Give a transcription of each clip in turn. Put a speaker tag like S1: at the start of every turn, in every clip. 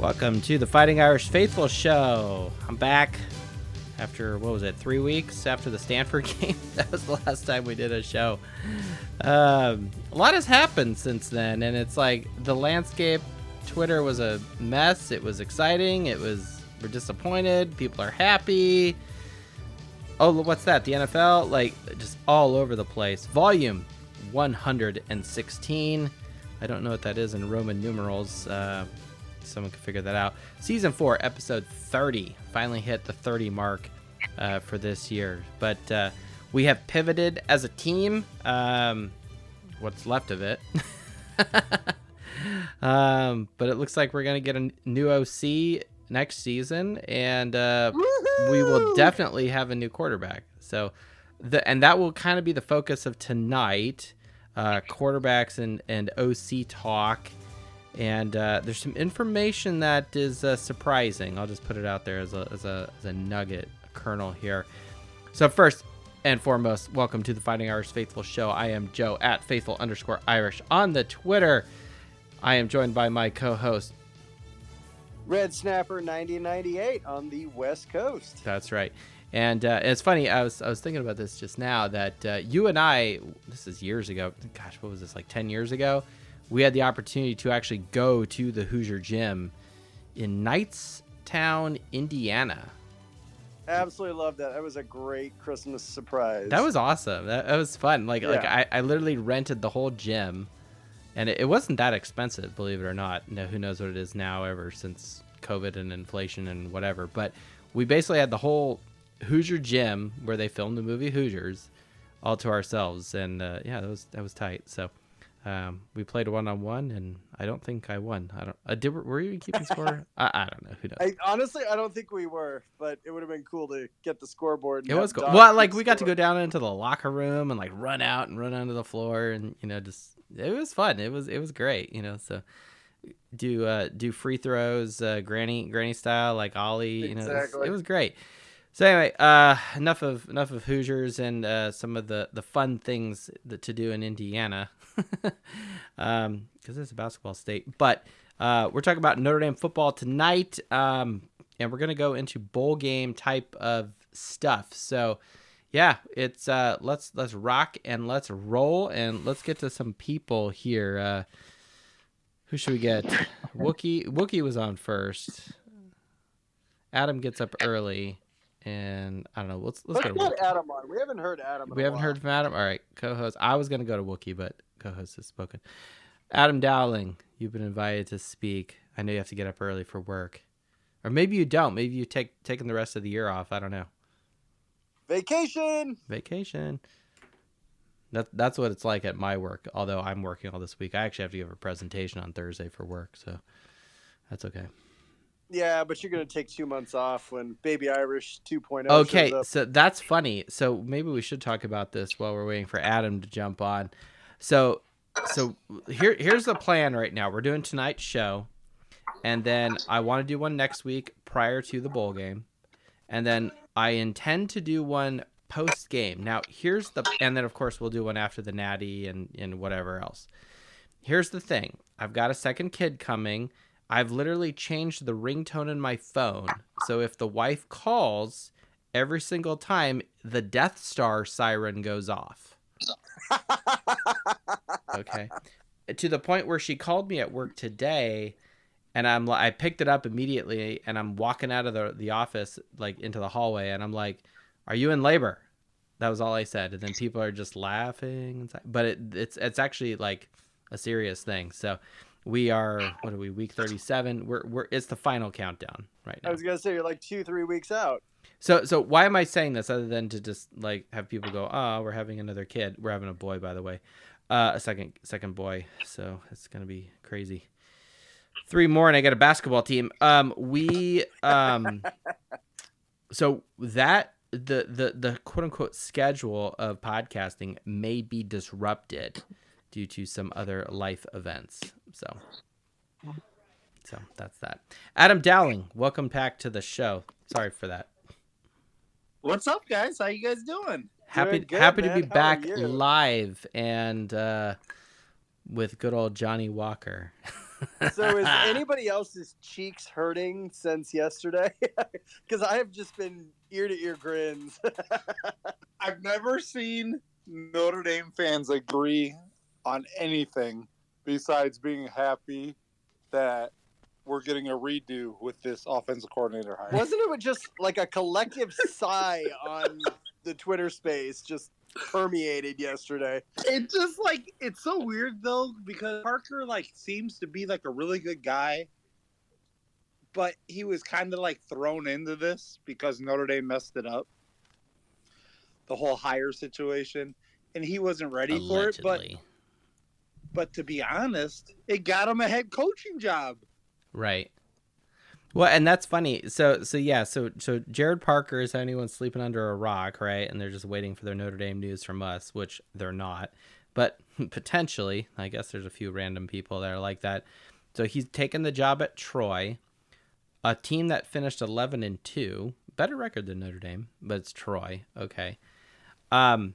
S1: Welcome to the Fighting Irish Faithful Show. I'm back after, 3 weeks after the Stanford game? That was the last time we did a show. A lot has happened since then, and it's like the landscape, Twitter was a mess. It was exciting. We're disappointed. People are happy. Oh, what's that? The NFL? Like, just all over the place. Volume 116. I don't know what that is in Roman numerals. Someone could figure that out. Season 4, episode 30. Finally hit the 30 mark for this year. But we have pivoted as a team. What's left of it. But it looks like we're going to get a new OC next season. And we will definitely have a new quarterback. So, and that will kind of be the focus of tonight. Quarterbacks and OC talk. And there's some information that is surprising. I'll just put it out there as a nugget, a kernel here. So first and foremost, welcome to the Fighting Irish Faithful Show. I am Joe at Faithful_Irish on the Twitter. I am joined by my co-host,
S2: Red Snapper 1998 on the West Coast.
S1: That's right. And it's funny, I was thinking about this just now that you and I, this is years ago. Gosh, what was this, like 10 years ago? We had the opportunity to actually go to the Hoosier Gym in Knightstown, Indiana.
S2: Absolutely loved that. That was a great Christmas surprise.
S1: That was awesome. That was fun. Like I literally rented the whole gym, and it wasn't that expensive, believe it or not. No, who knows what it is now ever since COVID and inflation and whatever. But we basically had the whole Hoosier Gym where they filmed the movie Hoosiers all to ourselves, and that was tight. So. We played 1-on-1, and I don't think I won. Were you keeping score? I don't know. Who knows?
S2: Honestly, I don't think we were, but it would have been cool to get the scoreboard.
S1: It was cool. Well, like we got to go down into the locker room and like run out and run onto the floor, and just it was fun. It was great. So do free throws, granny style, like Ollie.
S2: Exactly.
S1: It was great. So anyway, enough of Hoosiers and some of the fun things to do in Indiana. Because it's a basketball state. But we're talking about Notre Dame football tonight, and we're going to go into bowl game type of stuff. So, yeah, it's let's rock and let's roll, and let's get to some people here. Who should we get? Wookie was on first. Adam gets up early. And I don't know. Let's go to
S2: get Adam on. We haven't heard Adam.
S1: We haven't heard from Adam. All right, co-host. I was gonna go to Wookie, but co-host has spoken. Adam Dowling, you've been invited to speak. I know you have to get up early for work, or maybe you don't. Maybe you taking the rest of the year off. I don't know.
S2: Vacation.
S1: That's what it's like at my work. Although I'm working all this week, I actually have to give a presentation on Thursday for work, so that's okay.
S2: Yeah, but you're going to take 2 months off when Baby Irish 2.0
S1: Okay,
S2: shows up.
S1: so that's funny. So maybe we should talk about this while we're waiting for Adam to jump on. So here's the plan right now. We're doing tonight's show, and then I want to do one next week prior to the bowl game, and then I intend to do one post-game. Now, and then, of course, we'll do one after the Natty and whatever else. Here's the thing. I've got a second kid coming. I've literally changed the ringtone in my phone. So if the wife calls, every single time the Death Star siren goes off. Okay. To the point where she called me at work today, and I picked it up immediately, and I'm walking out of the office, like into the hallway, and I'm like, "Are you in labor?" That was all I said. And then people are just laughing. But it's actually like a serious thing. So we are, week 37? It's the final countdown right now.
S2: I was going to say, you're like 2-3 weeks out.
S1: So why am I saying this other than to just like have people go, "Oh, we're having another kid." We're having a boy, by the way. A second boy. So it's going to be crazy. 3 more and I got a basketball team. So that the quote unquote schedule of podcasting may be disrupted due to some other life events. So that's that. Adam Dowling, welcome back to the show. Sorry for that.
S3: What's up, guys? How you guys doing?
S1: Happy to be back live and with good old Johnny Walker.
S2: So is anybody else's cheeks hurting since yesterday? Because I have just been ear to ear grins.
S3: I've never seen Notre Dame fans agree on anything besides being happy that we're getting a redo with this offensive coordinator hire.
S2: Wasn't it just like a collective sigh on the Twitter space just permeated yesterday?
S3: It just like, it's so weird though, because Parker like seems to be like a really good guy, but he was kind of like thrown into this because Notre Dame messed it up, the whole hire situation, and he wasn't ready for it. But to be honest, it got him a head coaching job.
S1: Right. Well, and that's funny. So Jared Parker is anyone sleeping under a rock, right? And they're just waiting for their Notre Dame news from us, which they're not. But potentially, I guess there's a few random people that are like that. So he's taken the job at Troy, a team that finished 11-2, better record than Notre Dame, but it's Troy. Okay. And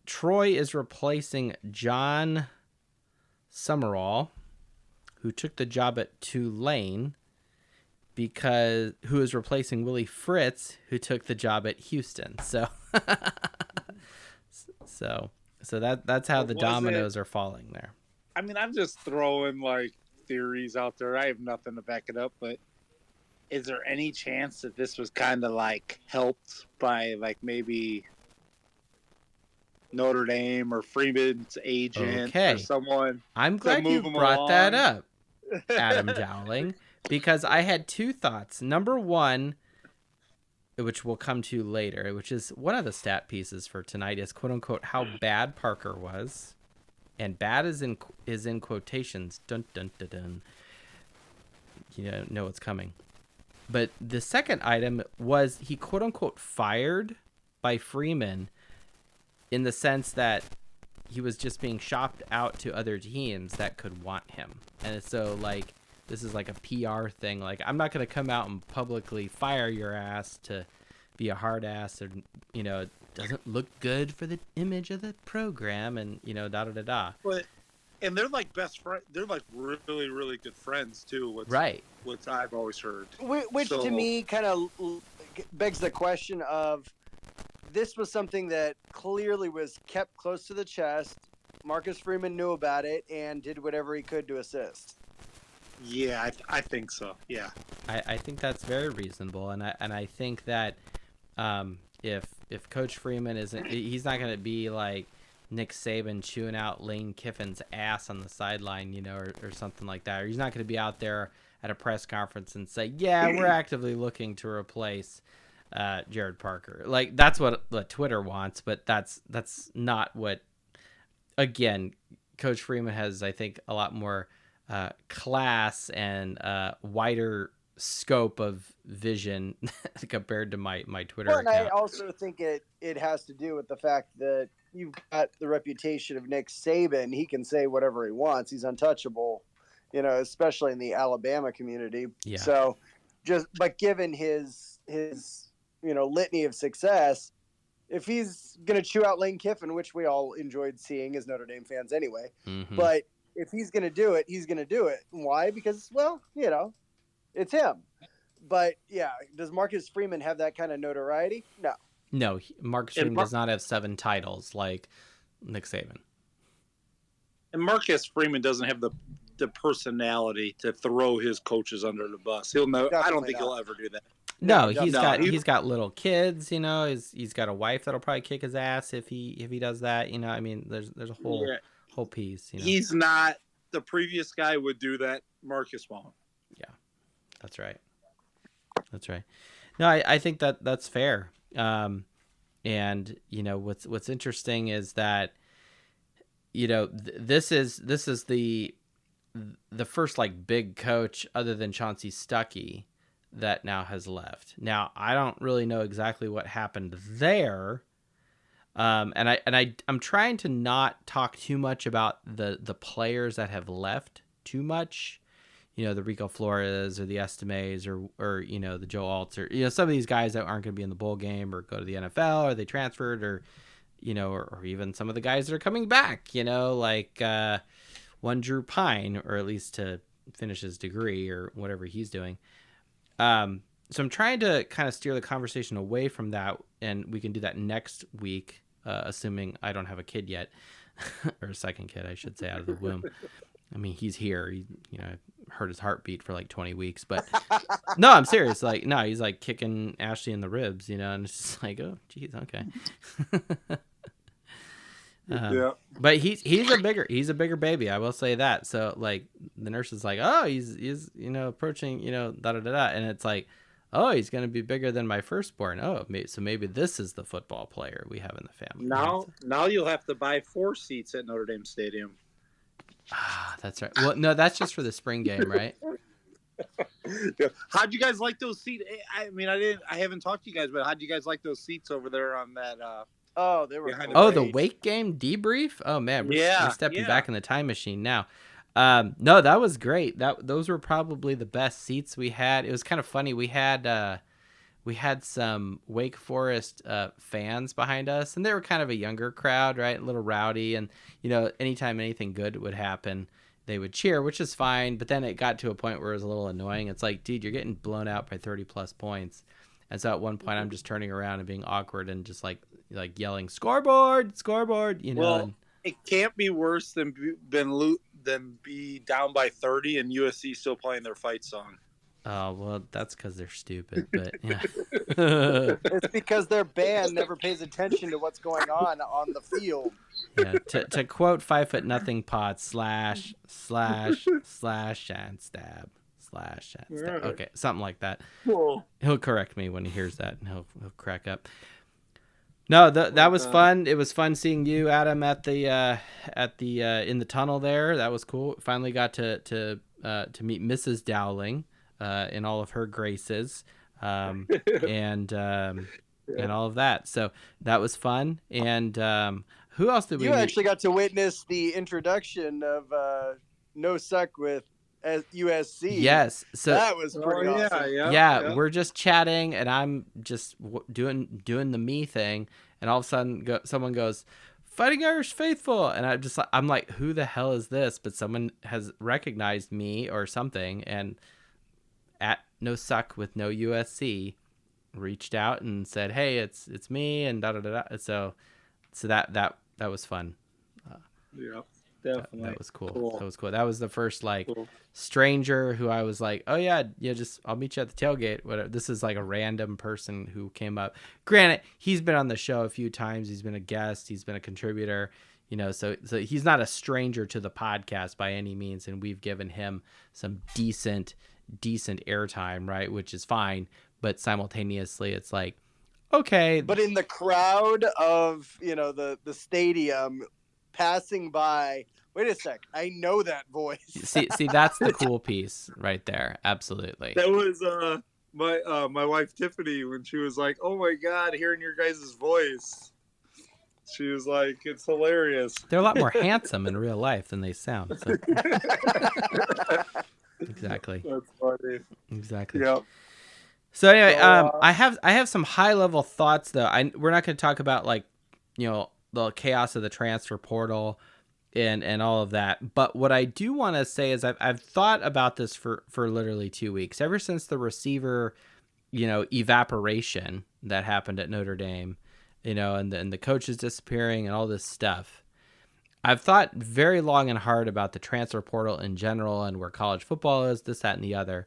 S1: Troy is replacing John Summerall, who took the job at Tulane, who is replacing Willie Fritz, who took the job at Houston. So that's how the dominoes are falling there.
S3: I mean, I'm just throwing like theories out there. I have nothing to back it up, but is there any chance that this was kind of like helped by like maybe Notre Dame or Freeman's agent or someone?
S1: I'm glad you brought that up, Adam Dowling, because I had two thoughts. Number one, which we'll come to later, which is one of the stat pieces for tonight, is quote unquote how bad Parker was, and bad is in quotations. Dun dun dun dun. You know what's coming. But the second item was he quote unquote fired by Freeman, in the sense that he was just being shopped out to other teams that could want him. And so like, this is like a PR thing. Like, I'm not going to come out and publicly fire your ass to be a hard ass, or, it doesn't look good for the image of the program, and, da-da-da-da.
S3: And they're like best friends. They're like really, really good friends too.
S1: Right.
S3: Which I've always heard.
S2: Which to me kind of begs the question of, this was something that clearly was kept close to the chest. Marcus Freeman knew about it and did whatever he could to assist.
S3: Yeah, I think so. Yeah,
S1: I think that's very reasonable, and I think that if Coach Freeman he's not going to be like Nick Saban chewing out Lane Kiffin's ass on the sideline, or something like that, or he's not going to be out there at a press conference and say, yeah, we're actively looking to replace Jared Parker. Like, that's what Twitter wants, but that's not what. Again, Coach Freeman has, I think, a lot more class and wider scope of vision compared to my Twitter account.
S2: And I also think it has to do with the fact that you've got the reputation of Nick Saban. He can say whatever he wants. He's untouchable, especially in the Alabama community.
S1: Yeah.
S2: So but given his litany of success, if he's going to chew out Lane Kiffin, which we all enjoyed seeing as Notre Dame fans anyway, but if he's going to do it, he's going to do it. Why? Because, it's him. But, yeah, does Marcus Freeman have that kind of notoriety? No.
S1: No, Marcus Freeman does not have 7 titles like Nick Saban.
S3: And Marcus Freeman doesn't have the personality to throw his coaches under the bus. I don't think he'll ever do that.
S1: No, he's got little kids, he's got a wife that'll probably kick his ass if he does that, I mean, there's a whole piece,
S3: He's not, the previous guy would do that, Marcus won't.
S1: Yeah. That's right. No, I think that's fair. And what's interesting is that this is the first like big coach other than Chauncey Stuckey that now has left. Now, I don't really know exactly what happened there. And I'm trying to not talk too much about the players that have left too much. The Rico Flores or the Estimes or the Joe Alts or, some of these guys that aren't going to be in the bowl game or go to the NFL or they transferred or even some of the guys that are coming back, like one Drew Pine, or at least to finish his degree or whatever he's doing. So I'm trying to kind of steer the conversation away from that, and we can do that next week, assuming I don't have a kid yet, or a second kid, I should say, out of the womb. I mean, he's here. He, heard his heartbeat for like 20 weeks, but no, I'm serious. Like, no, he's like kicking Ashley in the ribs, and it's just like, oh, geez, okay.
S3: Yeah.
S1: But he's a bigger baby. I will say that. So like the nurse is like, oh, he's approaching, da da da da, and it's like, oh, he's gonna be bigger than my firstborn. Oh, so maybe this is the football player we have in the family.
S3: Now you'll have to buy 4 seats at Notre Dame Stadium.
S1: Ah, that's right. Well, no, that's just for the spring game, right?
S3: Yeah. How'd you guys like those seats? I mean, I haven't talked to you guys, but how'd you guys like those seats over there on that?
S2: Oh, they were.
S1: The Wake game debrief. Oh man, we're stepping back in the time machine now. No, that was great. Those were probably the best seats we had. It was kind of funny. We had some Wake Forest fans behind us, and they were kind of a younger crowd, right? A little rowdy, and anytime anything good would happen, they would cheer, which is fine. But then it got to a point where it was a little annoying. It's like, dude, you're getting blown out by 30 plus points. And so at one point, I'm just turning around and being awkward and just like yelling, scoreboard.
S3: Well, it can't be worse than be down by 30 and USC still playing their fight song.
S1: Oh, well, that's because they're stupid, but yeah.
S2: It's because their band never pays attention to what's going on the field.
S1: Yeah, to quote 5'0" pod / and stab. Okay, something like that.
S3: Cool.
S1: He'll correct me when he hears that, and he'll crack up. No, that was fun. It was fun seeing you, Adam, at the in the tunnel there. That was cool. Finally got to meet Mrs. Dowling in all of her graces, and all of that. So that was fun. And who else did we?
S2: You
S1: meet?
S2: actually got to witness the introduction of No Suck with USC.
S1: Yes, so
S2: that was pretty awesome.
S1: Yeah, we're just chatting, and I'm just doing the me thing, and all of a sudden someone goes, "Fighting Irish Faithful," and I'm like, who the hell is this? But someone has recognized me or something, and at No Suck with No USC reached out and said, "Hey, it's me," and da da da da. So that was fun.
S3: Yeah. Definitely.
S1: That was cool. That was cool. That was the first stranger who I was like, oh yeah, just I'll meet you at the tailgate. Whatever. This is like a random person who came up. Granted, he's been on the show a few times. He's been a guest. He's been a contributor. So he's not a stranger to the podcast by any means, and we've given him some decent airtime, right? Which is fine. But simultaneously, it's like, okay.
S2: But in the crowd of the stadium, passing by. Wait a sec. I know that voice.
S1: see, that's the cool piece right there. Absolutely.
S3: That was my wife Tiffany when she was like, "Oh my God, hearing your guys' voice." She was like, "It's hilarious."
S1: They're a lot more handsome in real life than they sound. So. Exactly.
S3: That's funny.
S1: Exactly.
S3: Yep.
S1: So anyway, I have some high level thoughts though. We're not going to talk about the chaos of the transfer portal and all of that. But what I do want to say is I've thought about this for literally 2 weeks, ever since the receiver, evaporation that happened at Notre Dame, and the coaches disappearing and all this stuff. I've thought very long and hard about the transfer portal in general and where college football is, this, that, and the other.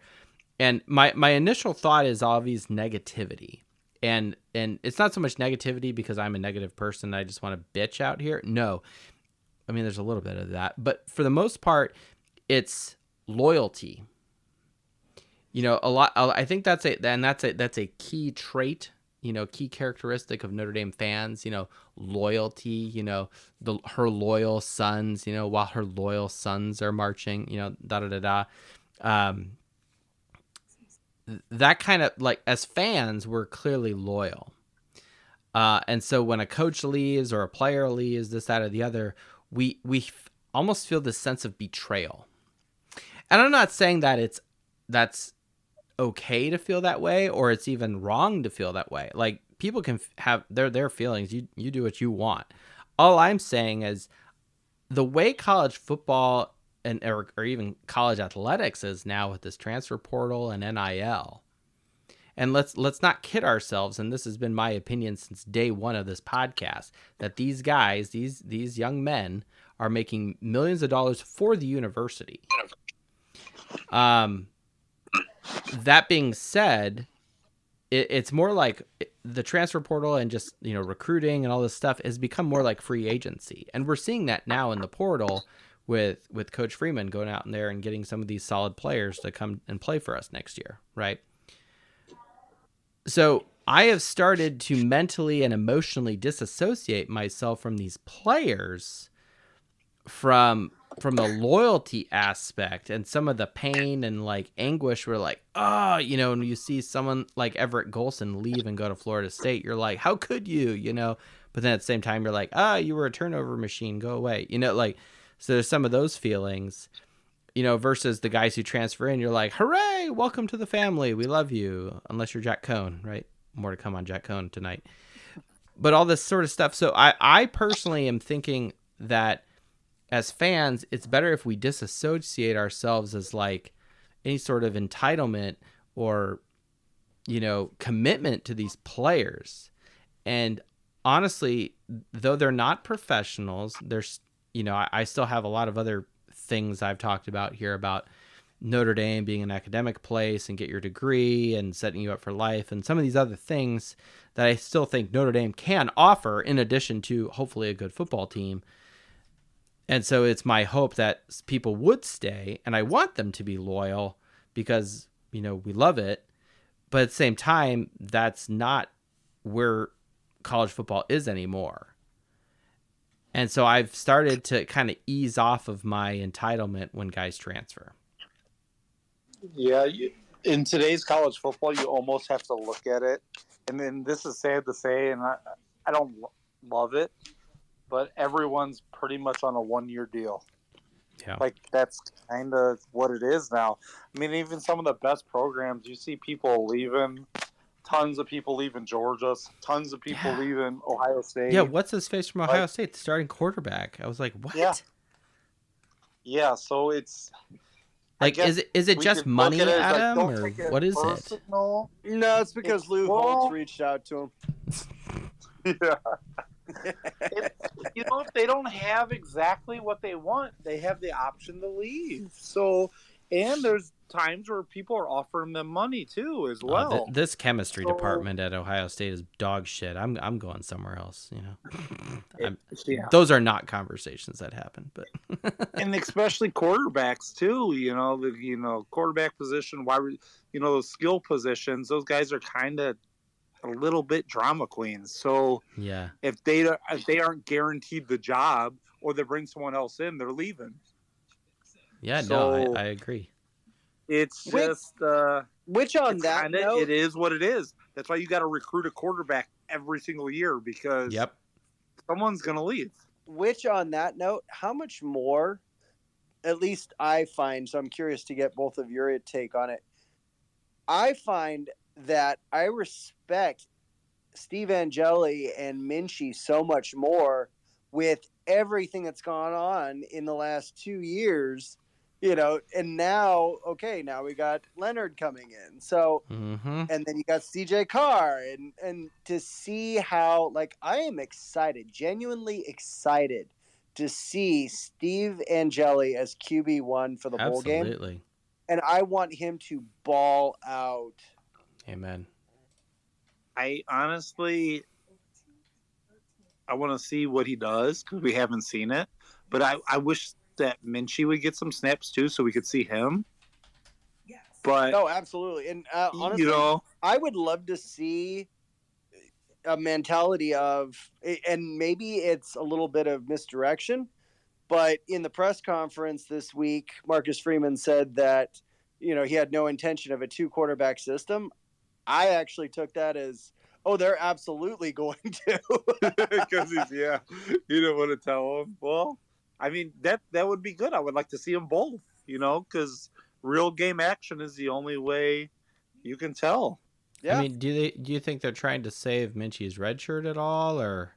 S1: And my initial thought is always negativity. And it's not so much negativity because I'm a negative person. I just want to bitch out here. No, I mean, there's a little bit of that, but for the most part, it's loyalty. A lot. I think that's a key trait. Key characteristic of Notre Dame fans. Loyalty. Her loyal sons. While her loyal sons are marching. Da da da da. That kind of as fans, we're clearly loyal. And so when a coach leaves or a player leaves, this, that, or the other, we almost feel this sense of betrayal. And I'm not saying that that's okay to feel that way or it's even wrong to feel that way. Like people can have their feelings. You do what you want. All I'm saying is the way college football or even college athletics is now with this transfer portal and NIL. And let's not kid ourselves, and this has been my opinion since day one of this podcast, that these guys, these young men, are making millions of dollars for the university. That being said, it's more like the transfer portal and just, recruiting and all this stuff has become more like free agency. And we're seeing that now in the portal with Coach Freeman going out in there and getting some of these solid players to come and play for us next year, right? So I have started to mentally and emotionally disassociate myself from these players, from the loyalty aspect and some of the pain and like anguish. We're like, and you see someone like Everett Golson leave and go to Florida State, you're like, how could you, but then at the same time you're like, you were a turnover machine, go away, so there's some of those feelings, versus the guys who transfer in, you're like, hooray, welcome to the family, we love you, unless you're Jack Cohn, right? More to come on Jack Cohn tonight, but all this sort of stuff. So I personally am thinking that as fans, it's better if we disassociate ourselves as like any sort of entitlement or, commitment to these players. And honestly, though they're not professionals, there's, I still have a lot of other things I've talked about here about Notre Dame being an academic place and get your degree and setting you up for life and some of these other things that I still think Notre Dame can offer in addition to hopefully a good football team. And so it's my hope that people would stay, and I want them to be loyal because, we love it. But at the same time, that's not where college football is anymore. And so I've started to kind of ease off of my entitlement when guys transfer.
S3: Yeah, in today's college football, you almost have to look at it. And then this is sad to say, and I don't love it, but everyone's pretty much on a 1-year deal.
S1: Yeah.
S3: Like, that's kind of what it is now. I mean, even some of the best programs, you see people leaving, tons of people leaving Georgia, tons of people leaving Ohio State.
S1: Yeah, what's his face from Ohio State, the starting quarterback? I was like, what?
S3: Yeah, so it's...
S1: Like, is it just money, Adam, or what is it?
S2: No, it's because Lou Holtz reached out to him.
S3: Yeah. If they don't have exactly what they want, they have the option to leave. So, and there's times where people are offering them money too, as well.
S1: This chemistry department at Ohio State is dog shit. I'm going somewhere else. Those are not conversations that happen, but
S3: and especially quarterbacks too. The quarterback position, those skill positions. Those guys are kind of a little bit drama queens. So
S1: yeah,
S3: if they aren't guaranteed the job or they bring someone else in, they're leaving.
S1: Yeah, so, no, I agree.
S3: It's just
S2: which on that note,
S3: it is what it is. That's why you got to recruit a quarterback every single year because someone's going to leave.
S2: Which on that note, how much more, at least I find, so I'm curious to get both of your take on it. I find that I respect Steve Angeli and Minchie so much more with everything that's gone on in the last 2 years, and now we got Leonard coming in. So, and then you got CJ Carr and to see how, like, I am excited, genuinely excited to see Steve Angeli as QB1 for the bowl game.
S1: Absolutely.
S2: And I want him to ball out.
S1: Amen.
S3: I honestly, I want to see what he does because we haven't seen it. But I wish that Minchie would get some snaps too, so we could see him.
S2: Yes.
S3: But
S2: absolutely. And honestly, I would love to see a mentality of, and maybe it's a little bit of misdirection, but in the press conference this week, Marcus Freeman said that he had no intention of a 2-quarterback system. I actually took that as, they're absolutely going to.
S3: Because you don't want to tell them. Well, I mean, that would be good. I would like to see them both, because real game action is the only way you can tell.
S2: Yeah.
S1: I mean, do you think they're trying to save Minchie's red shirt at all, or?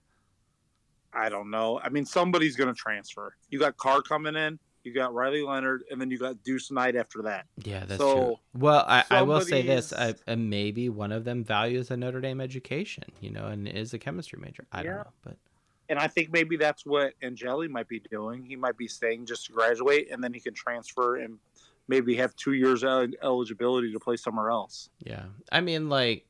S3: I don't know. I mean, somebody's going to transfer. You got Carr coming in. you got Riley Leonard, and then you got Deuce Knight after that.
S1: Yeah, that's true. Well, I will say this:
S3: somebody's-
S1: maybe one of them values a Notre Dame education, and is a chemistry major. I don't know, but
S3: And I think maybe that's what Angeli might be doing. He might be staying just to graduate, and then he can transfer and maybe have 2 years eligibility to play somewhere else.
S1: yeah. I mean, like,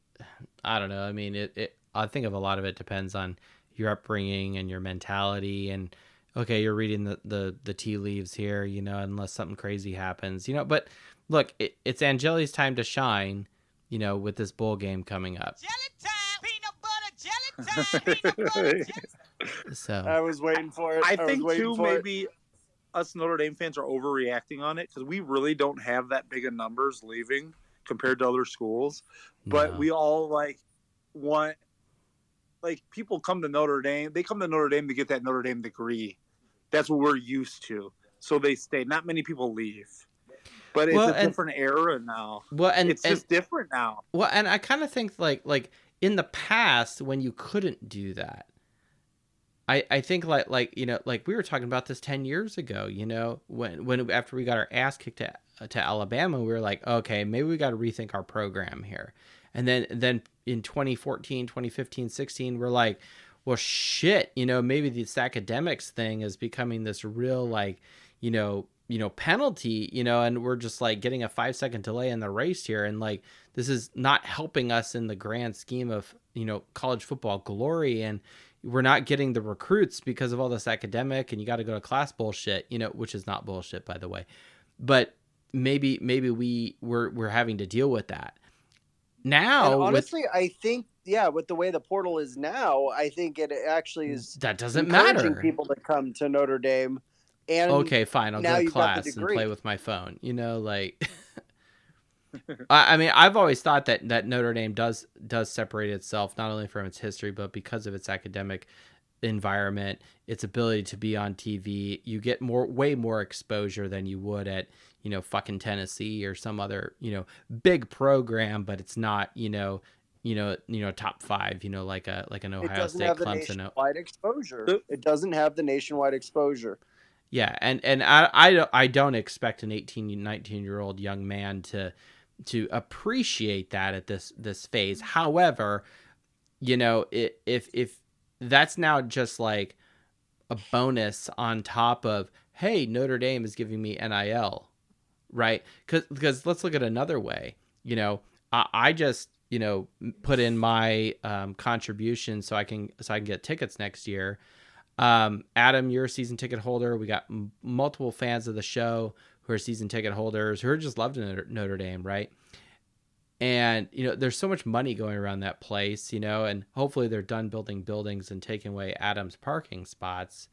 S1: I don't know. I mean, I think of a lot of it depends on your upbringing and your mentality. And okay, you're reading the tea leaves here, unless something crazy happens, But look, it's Angeli's time to shine, with this bowl game coming up.
S4: Jelly time, peanut butter, jelly time, peanut butter, jelly.
S1: So
S2: I was waiting for it.
S3: I think too,
S2: for
S3: maybe us Notre Dame fans are overreacting on it because we really don't have that big of numbers leaving compared to other schools. But we all want people come to Notre Dame. They come to Notre Dame to get that Notre Dame degree. That's what we're used to. So they stay. Not many people leave. But it's a different era now.
S1: Well, and
S3: it's just different now.
S1: Well, and I kind of think like in the past when you couldn't do that, I think like we were talking about this 10 years ago, when after we got our ass kicked to Alabama, we were like, okay, maybe we got to rethink our program here. And then in 2014, 2015, 16, we're like, well, shit, maybe this academics thing is becoming this real penalty, and we're just like getting a 5-second delay in the race here. And like, this is not helping us in the grand scheme of, college football glory. And we're not getting the recruits because of all this academic and you got to go to class bullshit, which is not bullshit, by the way. But maybe we're having to deal with that now.
S2: And honestly, I think, with the way the portal is now, I think it actually is
S1: that doesn't
S2: encouraging
S1: matter.
S2: people to come to Notre Dame. And
S1: okay, fine, I'll go to class and play with my phone. I mean, I've always thought that Notre Dame does separate itself not only from its history, but because of its academic environment, its ability to be on TV. You get way more exposure than you would at, fucking Tennessee or some other, big program, but it's not, top 5, like an Ohio State, Clemson.
S2: Nationwide exposure. It doesn't have the nationwide exposure.
S1: Yeah, and I don't expect an 18, 19-year-old young man to appreciate that at this phase. However, if that's now just like a bonus on top of, hey, Notre Dame is giving me NIL, right? Because let's look at another way. I just put in my contribution so I can get tickets next year. Adam, you're a season ticket holder. We got multiple fans of the show who are season ticket holders who are just loved Notre Dame, right? And there's so much money going around that place, and hopefully they're done building buildings and taking away Adam's parking spots.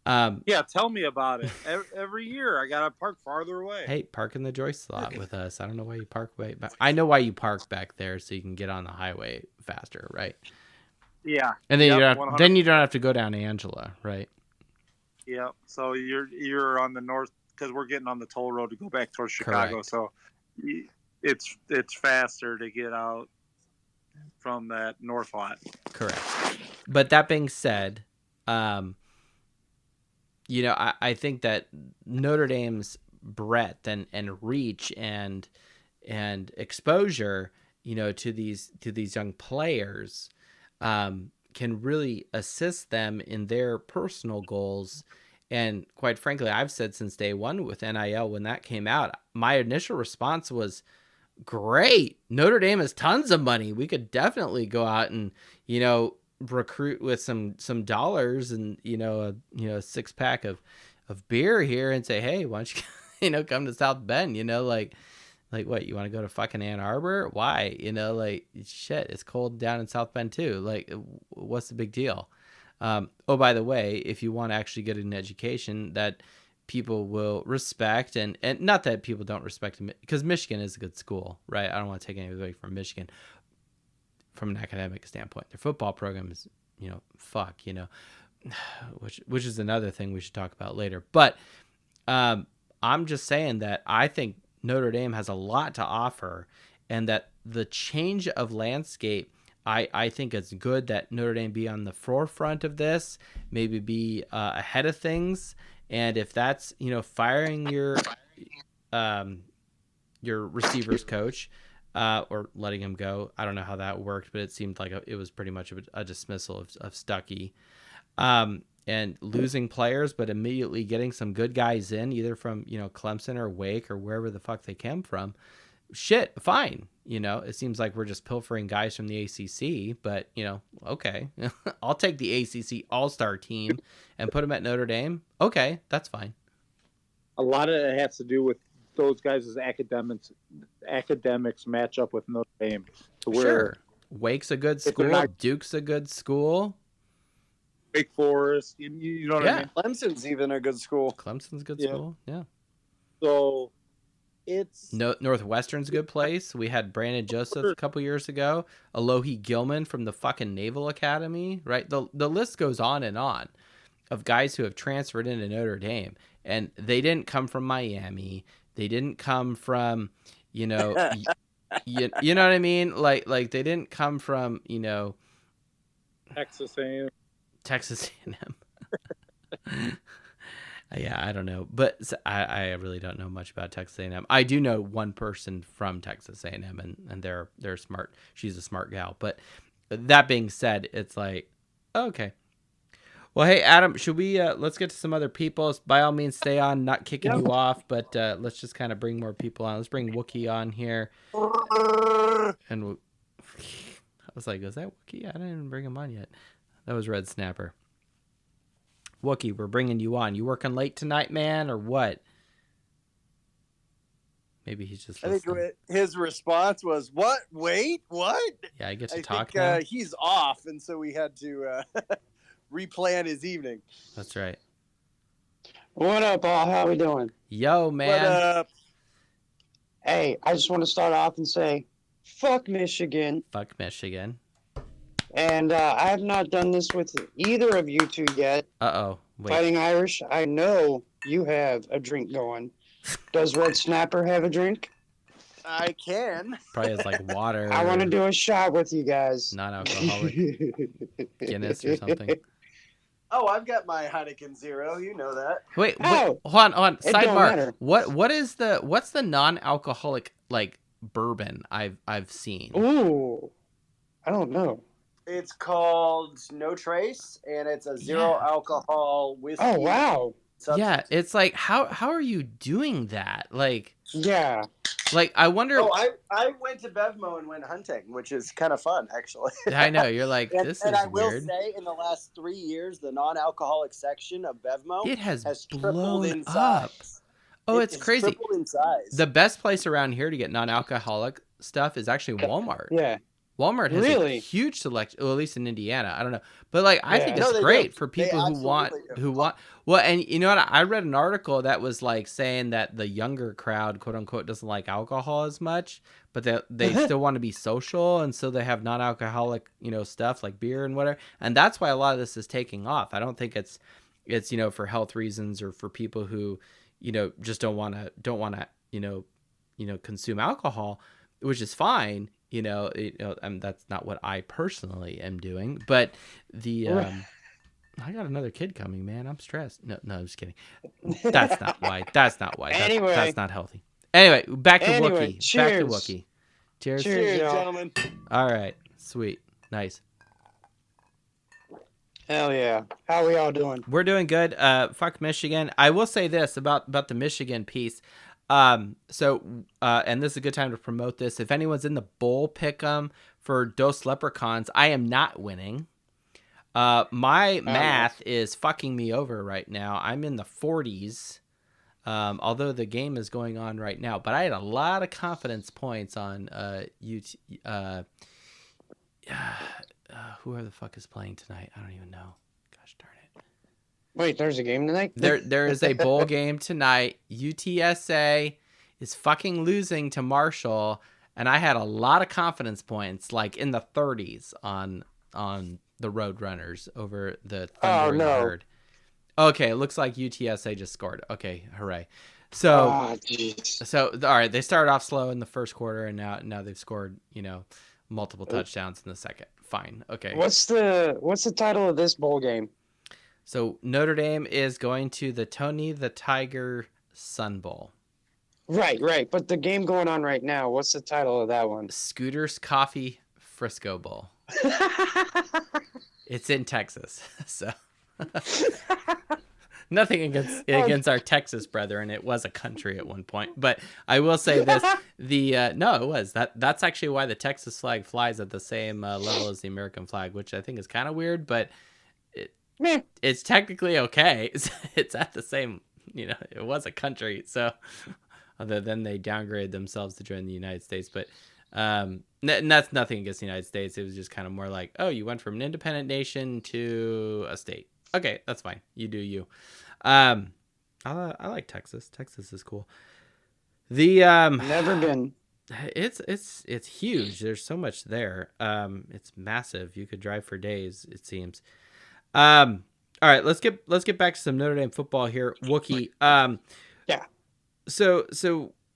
S3: Tell me about it. Every year I gotta park farther away.
S1: Hey, park in the Joyce slot with us. I don't know why you park way back. I know why you park back there, so you can get on the highway faster, right?
S3: Yeah.
S1: And then you don't have to go down Angela, right?
S3: Yeah. So you're on the north because we're getting on the toll road to go back towards Chicago.
S1: Correct.
S3: So it's faster to get out from that north lot.
S1: Correct. But that being said, I think that Notre Dame's breadth and reach and exposure, to these young players, can really assist them in their personal goals. And quite frankly, I've said since day one with NIL, when that came out, my initial response was, great. Notre Dame has tons of money. We could definitely go out and, recruit with some dollars and, a 6-pack of beer here and say, hey, why don't you, come to South Bend, like what, you want to go to fucking Ann Arbor? Why? Shit, it's cold down in South Bend too. Like, what's the big deal? Oh, by the way, if you want to actually get an education that people will respect, and not that people don't respect them, because Michigan is a good school, right? I don't want to take anything away from Michigan from an academic standpoint. Their football program is, which is another thing we should talk about later. But I'm just saying that I think Notre Dame has a lot to offer, and that the change of landscape, I think it's good that Notre Dame be on the forefront of this, maybe be ahead of things, And if that's, firing your receivers coach, or letting him go, I don't know how that worked, but it seemed like it was pretty much a dismissal of Stuckey. And losing players, but immediately getting some good guys in, either from, Clemson or Wake or wherever the fuck they came from. Shit, fine. It seems like we're just pilfering guys from the ACC, but, okay. I'll take the ACC All-Star team and put them at Notre Dame. Okay, that's fine.
S3: A lot of it has to do with those guys' academics match up with Notre Dame.
S1: Sure. Wake's a good school. Duke's a good school.
S3: Wake Forest. You know what I mean?
S2: Clemson's even a good school.
S1: Clemson's a good school. Yeah.
S3: So it's
S1: Northwestern's a good place. We had Brandon Joseph a couple years ago. Alohi Gilman from the fucking Naval Academy, right? The list goes on and on of guys who have transferred into Notre Dame, and they didn't come from Miami. They didn't come from, you know what I mean? Like they didn't come from,
S3: Texas A&M.
S1: Texas A&M. Yeah, I don't know, but I really don't know much about Texas A&M. I do know one person from Texas A&M, and they're smart. She's a smart gal. But that being said, it's like, okay. Well, hey, Adam, should we let's get to some other people. By all means, stay on, not kicking you off, but let's just kind of bring more people on. Let's bring Wookie on here. And I was like, is that Wookie? I didn't even bring him on yet. That was Red Snapper. Wookie, we're bringing you on. You working late tonight, man, or what? Maybe he's just listening.
S2: I think his response was, what? Wait, what?
S1: Yeah, I get to talk now.
S2: He's off, and so we had to replan his evening.
S1: That's right.
S5: What up, all? How we doing?
S1: Yo, man.
S2: What up?
S5: Hey, I just want to start off and say, fuck Michigan.
S1: Fuck Michigan.
S5: And I have not done this with either of you two yet.
S1: Uh-oh. Wait.
S5: Fighting Irish, I know you have a drink going. Does Red Snapper have a drink?
S2: I can.
S1: Probably has like water.
S5: I want to do a shot with you guys.
S1: Non-alcoholic Guinness or something.
S2: Oh, I've got my Heineken Zero. You know that.
S1: Wait, hold on. Sidebar. What's the non-alcoholic like bourbon I've seen?
S5: Ooh, I don't know.
S2: It's called No Trace, and it's a zero alcohol whiskey.
S5: Oh wow.
S2: Substance.
S1: Yeah, it's like how are you doing that? Like
S5: yeah.
S1: Like I wonder.
S2: Oh, I went to Bevmo and went hunting, which is kind of fun actually.
S1: I know you're like this is weird.
S2: And I will say, in the last 3 years, the non-alcoholic section of Bevmo
S1: has
S2: tripled in
S1: up.
S2: size.
S1: Oh, it's crazy.
S2: Tripled in size.
S1: The best place around here to get non-alcoholic stuff is actually Walmart.
S5: Yeah.
S1: Walmart has a huge selection, well, at least in Indiana. I don't know, but like I think it's great for people who want. Well, and you know what? I read an article that was like saying that the younger crowd, quote unquote, doesn't like alcohol as much, but they still want to be social, and so they have non-alcoholic, stuff like beer and whatever, and that's why a lot of this is taking off. I don't think it's for health reasons or for people who, just don't want to consume alcohol, which is fine. That's not what I personally am doing, but I got another kid coming, man. I'm stressed. No, I'm just kidding. That's not why.
S5: Anyway.
S1: That's not healthy. Anyway, back to Wookie.
S5: Cheers.
S1: Back to Wookie. Cheers.
S2: Cheers, gentlemen.
S1: All right. Sweet. Nice.
S5: Hell yeah. How we all doing?
S1: We're doing good. Fuck Michigan. I will say this about the Michigan piece. And this is a good time to promote this. If anyone's in the bowl pick'em for Dos Leprechauns, I am not winning. My math is fucking me over right now. I'm in the 40s, although the game is going on right now. But I had a lot of confidence points on whoever the fuck is playing tonight. I don't even know. Gosh darn it.
S5: Wait, there's a game tonight?
S1: There is a bowl game tonight. UTSA is fucking losing to Marshall, and I had a lot of confidence points, like in the 30s on the Roadrunners over the Thundering Herd. Okay, it looks like UTSA just scored. Okay, hooray. So all right, they started off slow in the first quarter, and now they've scored, multiple touchdowns in the second. Fine. Okay.
S5: What's the title of this bowl game?
S1: So Notre Dame is going to the Tony the Tiger Sun Bowl.
S5: Right. But the game going on right now, what's the title of that one?
S1: Scooter's Coffee Frisco Bowl. It's in Texas, so nothing against our Texas brethren. It was a country at one point, but I will say this: no, it was that's actually why the Texas flag flies at the same level as the American flag, which I think is kind of weird, but it's technically okay. It's at the same, it was a country, so other than they downgraded themselves to join the United States, but. And that's nothing against the United States. It was just kind of more like, oh, you went from an independent nation to a state. Okay, that's fine. You do you. I like Texas. Texas is cool.
S5: Never been.
S1: It's huge. There's so much there. It's massive. You could drive for days, it seems. All right, let's get back to some Notre Dame football here. Wookie.
S5: Yeah.
S1: So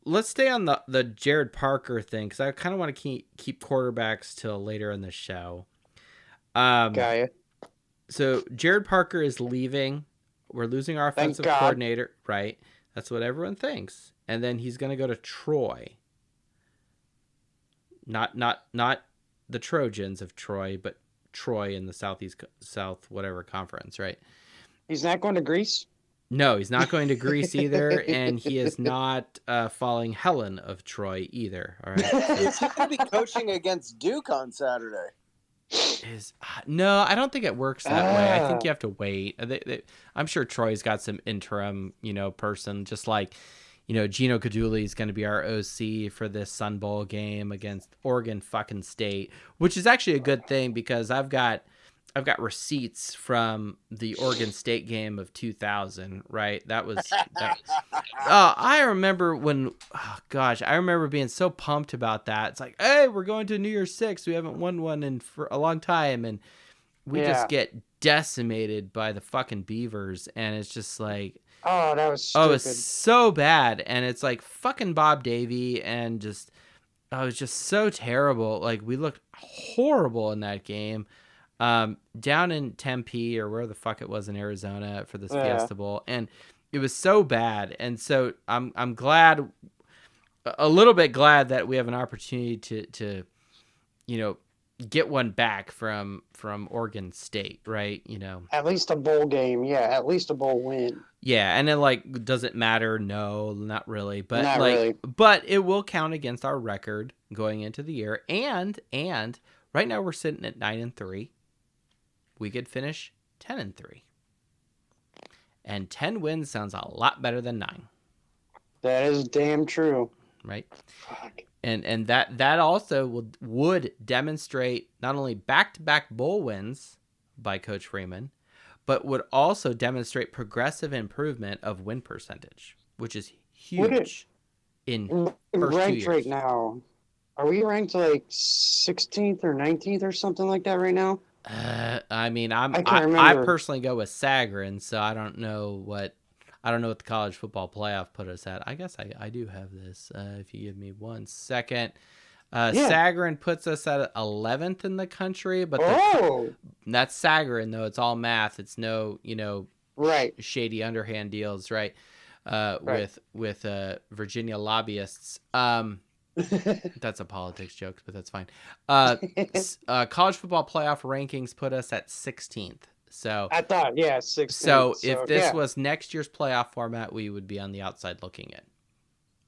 S1: let's stay on the Jared Parker thing, because I kind of want to keep quarterbacks till later in the show.
S5: Got
S1: So Jared Parker is leaving. We're losing our offensive coordinator. Right. That's what everyone thinks. And then he's going to go to Troy. Not the Trojans of Troy, but Troy in the South whatever conference, right?
S5: He's not going to Greece?
S1: No, he's not going to Greece either, and he is not following Helen of Troy either. All right.
S2: Is he going to be coaching against Duke on Saturday?
S1: No, I don't think it works that way. I think you have to wait. I'm sure Troy's got some interim, person, just like, Gino Caduli is going to be our OC for this Sun Bowl game against Oregon fucking State, which is actually a good thing because I've got receipts from the Oregon State game of 2000, right? I remember I remember being so pumped about that. It's like, hey, we're going to New Year's Six. We haven't won one for a long time. And we just get decimated by the fucking Beavers. And it's just like,
S5: oh, that was stupid.
S1: Oh, it's so bad. And it's like fucking Bob Davie and just, it was just so terrible. Like we looked horrible in that game. Down in Tempe or where the fuck it was in Arizona for this Fiesta Bowl, and it was so bad. And so I'm glad, a little bit glad that we have an opportunity to get one back from Oregon State, right?
S5: At least a bowl game, at least a bowl win.
S1: Yeah, and then does it matter? No, not really. But
S5: not really.
S1: But it will count against our record going into the year, and right now we're sitting at 9-3. We could finish 10-3. And 10 wins sounds a lot better than 9.
S5: That is damn true.
S1: Right? And that also would demonstrate not only back-to-back bowl wins by Coach Freeman, but would also demonstrate progressive improvement of win percentage, which is huge in first 2 years.
S5: Right now, are we ranked like 16th or 19th or something like that right now?
S1: I personally go with Sagarin, so I don't know what the college football playoff put us at. I guess I do have this. If you give me 1 second, Sagarin puts us at 11th in the country, but that's Sagarin though. It's all math. It's no shady underhand deals, right? With Virginia lobbyists. That's a politics joke, but that's fine. College football playoff rankings put us at 16th. So
S5: I thought, 16th.
S1: So if this was next year's playoff format, we would be on the outside looking in,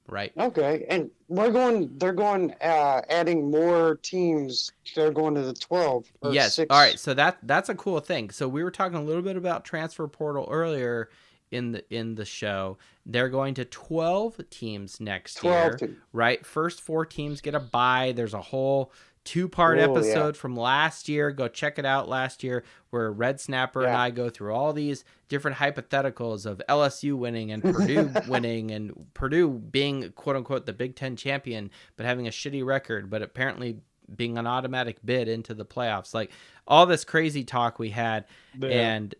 S1: right?
S5: Okay, and they're going, adding more teams. They're going to the 12.
S1: Yes.
S5: 6.
S1: All right. So that's a cool thing. So we were talking a little bit about transfer portal earlier in the show. They're going to 12 teams next year, right? First 4 teams get a bye. There's a whole 2-part episode from last year. Go check it out last year, where Red Snapper and I go through all these different hypotheticals of LSU winning and Purdue winning, and Purdue being quote unquote the Big Ten champion, but having a shitty record, but apparently being an automatic bid into the playoffs. Like all this crazy talk we had. And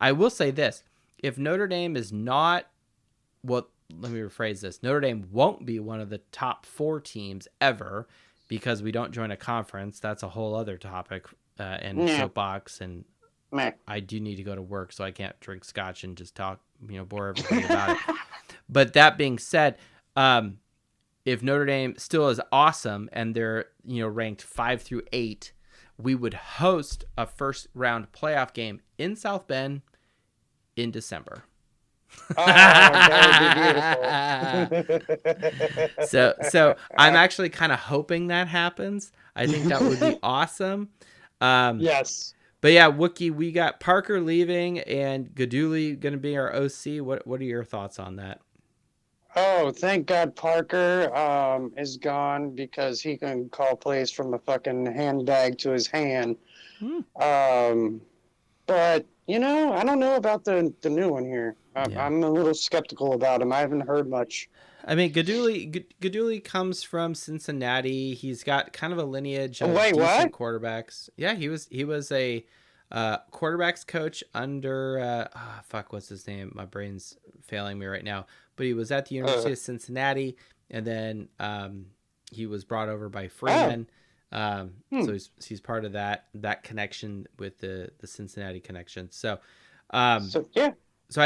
S1: I will say this. If Notre Dame is not, let me rephrase this. Notre Dame won't be one of the top 4 teams ever because we don't join a conference. That's a whole other topic and soapbox and
S5: Meh.
S1: I do need to go to work, so I can't drink scotch and just talk, bore everybody about it. But that being said, if Notre Dame still is awesome and they're, ranked 5 through 8, we would host a first round playoff game in South Bend in December.
S5: Oh, that would be beautiful.
S1: So I'm actually kind of hoping that happens. I think that would be awesome.
S5: Yes.
S1: But yeah, Wookie, we got Parker leaving and Gaduli going to be our OC. What are your thoughts on that?
S5: Oh, thank God Parker is gone because he can call plays from the fucking handbag to his hand. But, I don't know about the new one here. I'm a little skeptical about him. I haven't heard much.
S1: I mean, Gaduli comes from Cincinnati. He's got kind of a lineage of decent quarterbacks. Yeah, he was a quarterbacks coach under what's his name? My brain's failing me right now. But he was at the University of Cincinnati, and then he was brought over by Freeman. So he's part of that connection with the Cincinnati connection. So I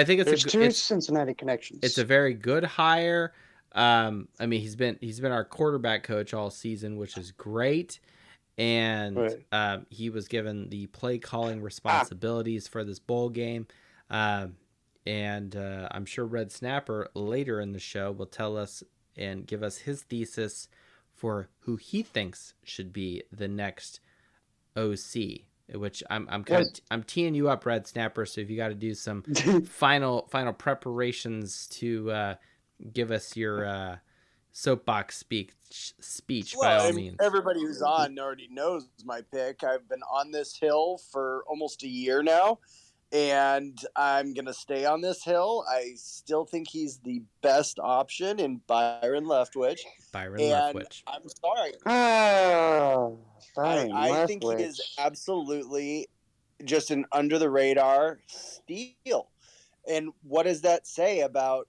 S1: think
S5: there's two Cincinnati connections.
S1: It's a very good hire. I mean, he's been our quarterback coach all season, which is great. And he was given the play calling responsibilities for this bowl game. And I'm sure Red Snapper later in the show will tell us and give us his thesis for who he thinks should be the next OC. Which I'm teeing you up, Red Snapper. So if you got to do some final preparations to give us your soapbox speech by all means.
S2: Everybody who's on already knows my pick. I've been on this hill for almost a year now, and I'm gonna stay on this hill. I still think he's the best option in Byron Leftwich. I'm sorry. I think he is absolutely just an under the radar steal. And what does that say about,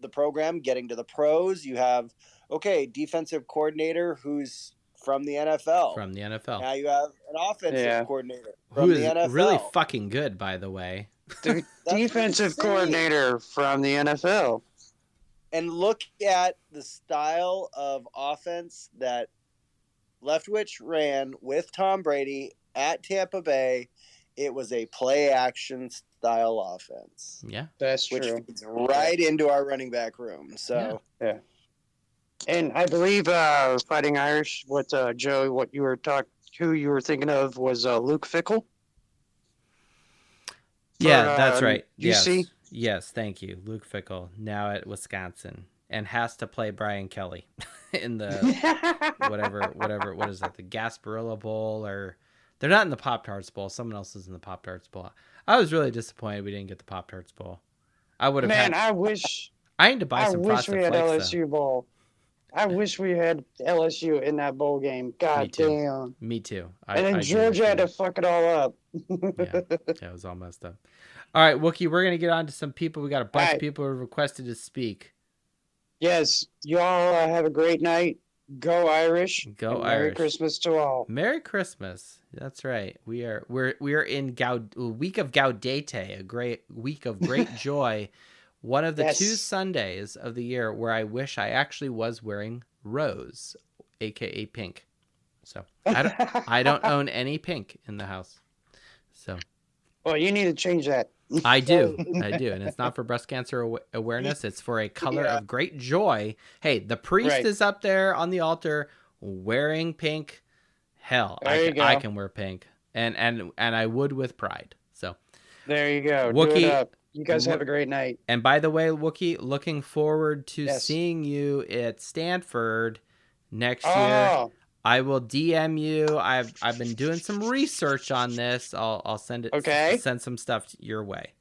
S2: the program getting to the pros? You have, defensive coordinator who's from the NFL. Now you have an offensive coordinator from the NFL.
S1: Really fucking good, by the way.
S5: The defensive coordinator from the NFL.
S2: And look at the style of offense that Leftwich ran with Tom Brady at Tampa Bay. It was a play action style offense.
S1: Yeah,
S5: that's true.
S2: Which feeds right into our running back room. So
S5: yeah. And I believe Fighting Irish, Joey, who you were thinking of was Luke Fickell.
S1: Yeah, that's right.
S5: UC?
S1: Yes, thank you. Luke Fickell, now at Wisconsin, and has to play Brian Kelly in the what is that, the Gasparilla Bowl, or they're not in the Pop-Tarts Bowl. Someone else is in the Pop-Tarts Bowl. I was really disappointed we didn't get the Pop-Tarts Bowl. I would have. Man,
S5: I wish.
S1: I need to buy some Frosted
S5: Flakes. I wish we had
S1: LSU
S5: Bowl. I wish we had LSU in that bowl game. God damn.
S1: Me too.
S5: And then Georgia had to fuck it all up.
S1: Yeah, it was all messed up. All right, Wookie, we're going to get on to some people. We got a bunch of people who requested to speak.
S5: Yes, y'all have a great night. Go Irish.
S1: Go Irish.
S5: Merry Christmas to all.
S1: Merry Christmas. That's right. We're in week of Gaudete, a great week of great joy. One of the 2 Sundays of the year where I wish I actually was wearing rose, aka pink. So I don't own any pink in the house. So.
S5: Well, you need to change that.
S1: I do, and it's not for breast cancer awareness. It's for a color of great joy. Hey, the priest is up there on the altar wearing pink. Hell, I can wear pink, and I would with pride. So
S5: there you go.
S1: Wookie,
S5: do it up. You guys have a great night.
S1: And by the way, Wookie, looking forward to seeing you at Stanford next year. I will DM you. I've been doing some research on this. I'll send it.
S5: Okay.
S1: Send some stuff your way.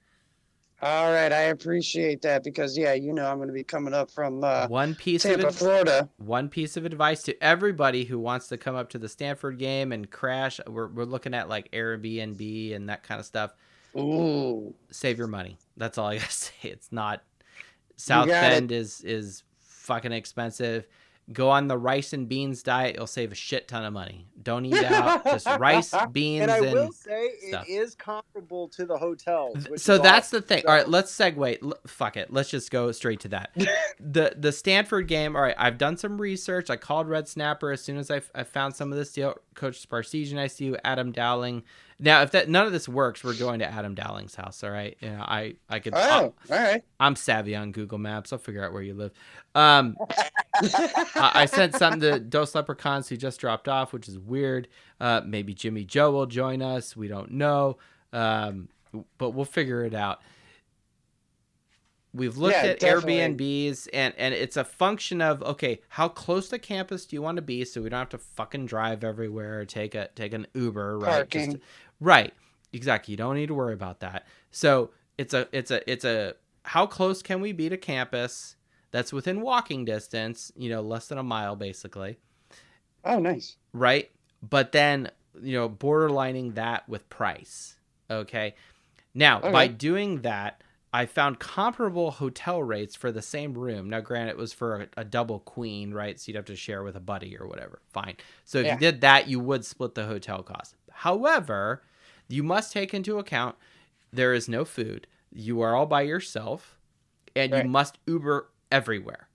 S5: All right, I appreciate that because I'm going to be coming up from Tampa, Florida.
S1: One piece of advice to everybody who wants to come up to the Stanford game and crash. We're looking at like Airbnb and that kind of stuff.
S5: Ooh.
S1: Save your money. That's all I gotta say. It's not. South Bend is fucking expensive. Go on the rice and beans diet. You'll save a shit ton of money. Don't eat out. Just rice, beans,
S2: And I will say
S1: stuff.
S2: it is comparable to the hotels. Which
S1: So
S2: is
S1: that's
S2: awesome.
S1: the thing.
S2: So,
S1: All right, let's segue. Fuck it. Let's just go straight to that. The Stanford game. All right, I've done some research. I called Red Snapper as soon as I found some of this deal. Coach Sparsegian, I see you, Adam Dowling. Now, if none of this works, we're going to Adam Dowling's house. All right. You know, I could.
S5: Oh, all right.
S1: I'm savvy on Google Maps. I'll figure out where you live. I sent some to Dos Leprechauns who just dropped off, which is weird. Maybe Jimmy Joe will join us. We don't know. But we'll figure it out. We've looked at
S5: definitely.
S1: Airbnbs, and it's a function of, okay, how close to campus do you want to be so we don't have to fucking drive everywhere or take an Uber, right?
S5: Parking.
S1: Right. Exactly. You don't need to worry about that. So it's a how close can we be to campus that's within walking distance, less than a mile basically.
S5: Oh, nice.
S1: Right? But then, borderlining that with price. Okay? Now, by doing that, I found comparable hotel rates for the same room. Now, granted, it was for a double queen, right? So you'd have to share with a buddy or whatever. Fine. So if you did that, you would split the hotel cost. However, you must take into account there is no food. You are all by yourself, and you must Uber everywhere.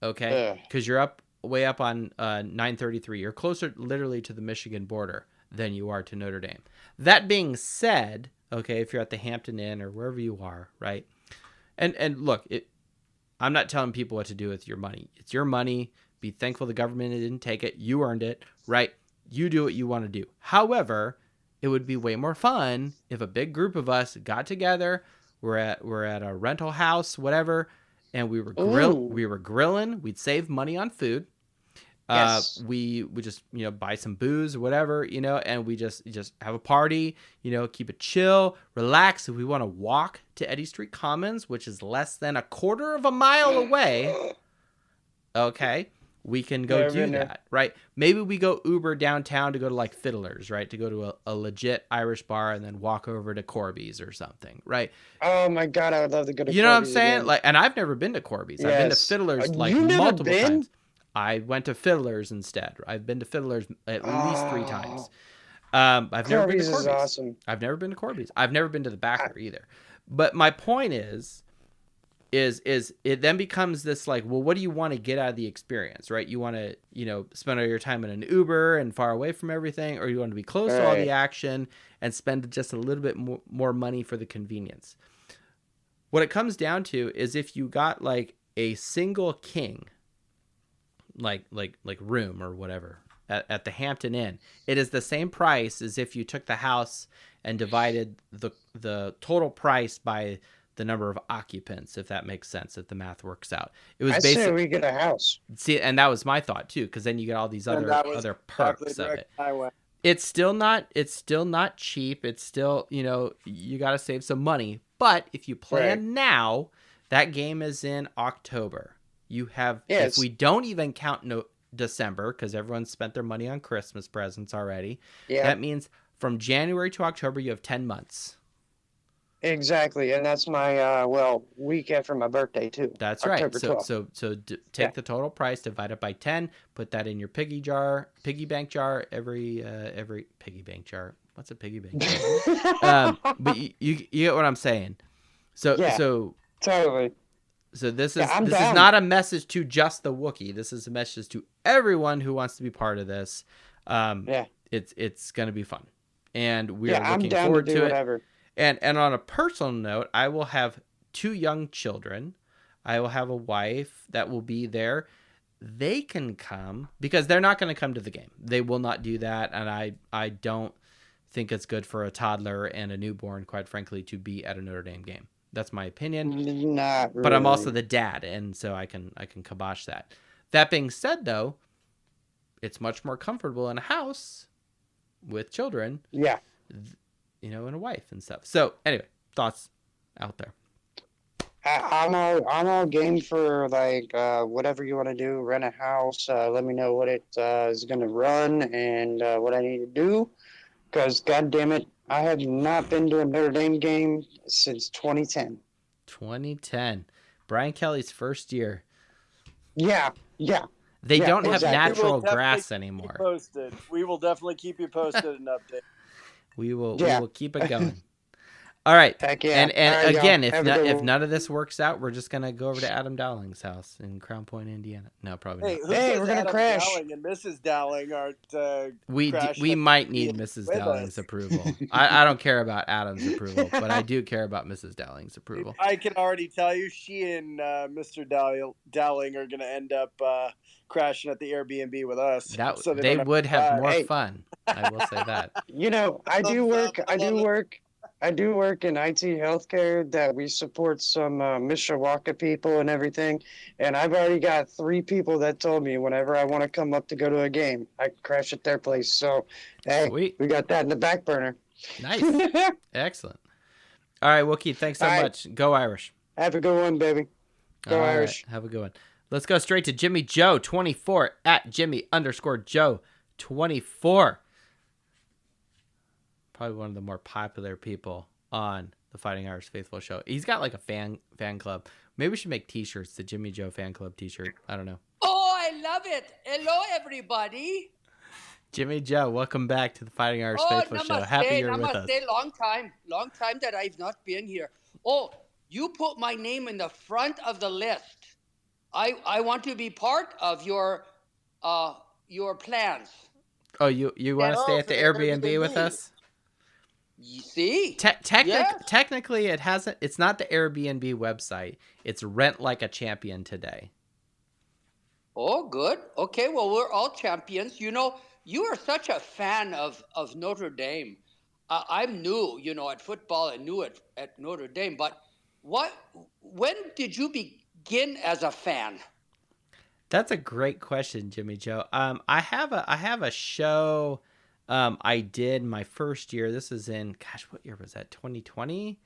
S1: Okay? Because you're way up on 933. You're closer literally to the Michigan border than you are to Notre Dame. That being said, okay, if you're at the Hampton Inn or wherever you are, right? And look, I'm not telling people what to do with your money. It's your money. Be thankful the government didn't take it. You earned it, right? You do what you want to do. However, it would be way more fun if a big group of us got together. We're at a rental house, whatever, and we were grilling. We'd save money on food.
S5: Yes.
S1: We just buy some booze, whatever, and we just have a party, keep it chill, relax. If we want to walk to Eddy Street Commons, which is less than a quarter of a mile away, okay, we can go do that, right? Maybe we go Uber downtown to go to like Fiddler's, right? To go to a legit Irish bar and then walk over to Corby's or something, right?
S5: Oh my God, I would love to go to Corby's.
S1: You know what I'm saying?
S5: Again.
S1: Like, and I've never been to Corby's. I've been to Fiddler's like multiple times. I went to Fiddler's instead. I've been to Fiddler's at least 3 times. I've never been to Corby's.
S5: Is awesome.
S1: I've never been to Corby's. I've never been to the Backer either. But my point is it then becomes this like, well, what do you want to get out of the experience, right? You want to, spend all your time in an Uber and far away from everything, or you want to be close to all the action and spend just a little bit more money for the convenience. What it comes down to is if you got like a single king, like room or whatever at the Hampton Inn, it is the same price as if you took the house and divided the total price by the number of occupants, if that makes sense, if the math works out. It was basically,
S5: say we get a house.
S1: See, and that was my thought too, because then you get all these other perks of it. It's still not cheap. It's still, you got to save some money. But if you plan now, that game is in October. You have, if we don't even count December, because everyone's spent their money on Christmas presents already, that means from January to October, you have 10 months.
S5: Exactly, and that's my week after my birthday too.
S1: That's
S5: October
S1: right.
S5: 12th.
S1: So take the total price, divide it by 10, put that in your piggy bank jar. Every piggy bank jar. What's a piggy bank jar? But you get what I'm saying. So
S5: totally.
S1: So this is not a message to just the Wookiee. This is a message to everyone who wants to be part of this. It's going to be fun, and we are looking forward to it.
S5: Whatever.
S1: And on a personal note, I will have 2 young children. I will have a wife that will be there. They can come because they're not going to come to the game. They will not do that, and I don't think it's good for a toddler and a newborn, quite frankly, to be at a Notre Dame game. That's my opinion.
S5: Not really.
S1: But I'm also the dad, and so I can kibosh that. That being said, though, it's much more comfortable in a house with children.
S5: Yeah.
S1: And a wife and stuff. So anyway, thoughts out there.
S5: I'm all game for like whatever you want to do. Rent a house. Let me know what it is going to run and what I need to do. Because God damn it, I have not been to a Notre Dame game since 2010.
S1: 2010, Brian Kelly's first year.
S5: Yeah, Yeah.
S1: They don't have
S5: exactly.
S1: natural grass anymore.
S2: Posted. We will definitely keep you posted and update.
S1: We will keep it going. All right.
S5: Heck yeah.
S1: And
S5: All right,
S1: again,
S5: y'all.
S1: if none of this works out, we're just gonna go over to Adam Dowling's house in Crown Point, Indiana. No, probably not.
S2: Who
S5: Hey,
S2: says
S5: we're gonna
S2: Adam
S5: crash.
S2: Dowling and Mrs. Dowling aren't
S1: We might need Mrs. Dowling's approval. I don't care about Adam's approval, but I do care about Mrs. Dowling's approval.
S2: I can already tell you, she and Mr. Dowling are going to end up crashing at the Airbnb with us.
S1: So they would have more fun. I will say that.
S5: You know, I do work in IT healthcare that we support some Mishawaka people and everything. And I've already got 3 people that told me whenever I want to come up to go to a game, I can crash at their place. So, hey,
S1: Sweet.
S5: We got that in the back burner.
S1: Nice. Excellent. All right, Wookie, thanks so much. Go Irish.
S5: Have a good one, baby. Go Irish.
S1: Right, have a good one. Let's go straight to Jimmy Joe 24 at Jimmy_Joe 24. Probably one of the more popular people on the Fighting Irish Faithful show. He's got like a fan club. Maybe we should make t-shirts, the Jimmy Joe fan club t-shirt. I don't know.
S4: Oh, I love it. Hello, everybody.
S1: Jimmy Joe, welcome back to the Fighting Irish Faithful show. Happy you're with us.
S4: Long time that I've not been here. Oh, you put my name in the front of the list. I want to be part of your plans.
S1: Oh, you want to stay at the Airbnb with us?
S4: You see?
S1: Technically, it's not the Airbnb website. It's Rent Like a Champion today.
S4: Oh, good. Okay, well, we're all champions. You know, you are such a fan of Notre Dame. I'm new, at football and new at Notre Dame. But when did you begin as a fan?
S1: That's a great question, Jimmy Joe. I have a show I did my first year. This is in, what year was that? 2020?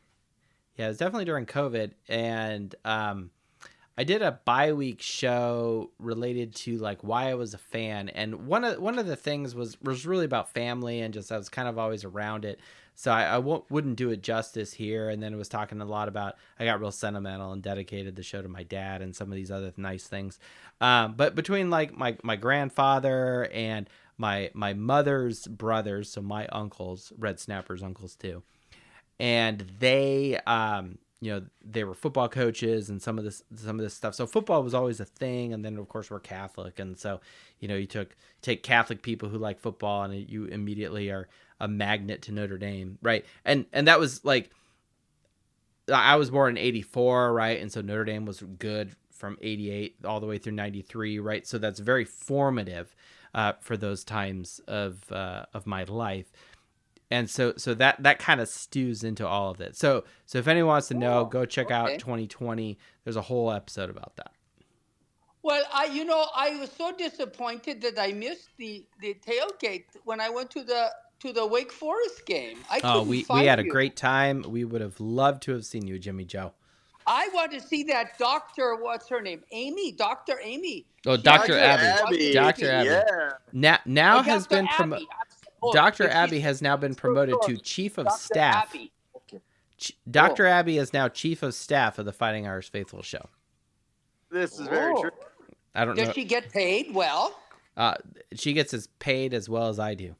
S1: Yeah, it was definitely during COVID. And I did a bi-week show related to like why I was a fan. And one of the things was really about family and just I was kind of always around it. So I wouldn't do it justice here. And then it was talking a lot about, I got real sentimental and dedicated the show to my dad and some of these other nice things. But between like my grandfather and my mother's brothers, so my uncles, Red Snappers uncles too, and they they were football coaches and some of this stuff. So football was always a thing, and then of course we're Catholic, and so you take Catholic people who like football, and you immediately are a magnet to Notre Dame, right? And that was like, I was born in '84, right? And so Notre Dame was good from '88 all the way through '93, right? So that's very formative for those times of my life. And so that kind of stews into all of it. So if anyone wants to know, go check out 2020. There's a whole episode about that.
S4: Well, I was so disappointed that I missed the tailgate when I went to the Wake Forest game.
S1: We had a great time. We would have loved to have seen you, Jimmy Joe.
S4: I want to see that doctor. What's her name? Amy. Dr. Amy.
S1: Oh, Dr. Abby. Dr. Abby.
S2: Yeah.
S1: Now has been promoted. Dr. Abby has now been promoted to Chief of Staff.
S4: Abby. Okay.
S1: Dr. Abby is now Chief of Staff of the Fighting Irish Faithful show.
S2: This is very true.
S1: I don't know.
S4: Does she get paid well?
S1: She gets as paid as well as I do.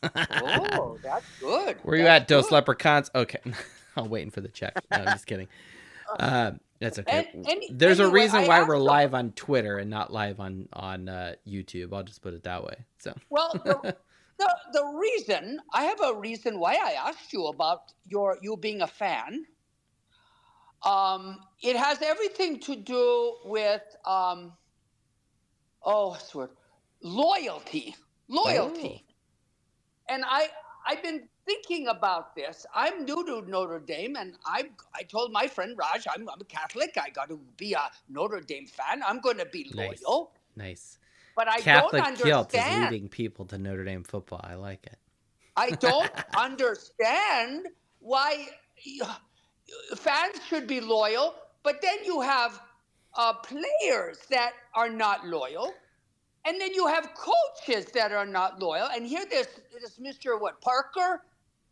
S4: Oh, that's good.
S1: Where you at, Dos Leprechauns? Okay. I'm waiting for the check. No, I'm just kidding. That's okay. There's a reason why we're live on Twitter and not live on YouTube. I'll just put it that way. So.
S4: Well, the reason, I have a reason why I asked you about you being a fan. It has everything to do with loyalty. Loyalty. Oh. And I've been thinking about this. I'm new to Notre Dame, and I told my friend Raj, I'm a Catholic. I got to be a Notre Dame fan. I'm going to be loyal.
S1: Nice.
S4: But I
S1: Catholic
S4: don't
S1: guilt
S4: understand.
S1: is leading people to Notre Dame football. I like it.
S4: I don't understand why fans should be loyal, but then you have players that are not loyal, and then you have coaches that are not loyal. And here this Mr. Parker.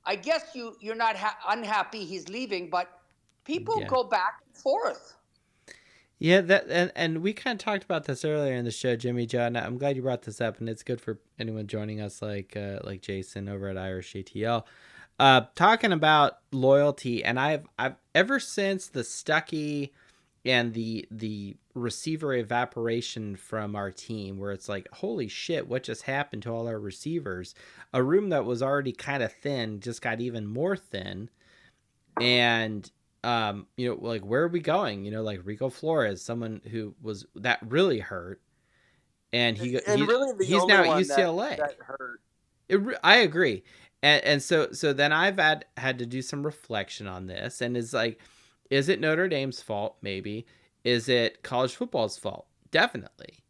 S4: I guess you're not unhappy he's leaving, but people go back and forth.
S1: Yeah, that and we kind of talked about this earlier in the show, Jimmy Joe. And I'm glad you brought this up, and it's good for anyone joining us, like Jason over at Irish ATL, talking about loyalty. And I've ever since the Stuckey and the receiver evaporation from our team, where it's like, holy shit, what just happened to all our receivers? A room that was already kind of thin just got even more thin, and like, where are we going? Like Rico Flores, someone who was that really hurt, and
S2: And really the
S1: he's
S2: only
S1: now at
S2: one
S1: UCLA.
S2: that hurt.
S1: I agree, and so then I've had to do some reflection on this, and it's like, is it Notre Dame's fault? Maybe. Is it college football's fault? Definitely.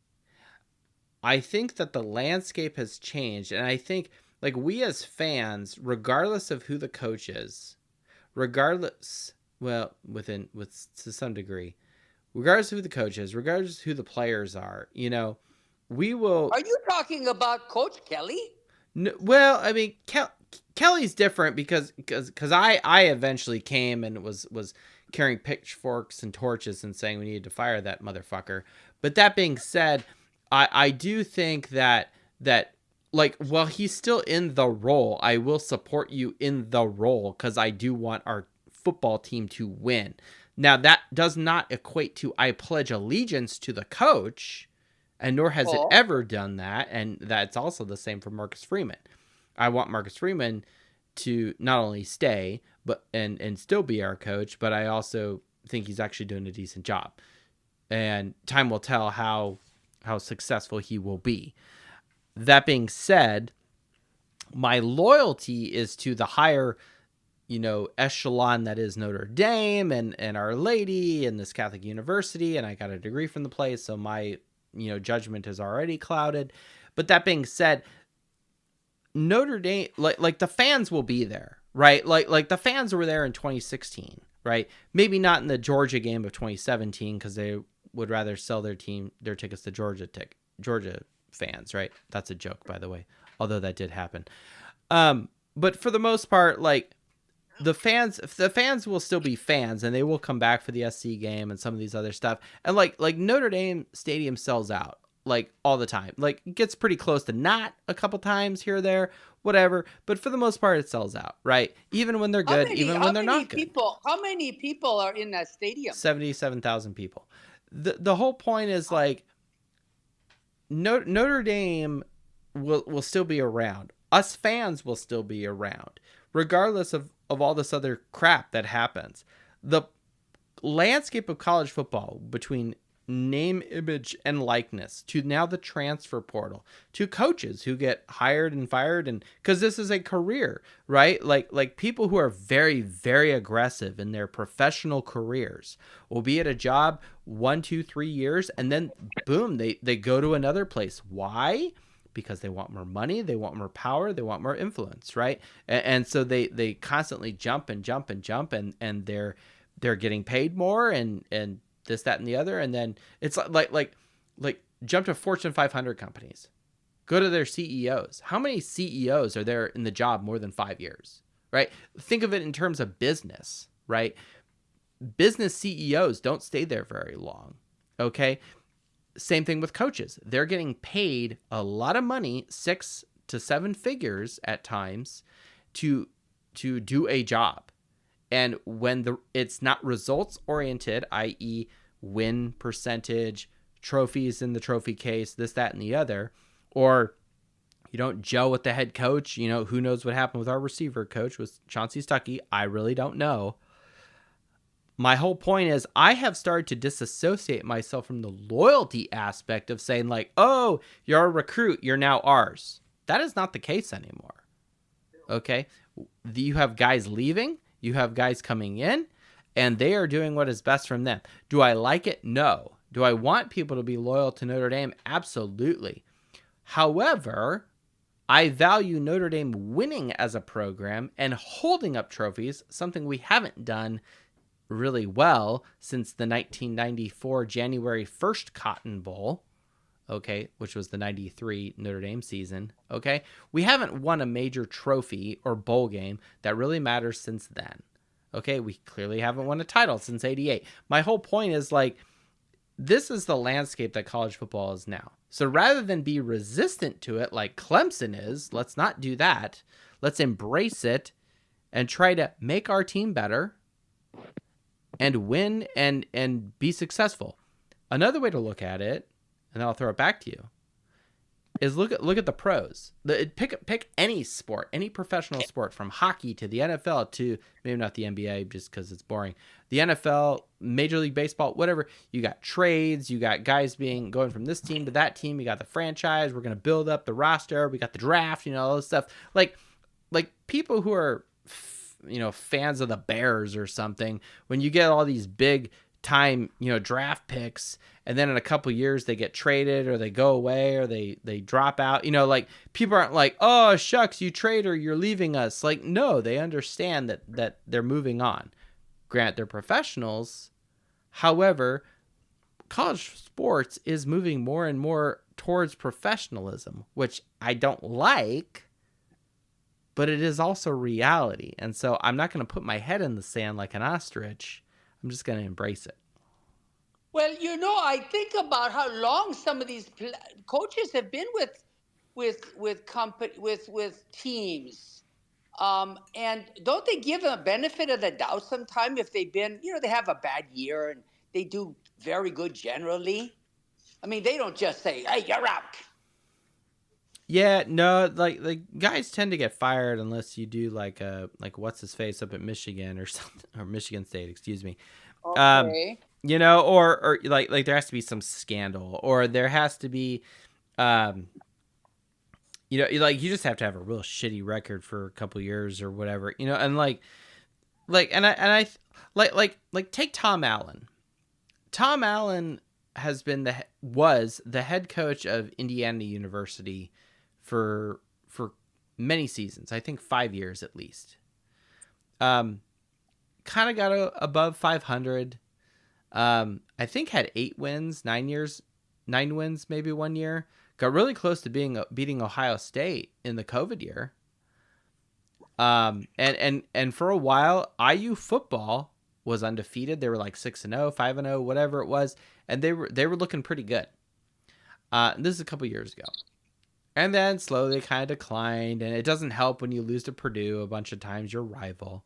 S1: I think that the landscape has changed, and I think, like, we as fans, regardless of who the coach is, regardless, well, to some degree, regardless of who the coach is, regardless of who the players are, we will.
S4: Are you talking about Coach Kelly?
S1: No, well, I mean, Kelly's different because I eventually came and was carrying pitchforks and torches and saying we needed to fire that motherfucker. But that being said, I do think that like, while he's still in the role, I will support you in the role because I do want our football team to win. Now, that does not equate to I pledge allegiance to the coach, and nor has it ever done that. And that's also the same for Marcus Freeman. I want Marcus Freeman to not only stay and still be our coach, but I also think he's actually doing a decent job. And time will tell how successful he will be. That being said, my loyalty is to the higher, echelon that is Notre Dame and Our Lady and this Catholic university. And I got a degree from the place, so my, judgment is already clouded. But that being said, Notre Dame, like the fans will be there, right? Like the fans were there in 2016, right? Maybe not in the Georgia game of 2017 because they would rather sell their tickets to Georgia fans, right? That's a joke, by the way, although that did happen. But for the most part, like, the fans will still be fans, and they will come back for the SC game and some of these other stuff. And like Notre Dame Stadium sells out like all the time. Like, it gets pretty close to not a couple times here or there, whatever. But for the most part, it sells out, right? Even when they're good, even when they're not good.
S4: How many people are in that stadium?
S1: 77,000 people. The whole point is, like, Notre Dame will still be around. Us fans will still be around, regardless of all this other crap that happens. The landscape of college football, between name, image, and likeness, to now the transfer portal, to coaches who get hired and fired, and because this is a career, right? Like people who are very, very aggressive in their professional careers will be at a job 1, 2, 3 years, and then boom, they go to another place. Why? Because they want more money, they want more power, they want more influence, right? And so they constantly jump and they're getting paid more and this, that, and the other. And then it's like jump to Fortune 500 companies. Go to their CEOs. How many CEOs are there in the job more than 5 years, right? Think of it in terms of business, right? Business CEOs don't stay there very long, okay? Same thing with coaches. They're getting paid a lot of money, 6 to 7 figures at times, to do a job. And when it's not results oriented, i.e. win percentage, trophies in the trophy case, this, that, and the other, or you don't gel with the head coach, who knows what happened with our receiver coach, with Chauncey Stuckey. I really don't know. My whole point is, I have started to disassociate myself from the loyalty aspect of saying, like, oh, you're a recruit, you're now ours. That is not the case anymore. Okay? You have guys leaving, you have guys coming in, and they are doing what is best from them. Do I like it? No. Do I want people to be loyal to Notre Dame? Absolutely. However, I value Notre Dame winning as a program and holding up trophies, something we haven't done really well since the 1994 January 1st Cotton Bowl, okay, which was the 93 Notre Dame season, okay? We haven't won a major trophy or bowl game that really matters since then, okay? We clearly haven't won a title since 88. My whole point is, like, this is the landscape that college football is now. So rather than be resistant to it like Clemson is, let's not do that. Let's embrace it and try to make our team better and win and be successful. Another way to look at it, and I'll throw it back to you, is look at the pros. Pick any sport, any professional sport, from hockey to the NFL to maybe not the NBA just because it's boring. The NFL, Major League Baseball, whatever. You got trades. You got guys going from this team to that team. You got the franchise. We're gonna build up the roster. We got the draft. All this stuff. Like people who are fans of the Bears or something. When you get all these big time draft picks, and then in a couple years they get traded or they go away or they drop out, like people aren't like, oh shucks, you traitor, you're leaving us. Like, no, they understand that they're moving on. Grant, they're professionals. However, college sports is moving more and more towards professionalism, which I don't like, but it is also reality. And so I'm not going to put my head in the sand like an ostrich. I'm just going to embrace it.
S4: Well, I think about how long some of these coaches have been with teams, and don't they give them a benefit of the doubt sometime if they've been, they have a bad year and they do very good generally. I mean, they don't just say, "Hey, you're out."
S1: Yeah, no, like guys tend to get fired unless you do like what's his face up at Michigan or something, or Michigan State, excuse me.
S4: Okay.
S1: Or like there has to be some scandal, or there has to be, like you just have to have a real shitty record for a couple years or whatever, and I take Tom Allen. Tom Allen was the head coach of Indiana University for many seasons. I think 5 years at least. Kind of got above 500. I think had 8 wins, 9 wins, maybe 1 year. Got really close to beating Ohio State in the COVID year. And for a while, IU football was undefeated. They were like 6-0, 5-0, whatever it was, and they were looking pretty good. This is a couple years ago. And then slowly kind of declined, and it doesn't help when you lose to Purdue a bunch of times, your rival.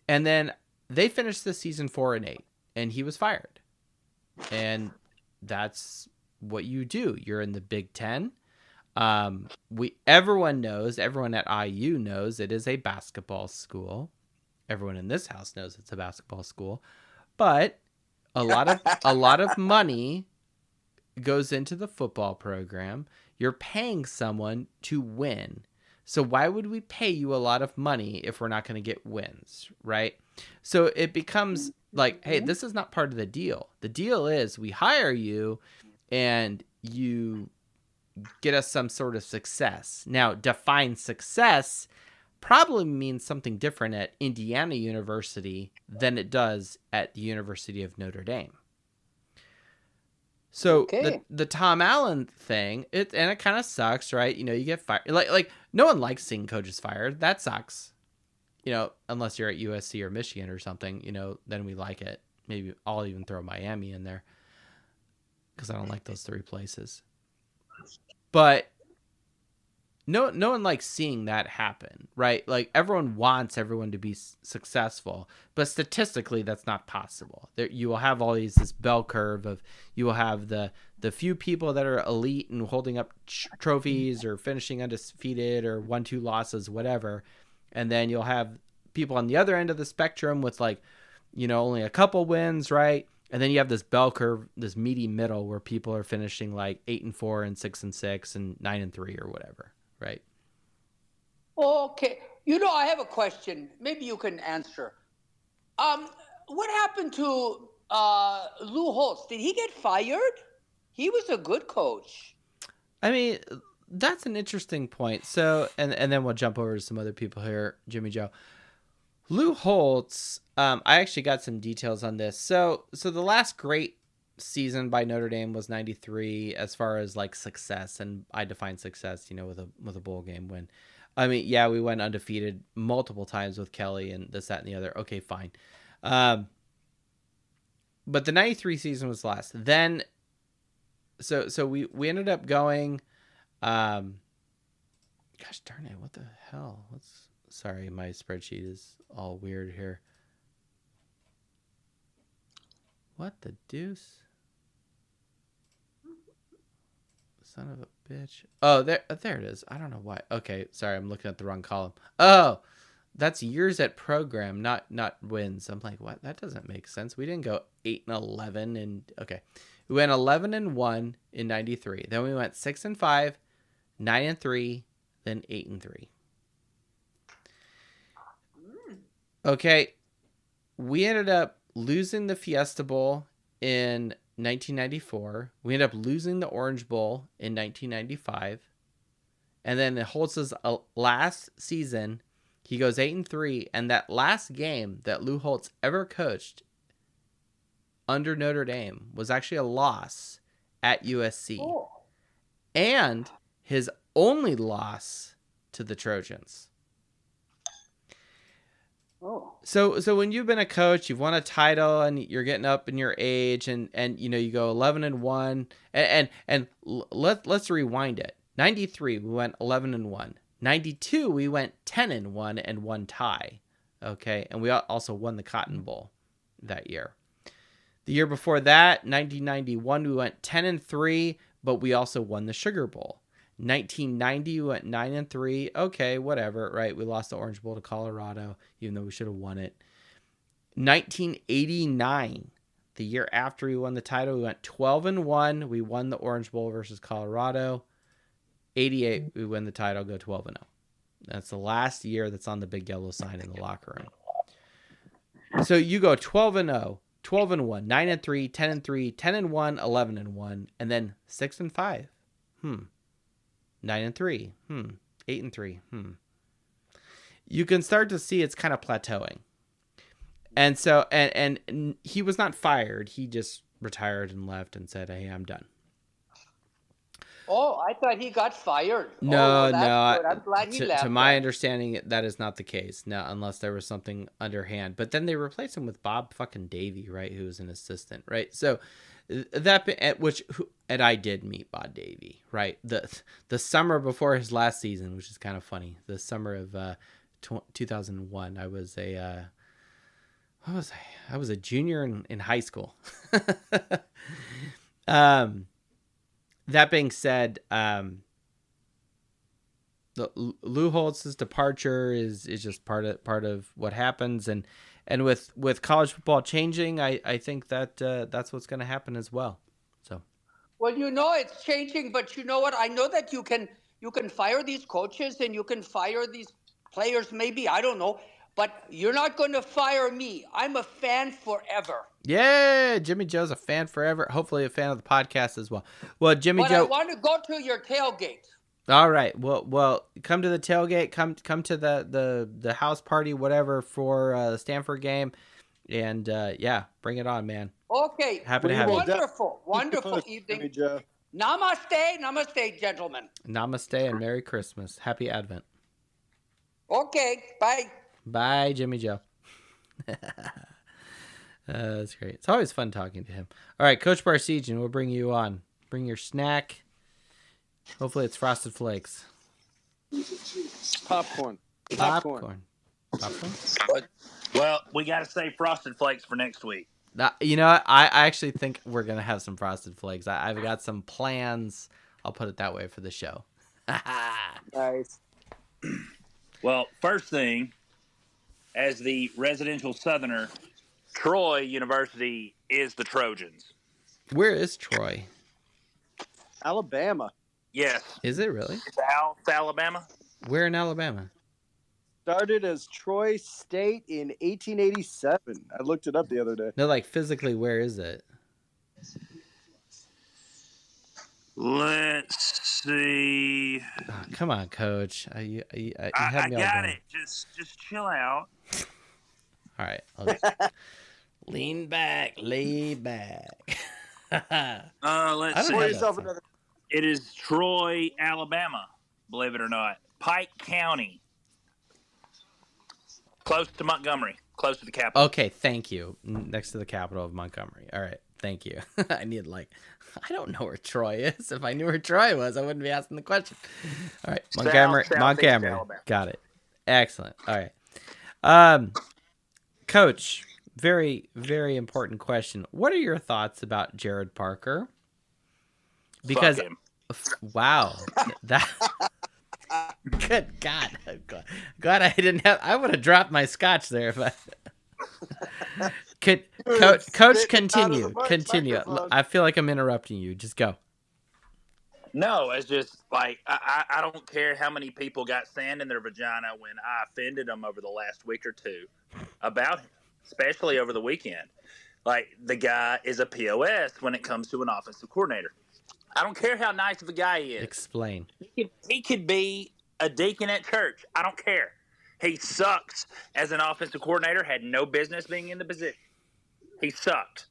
S1: And then they finished the season 4-8, and he was fired. And that's what you do. You're in the Big Ten. Everyone at IU knows it is a basketball school. Everyone in this house knows it's a basketball school, but a lot of money goes into the football program. You're paying someone to win. So why would we pay you a lot of money if we're not going to get wins, right? So it becomes like, hey, this is not part of the deal. The deal is we hire you and you get us some sort of success. Now, define success probably means something different at Indiana University than it does at the University of Notre Dame. So the Tom Allen thing, it kind of sucks, right? You get fired. Like no one likes seeing coaches fired. That sucks. Unless you're at USC or Michigan or something, then we like it. Maybe I'll even throw Miami in there because I don't like those 3 places. But no one likes seeing that happen, right? Like everyone wants everyone to be successful, but statistically that's not possible. You will have this bell curve of, you will have the few people that are elite and holding up trophies or finishing undefeated or 1-2 losses, whatever. And then you'll have people on the other end of the spectrum with only a couple wins, right? And then you have this bell curve, this meaty middle where people are finishing like 8-4 and 6-6 and 9-3 or whatever. Right.
S4: Okay. I have a question. Maybe you can answer. What happened to Lou Holtz? Did he get fired? He was a good coach.
S1: I mean, that's an interesting point. So, and then we'll jump over to some other people here, Jimmy Joe. Lou Holtz, I actually got some details on this. So the last great season by Notre Dame was 93 as far as like success, and I define success with a bowl game win. I mean, yeah, we went undefeated multiple times with Kelly and this, that, and the other. Okay, fine. but the 93 season was last. Then, so we ended up going, gosh darn it, what the hell? Sorry, my spreadsheet is all weird here. What the deuce? Son of a bitch. Oh, there it is. I don't know why. Okay, sorry, I'm looking at the wrong column. Oh, that's years at program, not wins. I'm like, what? That doesn't make sense. We didn't go 8-11 and okay. We went 11-1 in 93. Then we went 6-5, 9-3, then 8-3. Okay. We ended up losing the Fiesta Bowl in 1994. We ended up losing the Orange Bowl in 1995. And then it holds us last season. He goes 8-3, and that last game that Lou Holtz ever coached under Notre Dame was actually a loss at USC. Oh. And his only loss to the Trojans.
S2: Oh.
S1: So when you've been a coach, you've won a title, and you're getting up in your age, and you know you go 11-1, and let's rewind it. 93 we went 11-1. 92 we went 10-1 and one tie. Okay, and we also won the Cotton Bowl that year. The year before that, 1991, we went 10-3, but we also won the Sugar Bowl. 1990, we went 9-3. Okay, whatever, right? We lost the Orange Bowl to Colorado, even though we should have won it. 1989, the year after we won the title, we went 12-1. We won the Orange Bowl versus Colorado. 88, we win the title, go 12-0. That's the last year that's on the big yellow sign in the locker room. So you go 12-0, 12-1, 9-3, 10-3, 10-1, 11-1, and then 6-5. 9-3. 8-3. You can start to see it's kind of plateauing. And so, and he was not fired. He just retired and left and said, "Hey, I'm done."
S4: Oh, I thought he got fired.
S1: No,
S4: good. I'm glad he left.
S1: To my understanding, that is not the case. No, unless there was something underhand. But then they replaced him with Bob fucking Davey, right? Who was an assistant, right? So and I did meet Bob Davey, right? The summer before his last season, which is kind of funny. The summer of 2001, I was what was I? I was a junior in high school. That being said, the Lou Holtz's departure is just part of what happens, and with college football changing, I think that that's what's going to happen as well. So,
S4: well, it's changing, but you know what? I know that you can fire these coaches and you can fire these players. Maybe, I don't know, but you're not going to fire me. I'm a fan forever.
S1: Yeah, Jimmy Joe's a fan forever. Hopefully a fan of the podcast as well. Well, Jimmy Joe,
S4: I want to go to your tailgate.
S1: All right. Well, come to the tailgate. Come to the house party, whatever, for the Stanford game, and yeah, bring it on, man.
S4: Okay.
S1: Happy to have you.
S4: Wonderful evening. Namaste, gentlemen.
S1: Namaste and Merry Christmas. Happy Advent.
S4: Okay. Bye.
S1: Bye, Jimmy Joe. That's great. It's always fun talking to him. All right, Coach Barsegian, we'll bring you on. Bring your snack. Hopefully it's Frosted Flakes.
S2: Popcorn.
S6: Well, we got to save Frosted Flakes for next week.
S1: You know what? I actually think we're going to have some Frosted Flakes. I've got some plans. I'll put it that way for the show.
S2: Nice.
S6: Well, first thing, as the residential Southerner, Troy University is the Trojans.
S1: Where is Troy?
S2: Alabama.
S6: Yes.
S1: Is it really?
S6: South Alabama.
S1: Where in Alabama?
S2: Started as Troy State in 1887. I looked it up the other day.
S1: No, like physically, where is it?
S6: Let's see.
S1: Oh, come on, Coach. You
S6: I got it. Just chill out.
S1: All right. Lean back, lay back.
S6: Let's see. It is Troy, Alabama, believe it or not. Pike County. Close to Montgomery. close to the capital.
S1: Okay, thank you. Next to the capital of Montgomery. All right, thank you. I don't know where Troy is. If I knew where Troy was, I wouldn't be asking the question. All right, Montgomery.
S6: Southeast Alabama.
S1: Got it. Excellent. All right. Coach, very, very important question. What are your thoughts about Jared Parker? Because,
S6: Fuck him.
S1: wow, that. Good God. Glad I didn't have. I would have dropped my scotch there if I. Coach, continue. I feel like I'm interrupting you. Just go.
S6: No, it's just like I don't care how many people got sand in their vagina when I offended them over the last week or two about him, especially over the weekend. Like, the guy is a POS when it comes to an offensive coordinator. I don't care how nice of a guy he is.
S1: Explain.
S6: He could be a deacon at church. I don't care. He sucks as an offensive coordinator, had no business being in the position. He sucked.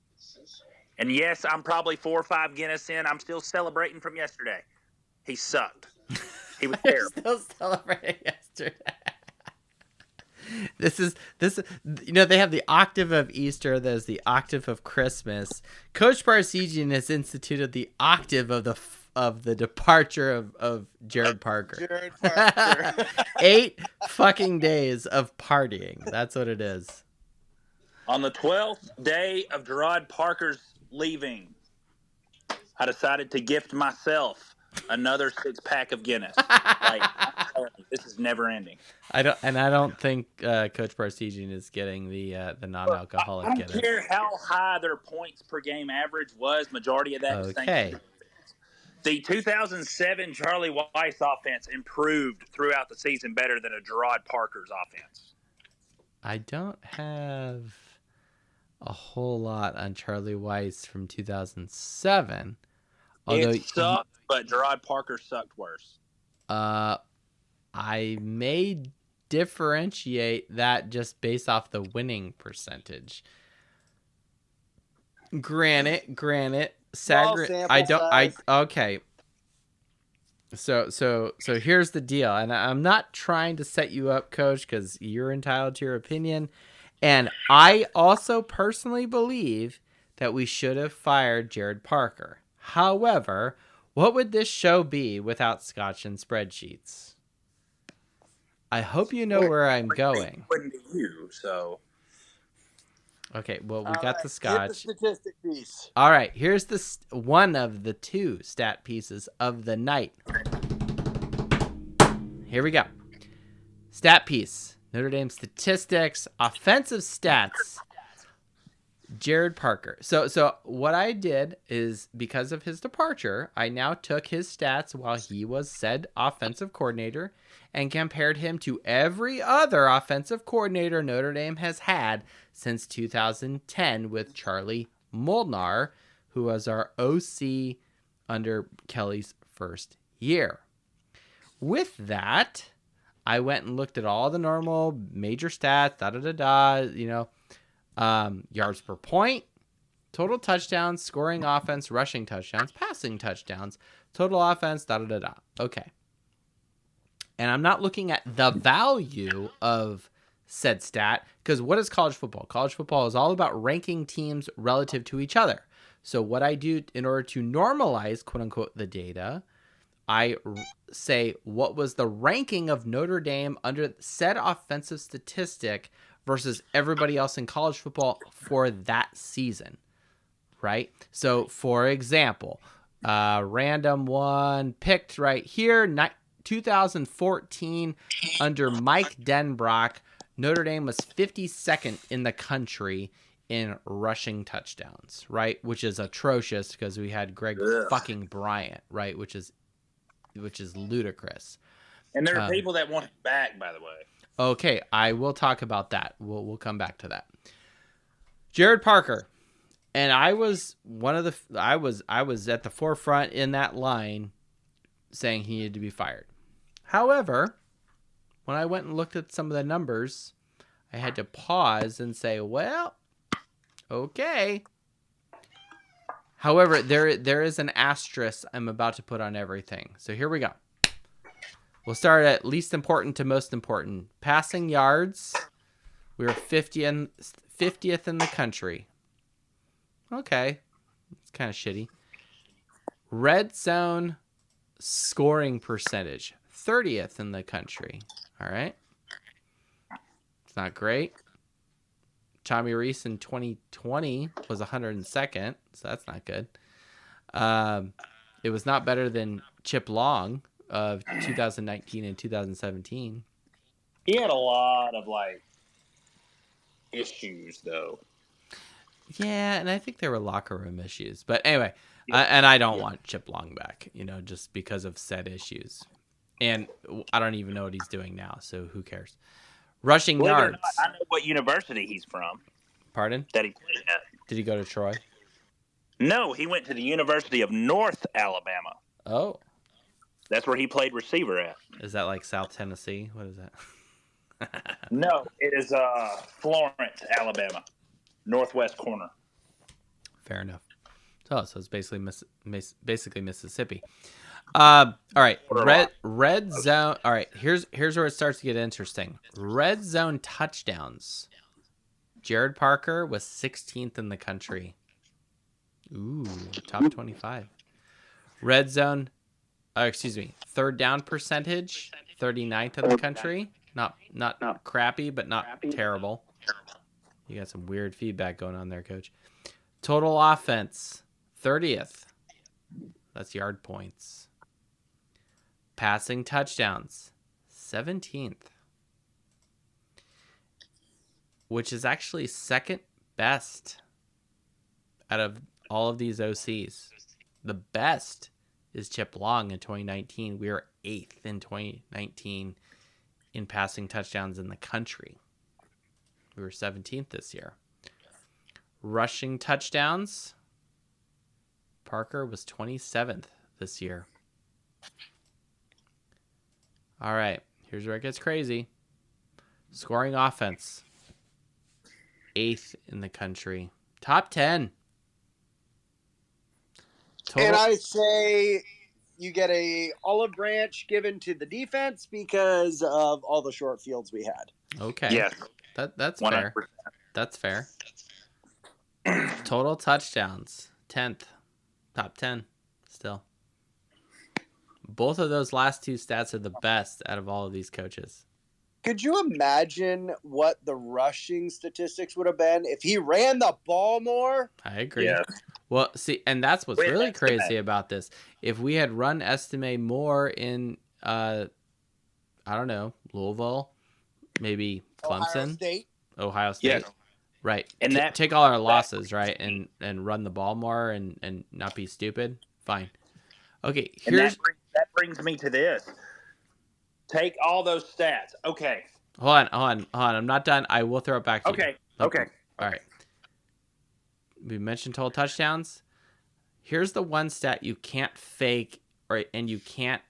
S6: And yes, I'm probably 4 or 5 Guinness in. I'm still celebrating from yesterday. He sucked. He was terrible.
S1: Still celebrating yesterday. This is they have the octave of Easter. There's the octave of Christmas. Coach Parsegian has instituted the octave of the departure of Jared Parker.
S2: Jared Parker.
S1: 8 fucking days of partying. That's what it is.
S6: On the 12th day of Gerard Parker's leaving, I decided to gift myself another 6-pack of Guinness. Like, this is never ending.
S1: I don't think Coach Parsegian is getting the non-alcoholic Guinness.
S6: I don't care how high their points per game average was. Majority of that.
S1: Okay.
S6: The 2007 Charlie Weiss offense improved throughout the season better than a Gerard Parker's offense.
S1: I don't have a whole lot on Charlie Weiss from 2007. Although
S6: it sucked, but Gerard Parker sucked worse.
S1: I may differentiate that just based off the winning percentage. Granted, okay. So here's the deal, and I'm not trying to set you up, Coach, because you're entitled to your opinion, and I also personally believe that we should have fired Jared Parker. However, what would this show be without scotch and spreadsheets? I hope you know where I'm going.
S6: Wouldn't be you, so.
S1: Okay, well, we got the scotch.
S2: Hit the statistic piece.
S1: All right, here's one of the 2 stat pieces of the night. Here we go. Stat piece. Notre Dame statistics, offensive stats. Jared Parker. So what I did is, because of his departure, I now took his stats while he was said offensive coordinator and compared him to every other offensive coordinator Notre Dame has had since 2010 with Charlie Molnar, who was our OC under Kelly's first year. With that, I went and looked at all the normal major stats, yards per point, total touchdowns, scoring offense, rushing touchdowns, passing touchdowns, total offense, Okay. And I'm not looking at the value of said stat, because what is college football? College football is all about ranking teams relative to each other. So what I do in order to normalize, quote unquote, the data, I say what was the ranking of Notre Dame under said offensive statistic versus everybody else in college football for that season, right? So, for example, random one picked right here, 2014, under Mike Denbrock, Notre Dame was 52nd in the country in rushing touchdowns, right? Which is atrocious because we had Greg fucking Bryant, right? Which is ludicrous.
S6: And there are people that want him back, by the way.
S1: Okay, I will talk about that. We'll come back to that. Jared Parker, and I was I was at the forefront in that line saying he needed to be fired. However, when I went and looked at some of the numbers, I had to pause and say, well, okay. However, there is an asterisk I'm about to put on everything. So here we go. We'll start at least important to most important. Passing yards, We were 50th in the country. Okay. It's kind of shitty. Red zone scoring percentage, 30th in the country. All right. It's not great. Tommy Reese in 2020 was 102nd, so that's not good. It was not better than Chip Long of 2019 and 2017.
S6: He had a lot of issues though.
S1: Yeah, and I think there were locker room issues. But anyway, and I don't want Chip Long back, just because of said issues. And I don't even know what he's doing now, so who cares? Rushing
S6: Believe
S1: yards.
S6: it or not, I know what university he's from.
S1: Pardon?
S6: That he played at.
S1: Did he go to Troy?
S6: No, he went to the University of North Alabama.
S1: Oh.
S6: That's where he played receiver at.
S1: Is that like South Tennessee? What is that?
S6: No, it is Florence, Alabama. Northwest corner.
S1: Fair enough. So it's basically Mississippi. All right, red zone. All right, here's where it starts to get interesting. Red zone touchdowns. Jared Parker was 16th in the country. Ooh, top 25. Red zone. Third down percentage, 39th in the country. Not crappy, but not terrible. You got some weird feedback going on there, Coach. Total offense, 30th. That's yard points. Passing touchdowns, 17th. Which is actually second best out of all of these OCs. The best is Chip Long in 2019. We were 8th in 2019 in passing touchdowns in the country. We were 17th this year. Rushing touchdowns, Parker was 27th this year. All right, here's where it gets crazy. Scoring offense, 8th in the country. Top 10.
S2: Total. And I say you get a olive branch given to the defense because of all the short fields we had.
S1: Okay.
S6: Yeah.
S1: That's
S6: 100%.
S1: fair. That's fair. Total touchdowns, 10th. Top 10 still. Both of those last two stats are the best out of all of these coaches.
S2: Could you imagine what the rushing statistics would have been if he ran the ball more?
S1: I agree.
S6: Yeah.
S1: Well, see, and that's what's really crazy about this. If we had run Estime more in, I don't know, Louisville, maybe Clemson, Ohio State.
S6: Yes.
S1: Right.
S6: And
S1: take all our losses, right, and run the ball more and not be stupid. Fine. Okay, here's
S6: that brings me to this. Take all those stats. Okay.
S1: Hold on. I'm not done. I will throw it back to you.
S6: Okay.
S1: All right. We mentioned total touchdowns. Here's the one stat you can't fake, and you can't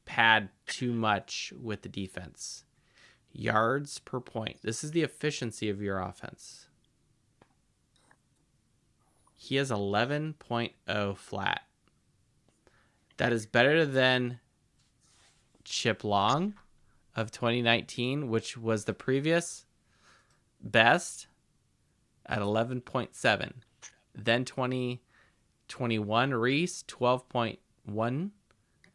S1: pad too much with the defense. Yards per point. This is the efficiency of your offense. He has 11.0 flat. That is better than Chip Long of 2019, which was the previous best at 11.7. Then 2021 Reese, 12.1.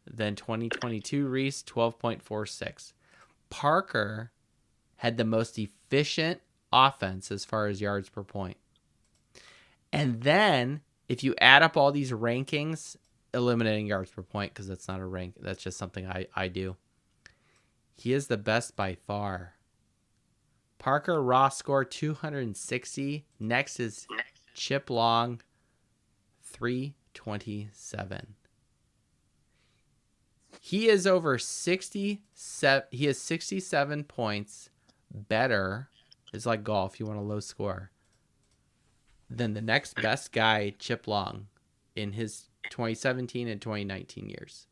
S1: Then 2022 Reese, 12.46. Parker had the most efficient offense as far as yards per point. And then if you add up all these rankings, eliminating yards per point, because that's not a rank, that's just something I do. He is the best by far. Parker raw score 260. Next is Chip Long, 327. He is over 67. He has 67 points better. It's like golf. You want a low score than the next best guy, Chip Long, in his 2017 and 2019 years.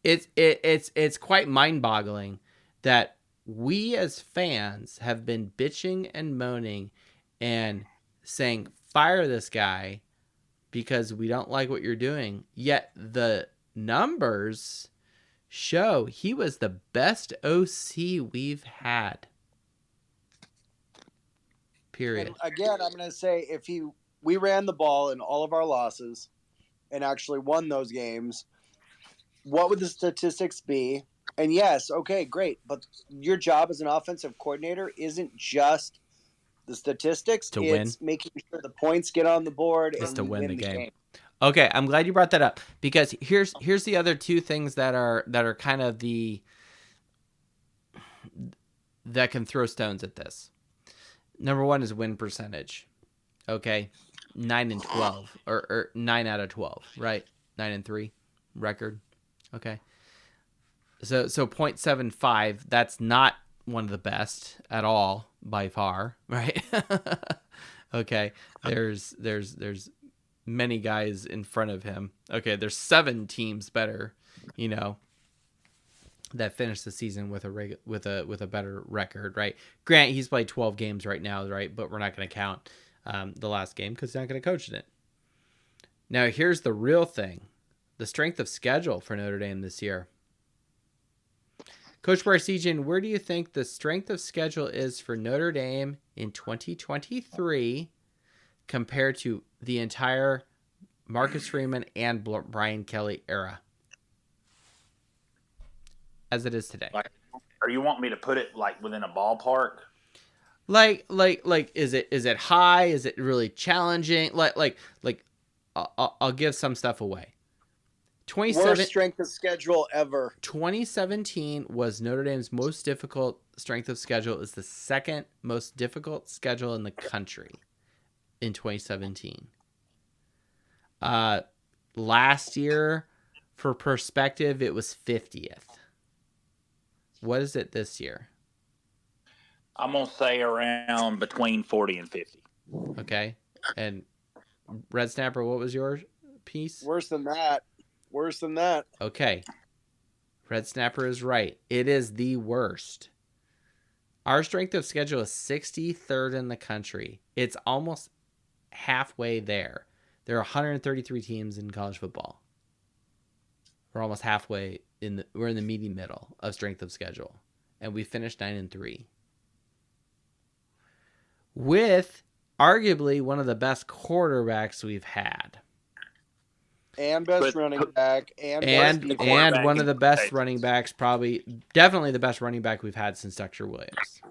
S1: It's quite mind-boggling that we as fans have been bitching and moaning and saying, fire this guy because we don't like what you're doing. Yet the numbers show he was the best OC we've had. Period.
S2: And again, I'm going to say we ran the ball in all of our losses and actually won those games, what would the statistics be? And yes, okay, great. But your job as an offensive coordinator isn't just the statistics.
S1: To
S2: it's
S1: win.
S2: making sure the points get on the board
S1: It's
S2: and
S1: to
S2: you
S1: win
S2: win
S1: the
S2: the
S1: game.
S2: game.
S1: Okay, I'm glad you brought that up, because here's the other two things that are kind of that can throw stones at this. Number one is win percentage. Okay, 9-12 or 9 out of 12, right? 9-3 record. Okay, so 0.75. That's not one of the best at all by far, right? Okay, there's many guys in front of him. Okay, there's 7 teams better, that finished the season with a better record, right? Grant, he's played 12 games right now, right? But we're not going to count the last game because he's not going to coach in it. Now, here's the real thing: the strength of schedule for Notre Dame this year. Coach Barsegian, where do you think the strength of schedule is for Notre Dame in 2023 compared to the entire Marcus Freeman and Brian Kelly era as it is today?
S6: Or you want me to put it like within a ballpark?
S1: Like, is it high? Is it really challenging? I'll give some stuff away.
S2: Worst strength of schedule ever.
S1: 2017 was Notre Dame's most difficult strength of schedule. Is the second most difficult schedule in the country in 2017. Last year, for perspective, it was 50th. What is it this year?
S6: I'm going to say around between 40 and 50.
S1: Okay. And Red Snapper, what was your piece?
S2: Worse than that.
S1: Okay. Red Snapper is right. It is the worst. Our strength of schedule is 63rd in the country. It's almost halfway there. There are 133 teams in college football. We're almost halfway we're in the meaty middle of strength of schedule. And we finished 9-3. With arguably one of the best quarterbacks we've had.
S2: And best running back.
S1: And one of the best running backs, definitely the best running back we've had since Dr. Williams.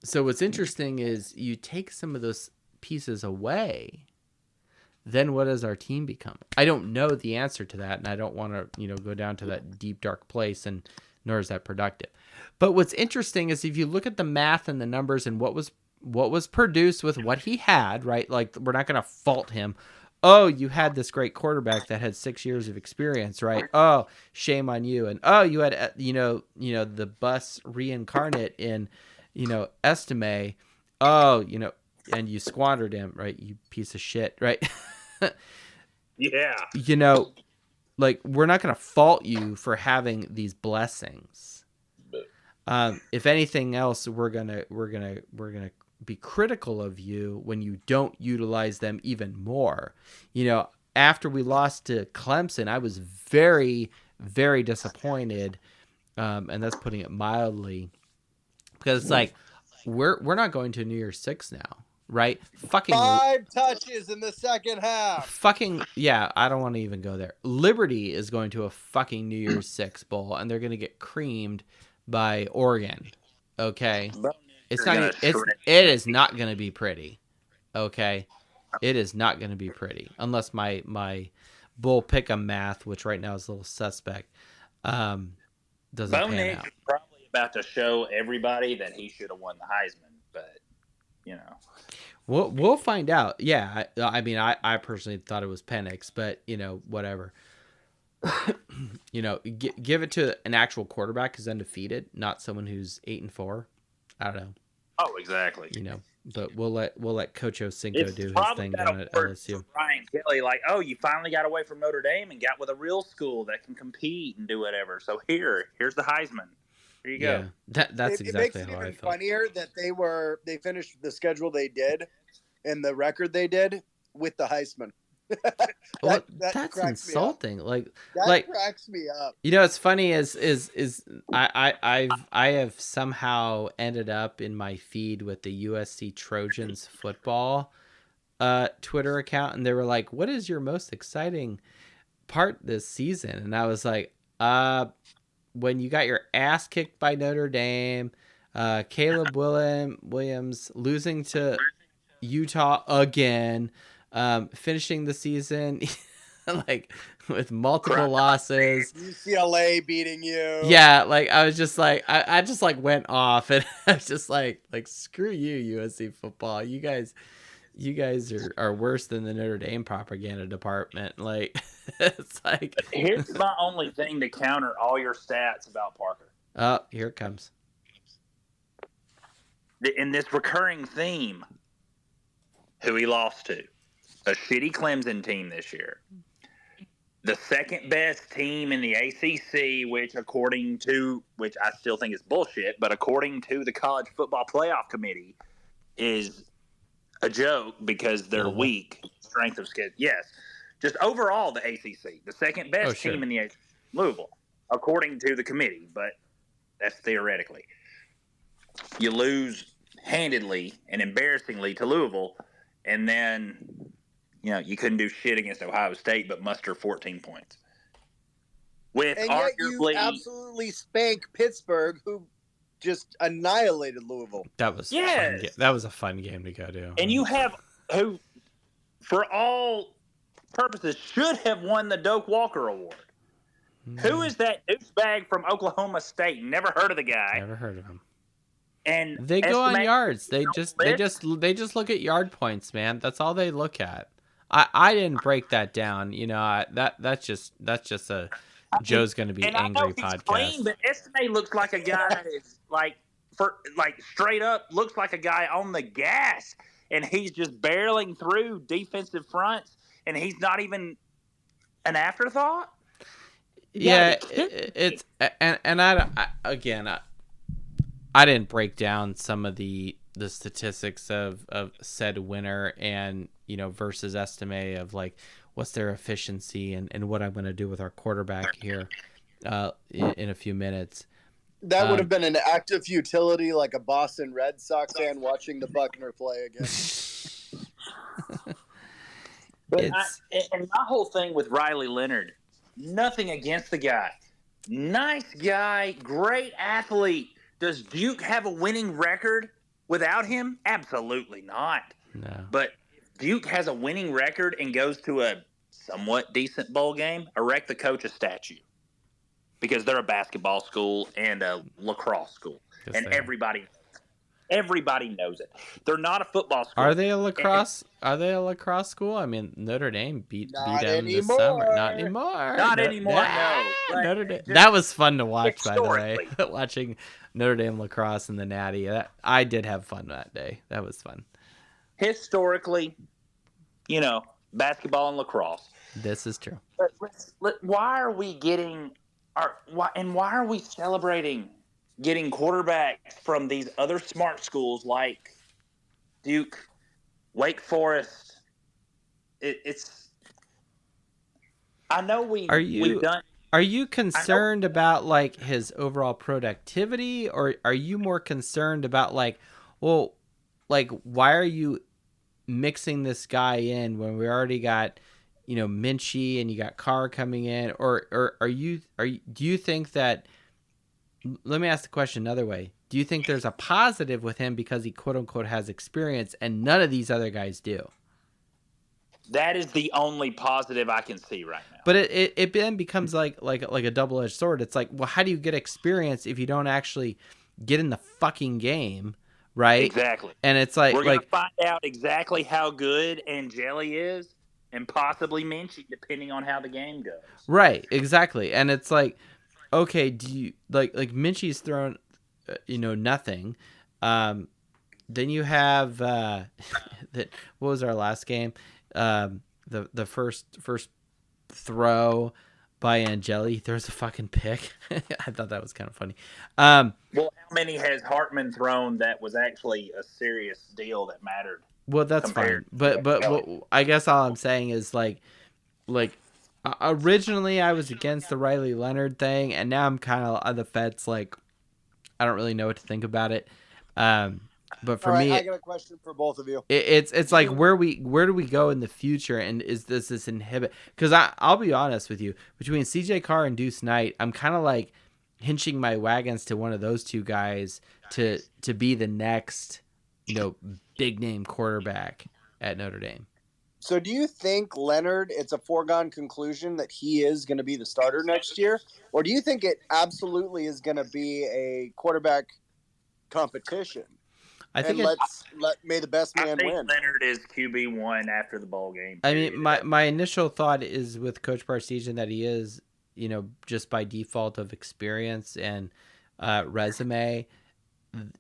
S1: So what's interesting is you take some of those pieces away, then what does our team become? I don't know the answer to that, and I don't want to, go down to that deep, dark place, and nor is that productive. But what's interesting is if you look at the math and the numbers and what was produced with what he had, right? Like, we're not going to fault him. Oh, you had this great quarterback that had 6 years of experience, right? Oh, shame on you. And oh, you had, the bus reincarnate in, Estime. Oh, and you squandered him, right? You piece of shit, right?
S6: Yeah.
S1: We're not going to fault you for having these blessings. If anything else, we're gonna be critical of you when you don't utilize them even more. After we lost to Clemson, I was very, very disappointed, and that's putting it mildly, because it's like we're not going to New Year's Six now, right? Fucking
S2: 5 touches in the second half.
S1: Fucking yeah, I don't want to even go there. Liberty is going to a fucking New Year's Six bowl, and they're going to get creamed by Oregon. Okay, it is not going to be pretty. Okay, it is not going to be pretty unless my bull pick'em math, which right now is a little suspect, doesn't pan out.
S6: Is probably about to show everybody that he should have won the Heisman, but
S1: we'll find out. Yeah, I mean, I personally thought it was Penix, but whatever. Give it to an actual quarterback who's undefeated, not someone who's 8-4. I don't know.
S6: Oh, exactly.
S1: But we'll let Coach Osinko do his thing down at LSU.
S6: Brian Kelly, you finally got away from Notre Dame and got with a real school that can compete and do whatever. So here's the Heisman. Here you go.
S1: That's exactly
S2: how I felt. It makes it even funnier that they finished the schedule they did and the record they did with the Heisman.
S1: That's insulting. That
S2: cracks me up.
S1: It's funny is I have somehow ended up in my feed with the USC Trojans football Twitter account, and they were like, "What is your most exciting part this season?" And I was like, when you got your ass kicked by Notre Dame, Caleb Williams losing to Utah again, finishing the season like with multiple losses.
S2: UCLA beating you.
S1: Yeah, like I was just like I just like went off, and I was just like screw you, USC football. You guys are worse than the Notre Dame propaganda department. Like it's like
S6: here's my only thing to counter all your stats about Parker.
S1: Oh, here it comes.
S6: In this recurring theme, who he lost to, a shitty Clemson team this year, the second best team in the ACC, which I still think is bullshit, but according to the College Football Playoff Committee, is a joke because they're weak. Strength of schedule. Yes. Just overall, the ACC, the second best team in the ACC, Louisville, according to the committee, but that's theoretically. You lose handedly and embarrassingly to Louisville, and then you couldn't do shit against Ohio State but muster 14 points. With
S2: and
S6: arguably,
S2: yet you absolutely spank Pittsburgh, who just annihilated Louisville.
S1: That was that was a fun game to go to.
S6: And you have who, for all purposes, should have won the Doak Walker Award. Who is that douchebag from Oklahoma State? Never heard of the guy.
S1: Never heard of him.
S6: And
S1: they go on yards. They just look at yard points, man. That's all they look at. I didn't break that down. That's just a Joe's going to be
S6: and
S1: angry
S6: I know he's
S1: podcast.
S6: Clean, but Estime looks like a guy that is straight up looks like a guy on the gas, and he's just barreling through defensive fronts, and he's not even an afterthought.
S1: Yeah, it's and I didn't break down some of the statistics of said winner and versus Estime of like what's their efficiency and what I'm going to do with our quarterback here in a few minutes.
S2: That would have been an act of futility, like a Boston Red Sox fan watching the Buckner play again.
S6: And my whole thing with Riley Leonard, nothing against the guy. Nice guy, great athlete. Does Duke have a winning record without him? Absolutely not.
S1: No.
S6: But if Duke has a winning record and goes to a somewhat decent bowl game, erect the coach a statue. Because they're a basketball school and a lacrosse school.
S1: Yes,
S6: and everybody knows it. They're not a football school.
S1: Are they a lacrosse school? I mean, Notre Dame beat them this
S2: anymore.
S1: summer. Not anymore.
S6: Not anymore, no.
S1: Notre Dame. That was fun to watch, by the way. Watching Notre Dame lacrosse in the Natty. I did have fun that day. That was fun.
S6: Historically, basketball and lacrosse.
S1: This is true.
S6: Why are we why are we celebrating getting quarterbacks from these other smart schools like Duke, Wake Forest? I know we've done.
S1: Are you concerned about like his overall productivity, or are you more concerned about like why are you mixing this guy in when we already got Minchie and you got Carr coming in, or do you think that? Let me ask the question another way. Do you think there's a positive with him because he quote unquote has experience and none of these other guys do?
S6: That is the only positive I can see right now.
S1: But it then becomes like a double-edged sword. It's like, well, how do you get experience if you don't actually get in the fucking game, right?
S6: Exactly.
S1: And it's like
S6: we're gonna find out exactly how good Angeli is, and possibly Minchie, depending on how the game goes.
S1: Right. Exactly. And it's like, okay, do you like Minchie's thrown, nothing. Then you have that. What was our last game? The first throw by Angeli, he throws a fucking pick. I thought that was kind of funny.
S6: Well, how many has Hartman thrown that was actually a serious deal that mattered?
S1: Well, that's fine. But I guess all I'm saying is like Originally, I was against the Riley Leonard thing, and now I'm kind of on the fence. Like, I don't really know what to think about it. But for
S2: All right,
S1: me,
S2: I got a question for both of you.
S1: it's like where do we go in the future, and is this inhibit? Because I'll be honest with you, between CJ Carr and Deuce Knight, I'm kind of like hinching my wagons to one of those two guys to be the next, big name quarterback at Notre Dame.
S2: So do you think Leonard, it's a foregone conclusion that he is going to be the starter next year? Or do you think it absolutely is going to be a quarterback competition?
S1: I think
S2: may the best man win.
S6: Leonard is QB1 after the bowl game.
S1: I mean, my initial thought is with Coach Parseghian that he is, just by default of experience and resume,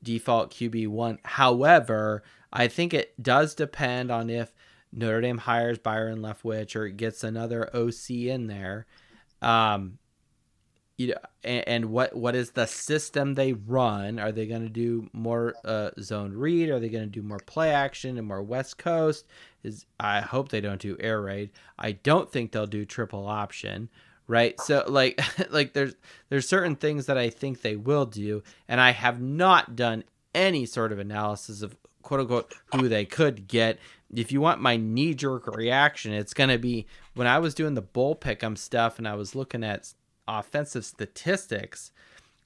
S1: default QB1. However, I think it does depend on if Notre Dame hires Byron Leftwich or gets another OC in there. And what is the system they run? Are they going to do more zone read? Are they going to do more play action and more West Coast? I hope they don't do air raid. I don't think they'll do triple option, right? So like there's certain things that I think they will do, and I have not done any sort of analysis of quote unquote who they could get. If you want my knee jerk reaction, it's going to be when I was doing the bull pick'em stuff and I was looking at offensive statistics,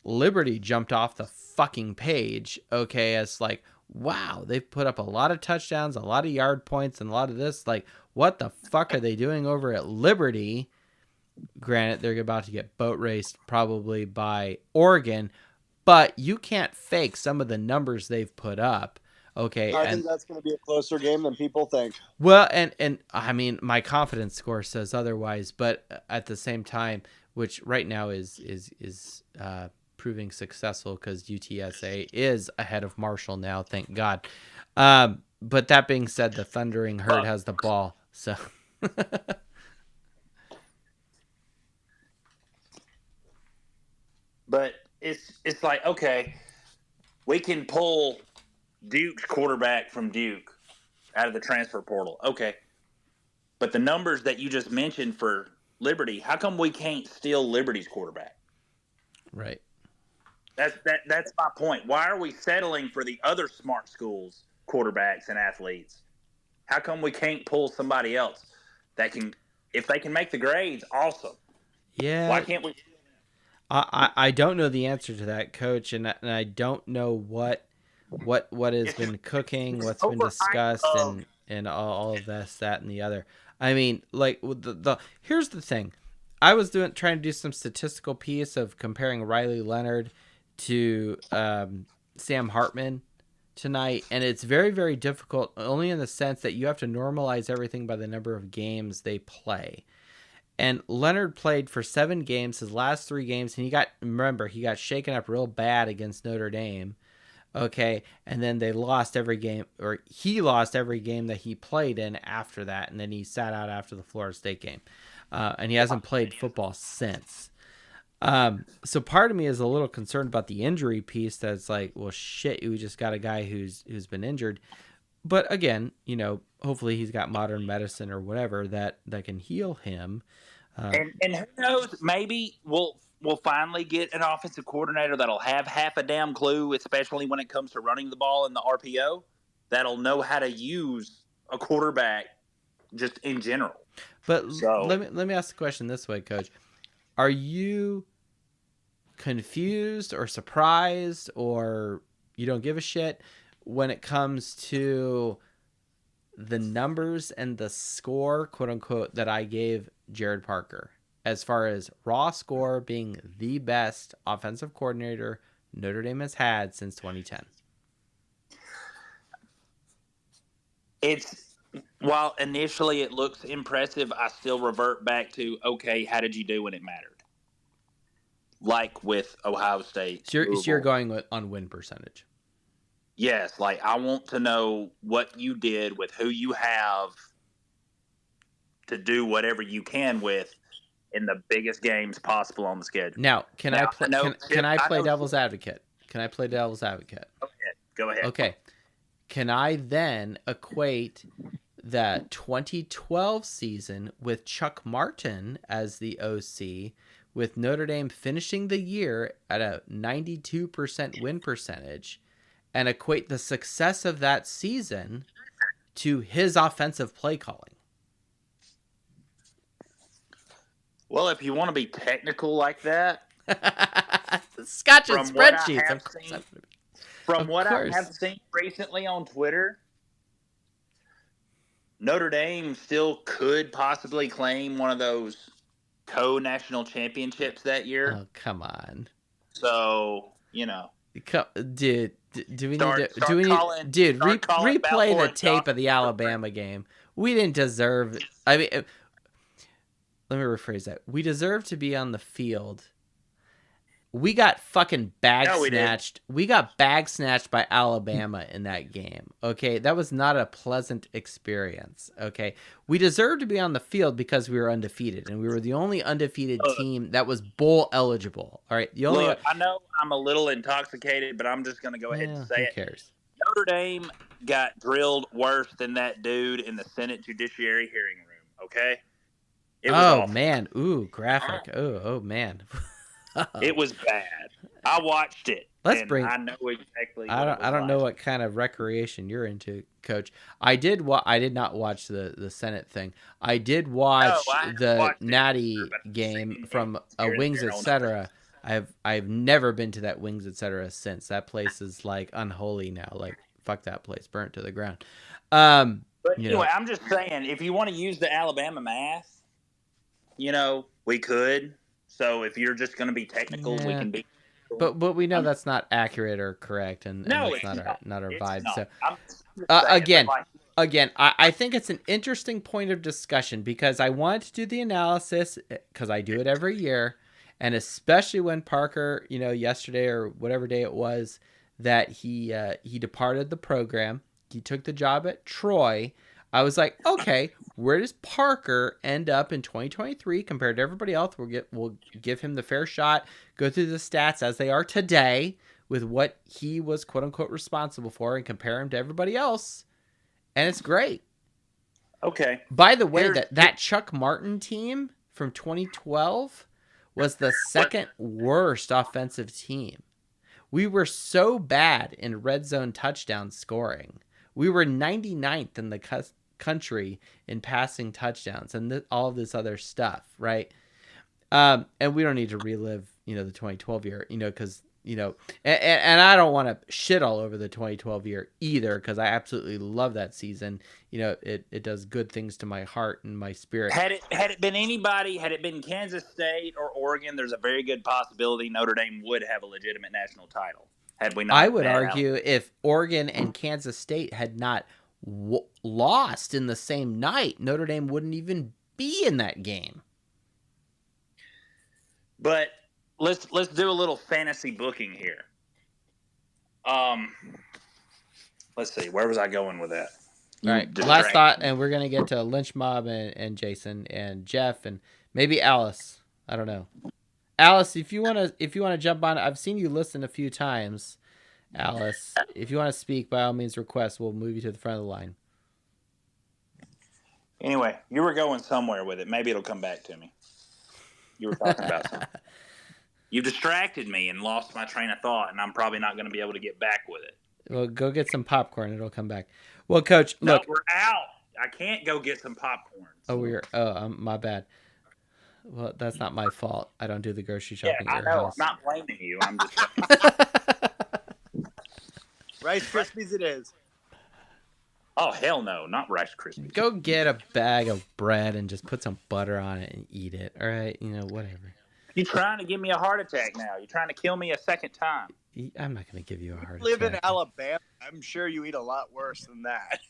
S1: Liberty jumped off the fucking page. Okay, as like, wow, they've put up a lot of touchdowns, a lot of yard points, and a lot of this. Like, what the fuck are they doing over at Liberty? Granted, they're about to get boat raced probably by Oregon, but you can't fake some of the numbers they've put up. Okay,
S2: I think that's going to be a closer game than people think.
S1: Well, and I mean, my confidence score says otherwise, but at the same time, which right now is proving successful because UTSA is ahead of Marshall now, thank God. But that being said, the Thundering Herd has the ball, so.
S6: But it's like, okay, we can pull Duke's quarterback from Duke out of the transfer portal. Okay. But the numbers that you just mentioned for Liberty, how come we can't steal Liberty's quarterback?
S1: Right.
S6: That's my point. Why are we settling for the other smart schools' quarterbacks and athletes? How come we can't pull somebody else that can, if they can make the grades, awesome.
S1: Yeah.
S6: Why can't we?
S1: I don't know the answer to that, Coach, and I don't know what has been cooking, what's been discussed, and all of this, that, and the other. I mean, like here's the thing. I was trying to do some statistical piece of comparing Riley Leonard to Sam Hartman tonight, and it's very, very difficult, only in the sense that you have to normalize everything by the number of games they play. And Leonard played for 7 games, his last 3 games, and he got shaken up real bad against Notre Dame. Okay, and then they lost every game, or he lost every game that he played in after that, and then he sat out after the Florida State game. And he hasn't played football since. So part of me is a little concerned about the injury piece. That's like, well, shit, we just got a guy who's been injured. But again, hopefully he's got modern medicine or whatever that can heal him.
S6: And who knows? Maybe we'll finally get an offensive coordinator that'll have half a damn clue, especially when it comes to running the ball in the RPO. That'll know how to use a quarterback just in general.
S1: But let me ask the question this way, Coach: are you confused or surprised, or you don't give a shit when it comes to the numbers and the score, quote unquote, that I gave Jared Parker, as far as raw score being the best offensive coordinator Notre Dame has had since 2010?
S6: While initially it looks impressive, I still revert back to, okay, how did you do when it mattered? Like with Ohio State.
S1: So you're going on win percentage.
S6: Yes, like I want to know what you did with who you have to do whatever you can with in the biggest games possible on the schedule.
S1: Now, can I play devil's advocate? Can I play devil's advocate?
S6: Go ahead.
S1: Okay. Can I then equate that 2012 season with Chuck Martin as the OC, with Notre Dame finishing the year at a 92% win percentage, and equate the success of that season to his offensive play calling?
S6: Well, if you want to be technical like that,
S1: Scotch and spreadsheets.
S6: From what I have seen recently on Twitter, Notre Dame still could possibly claim one of those co-national championships that year.
S1: Oh, come on.
S6: So, you know.
S1: Dude, replay the tape of the Alabama game. We didn't deserve, I mean, let me rephrase that. We deserve to be on the field. We got fucking snatched. We got bag snatched by Alabama in that game. Okay, that was not a pleasant experience. Okay, we deserved to be on the field because we were undefeated, and we were the only undefeated team that was bowl eligible. All right,
S6: Look, I know I'm a little intoxicated, but I'm just going to go ahead and say it.
S1: Who cares?
S6: Notre Dame got drilled worse than that dude in the Senate Judiciary hearing room. Okay.
S1: It was awful. Man, ooh, graphic. Oh man.
S6: It was bad. I watched it. I know exactly.
S1: I don't know what kind of recreation you're into, Coach. I did not watch the Senate thing. I did watch the Natty game from Wings Etc. I've never been to that Wings Etc. since. That place is like unholy now. Like fuck that place, burnt to the ground.
S6: But anyway, I'm just saying, if you want to use the Alabama math, we could. So if you're just going to be technical, we can be.
S1: But we know that's not accurate or correct, and that's not our vibe.
S6: Not.
S1: So
S6: again,
S1: I think it's an interesting point of discussion because I wanted to do the analysis because I do it every year, and especially when Parker, yesterday or whatever day it was that he departed the program, he took the job at Troy. I was like, okay, where does Parker end up in 2023 compared to everybody else? We'll give him the fair shot, go through the stats as they are today with what he was quote unquote responsible for and compare him to everybody else. And it's great.
S6: Okay.
S1: By the way, that Chuck Martin team from 2012 was the second worst offensive team. We were so bad in red zone touchdown scoring. We were 99th in the country in passing touchdowns and all of this other stuff, right? And we don't need to relive, the 2012 year, because, and I don't want to shit all over the 2012 year either, because I absolutely love that season. It does good things to my heart and my spirit.
S6: Had it been anybody, had it been Kansas State or Oregon, there's a very good possibility Notre Dame would have a legitimate national title. Had we not,
S1: I would argue if Oregon and Kansas State had not lost in the same night, Notre Dame wouldn't even be in that game.
S6: But let's do a little fantasy booking here. Let's see, where was I going with that?
S1: All right, last thought, and we're gonna get to Lynch Mob and Jason and Jeff and maybe Alice. I don't know. Alice, if you wanna jump on, I've seen you listen a few times. Alice, if you want to speak, by all means, request. We'll move you to the front of the line.
S6: Anyway, you were going somewhere with it. Maybe it'll come back to me. You were talking about something. You distracted me and lost my train of thought, and I'm probably not going to be able to get back with it.
S1: Well, go get some popcorn. It'll come back. Well, Coach, look.
S6: No, we're out. I can't go get some popcorn.
S1: My bad. Well, that's not my fault. I don't do the grocery shopping at your house.
S6: I'm not blaming you. I'm just
S2: Rice Krispies it is.
S6: Oh, hell no. Not Rice Krispies.
S1: Go get a bag of bread and just put some butter on it and eat it. All right? Whatever.
S6: You're trying to give me a heart attack now. You're trying to kill me a second time.
S1: I'm not going to give you a heart attack.
S2: You live in Alabama. I'm sure you eat a lot worse than that.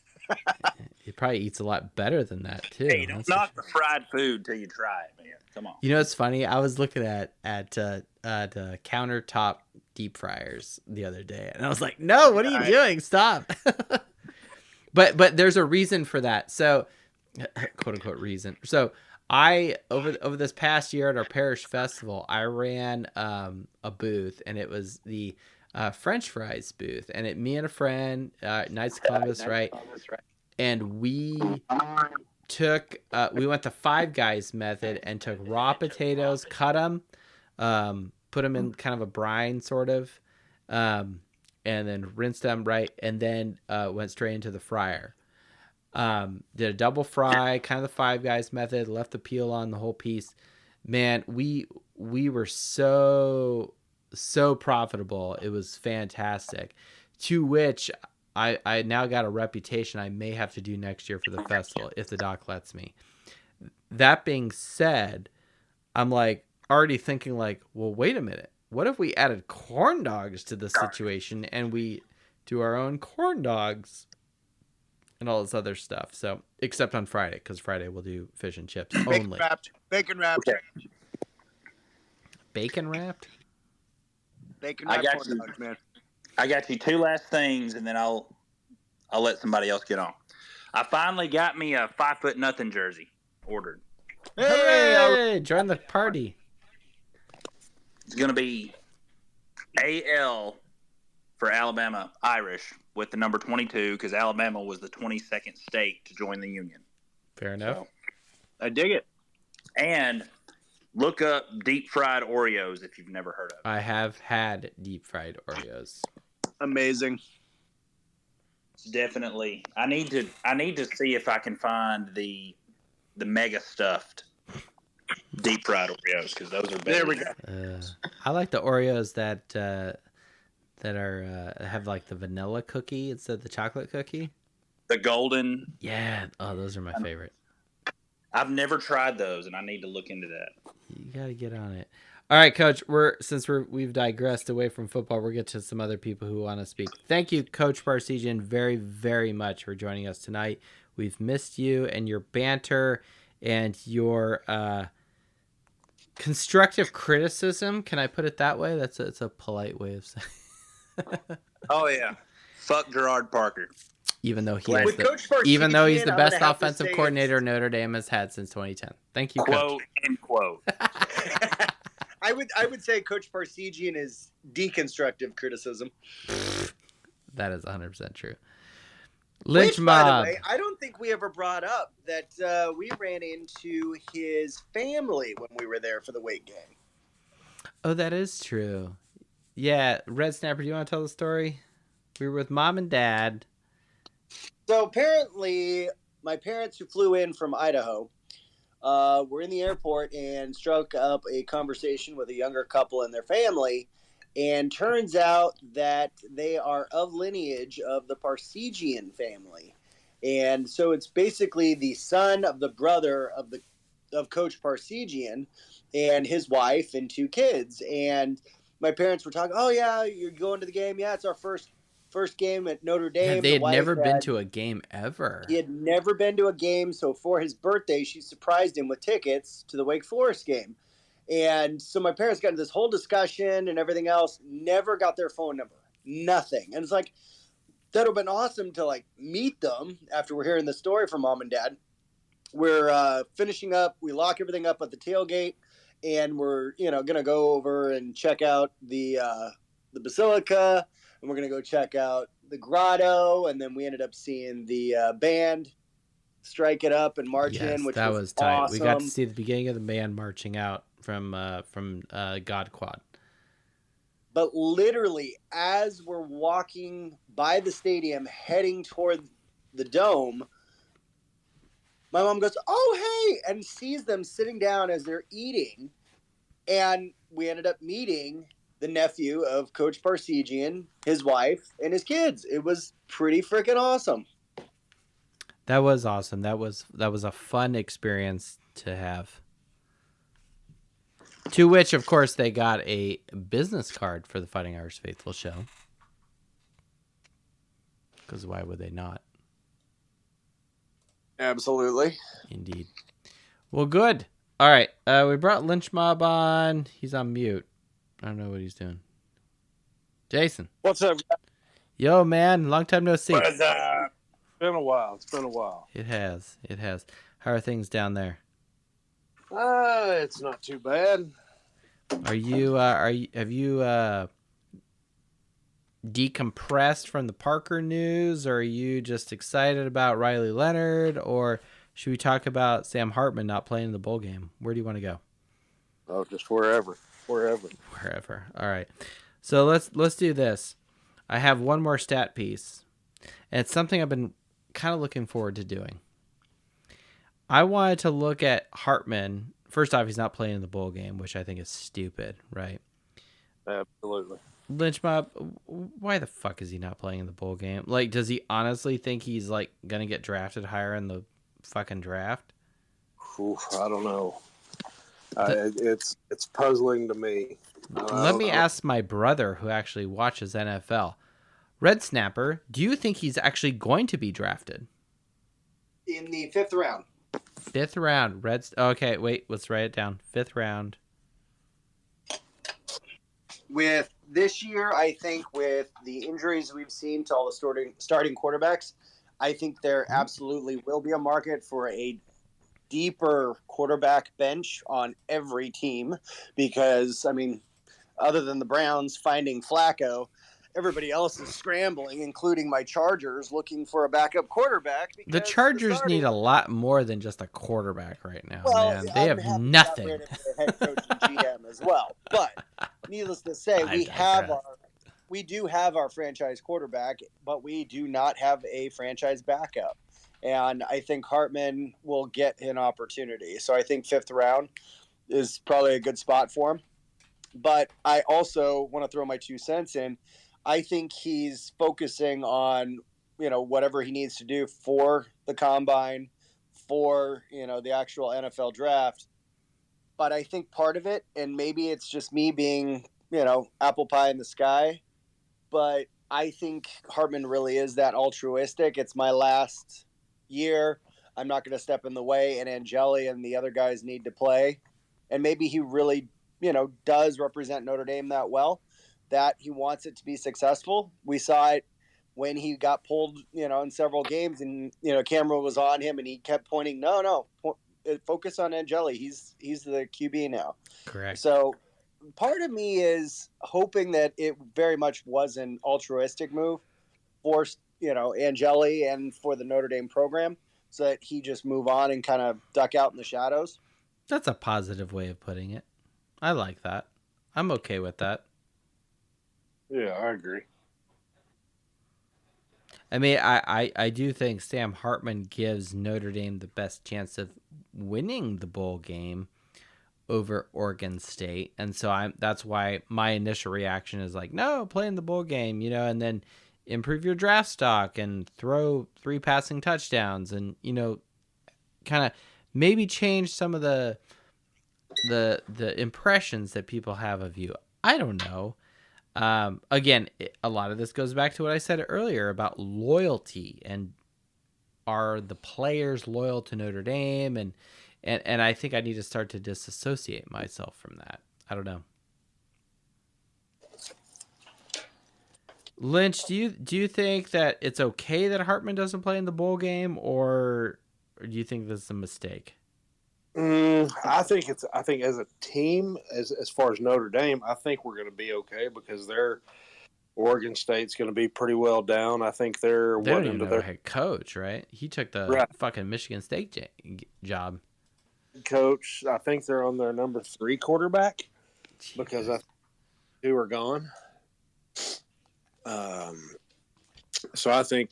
S1: It probably eats a lot better than that, too.
S6: Hey, don't knock the fried food till you try it, man. Come on.
S1: It's funny. I was looking at countertop deep fryers the other day, and I was like, no, what are you doing? Stop. But there's a reason for that. So, quote unquote reason. So I over this past year at our parish festival, I ran a booth, and it was the French fries booth, and me and a friend, Knights of Columbus, right? and we went the Five Guys method and took raw potatoes, cut them, put them in kind of a brine sort of, and then rinsed them right, and then went straight into the fryer. Did a double fry, kind of the Five Guys method, left the peel on the whole piece. Man, we were so profitable. It was fantastic. To which I now got a reputation I may have to do next year for the festival if the doc lets me. That being said, I'm like already thinking like, well, wait a minute. What if we added corn dogs to the situation and we do our own corn dogs and all this other stuff? So, except on Friday, because Friday we'll do fish and chips only.
S2: Bacon wrapped.
S6: Okay.
S1: Bacon wrapped?
S2: Bacon
S6: I
S2: wrapped
S6: got
S2: corn
S6: you.
S2: dogs, man.
S6: I got you two last things, and then I'll let somebody else get on. I finally got me a 5'0" jersey ordered.
S1: Hey, join the party.
S6: It's gonna be AL for Alabama Irish with the number 22 because Alabama was the 22nd state to join the union.
S1: Fair enough.
S6: So,
S2: I dig it.
S6: and look up deep fried Oreos if you've never heard of it.
S1: I have had deep fried Oreos.
S2: Amazing.
S6: Definitely. I need to see if I can find the mega stuffed deep fried Oreos because those are better.
S2: There we go.
S1: I like the Oreos that are have like the vanilla cookie instead of the chocolate cookie.
S6: The golden.
S1: Yeah. Oh, those are my favorite.
S6: I've never tried those, and I need to look into that.
S1: You got to get on it. All right, Coach. We've digressed away from football. We'll get to some other people who want to speak. Thank you, Coach Parsegian, very, very much for joining us tonight. We've missed you and your banter and your constructive criticism. Can I put it that way? It's a polite way of saying.
S6: Oh yeah, fuck Gerard Parker.
S1: Even though he's the best offensive coordinator Notre Dame has had since 2010. Thank you, Coach.
S6: Quote end quote.
S2: I would say Coach Parsegian is deconstructive criticism.
S1: That is 100% true.
S2: Lynch mob. By the way, I don't think we ever brought up that we ran into his family when we were there for the weight gain.
S1: Oh, that is true. Yeah, Red Snapper, do you want to tell the story? We were with Mom and Dad.
S2: So apparently, my parents who flew in from Idaho were in the airport and struck up a conversation with a younger couple and their family. And turns out that they are of lineage of the Parsegian family. And so it's basically the son of the brother of Coach Parsegian and his wife and two kids. And my parents were talking, oh, yeah, you're going to the game? Yeah, it's our first game at Notre Dame.
S1: Yeah, they had never been to a game ever.
S2: He had never been to a game. So for his birthday, she surprised him with tickets to the Wake Forest game. And so my parents got into this whole discussion and everything else, never got their phone number, nothing. And it's like, that would have been awesome to like meet them after we're hearing the story from Mom and Dad. We're finishing up. We lock everything up at the tailgate and we're, going to go over and check out the Basilica, and we're going to go check out the grotto. And then we ended up seeing the band strike it up and march in, which was tight. Awesome.
S1: We got to see the beginning of the band marching out from God Quad.
S2: But literally, as we're walking by the stadium, heading toward the dome, my mom goes, "Oh, hey," and sees them sitting down as they're eating. And we ended up meeting the nephew of Coach Parsegian, his wife, and his kids. It was pretty freaking awesome.
S1: That was awesome. That was a fun experience to have. To which, of course, they got a business card for the Fighting Irish Faithful show. Because why would they not?
S2: Absolutely.
S1: Indeed. Well, good. All right. We brought Lynch Mob on. He's on mute. I don't know what he's doing. Jason.
S7: What's up, guys?
S1: Yo, man. Long time no see.
S7: What's up? It's been a while.
S1: It has. How are things down there?
S7: It's not too bad.
S1: Have you decompressed from the Parker news, or are you just excited about Riley Leonard, or should we talk about Sam Hartman not playing in the bowl game? Where do you want to go?
S7: Oh, just wherever.
S1: Wherever. All right. So let's do this. I have one more stat piece, and it's something I've been kind of looking forward to doing. I wanted to look at Hartman. First off, he's not playing in the bowl game, which I think is stupid, right?
S7: Absolutely.
S1: Lynch Mob, why the fuck is he not playing in the bowl game? Like, does he honestly think he's like gonna get drafted higher in the fucking draft?
S7: Oof, I don't know. It's puzzling to me.
S1: Let me ask my brother, who actually watches NFL. Red Snapper, do you think he's actually going to be drafted
S2: In the 5th round.
S1: 5th round? Okay, wait, let's write it down. 5th round.
S2: With this year, I think with the injuries we've seen to all the starting quarterbacks, I think there absolutely will be a market for a deeper quarterback bench on every team because, I mean, other than the Browns finding Flacco, everybody else is scrambling, including my Chargers, looking for a backup quarterback.
S1: The Chargers need a lot more than just a quarterback right now,
S2: well,
S1: man. They have nothing.
S2: Rid of their head coach and GM as well. But needless to say, we do have our franchise quarterback, but we do not have a franchise backup. And I think Hartman will get an opportunity. So I think 5th round is probably a good spot for him. But I also want to throw my 2 cents in. I think he's focusing on, whatever he needs to do for the combine, for, the actual NFL draft. But I think part of it, and maybe it's just me being, apple pie in the sky, but I think Hartman really is that altruistic. It's my last year. I'm not going to step in the way, and Angeli and the other guys need to play. And maybe he really, does represent Notre Dame that well, that he wants it to be successful. We saw it when he got pulled, in several games, and, camera was on him, and he kept pointing, no, focus on Angeli. He's the QB now.
S1: Correct.
S2: So part of me is hoping that it very much was an altruistic move for, Angeli and for the Notre Dame program, so that he just move on and kind of duck out in the shadows.
S1: That's a positive way of putting it. I like that. I'm okay with that.
S7: Yeah, I agree.
S1: I mean, I do think Sam Hartman gives Notre Dame the best chance of winning the bowl game over Oregon State, and so that's why my initial reaction is like, no, play in the bowl game, and then improve your draft stock and throw 3 passing touchdowns, and kind of maybe change some of the impressions that people have of you. I don't know. Again, a lot of this goes back to what I said earlier about loyalty, and are the players loyal to Notre Dame? And I think I need to start to disassociate myself from that. I don't know. Lynch, do you think that it's okay that Hartman doesn't play in the bowl game, or do you think this is a mistake?
S7: I think as a team, as far as Notre Dame, I think we're going to be okay because Oregon State's going to be pretty well down. I think they don't
S1: even know their head coach, right? He took the fucking Michigan State job.
S7: Coach, I think they're on their number 3 quarterback.
S1: Jesus.
S7: Because 2 are gone. So I think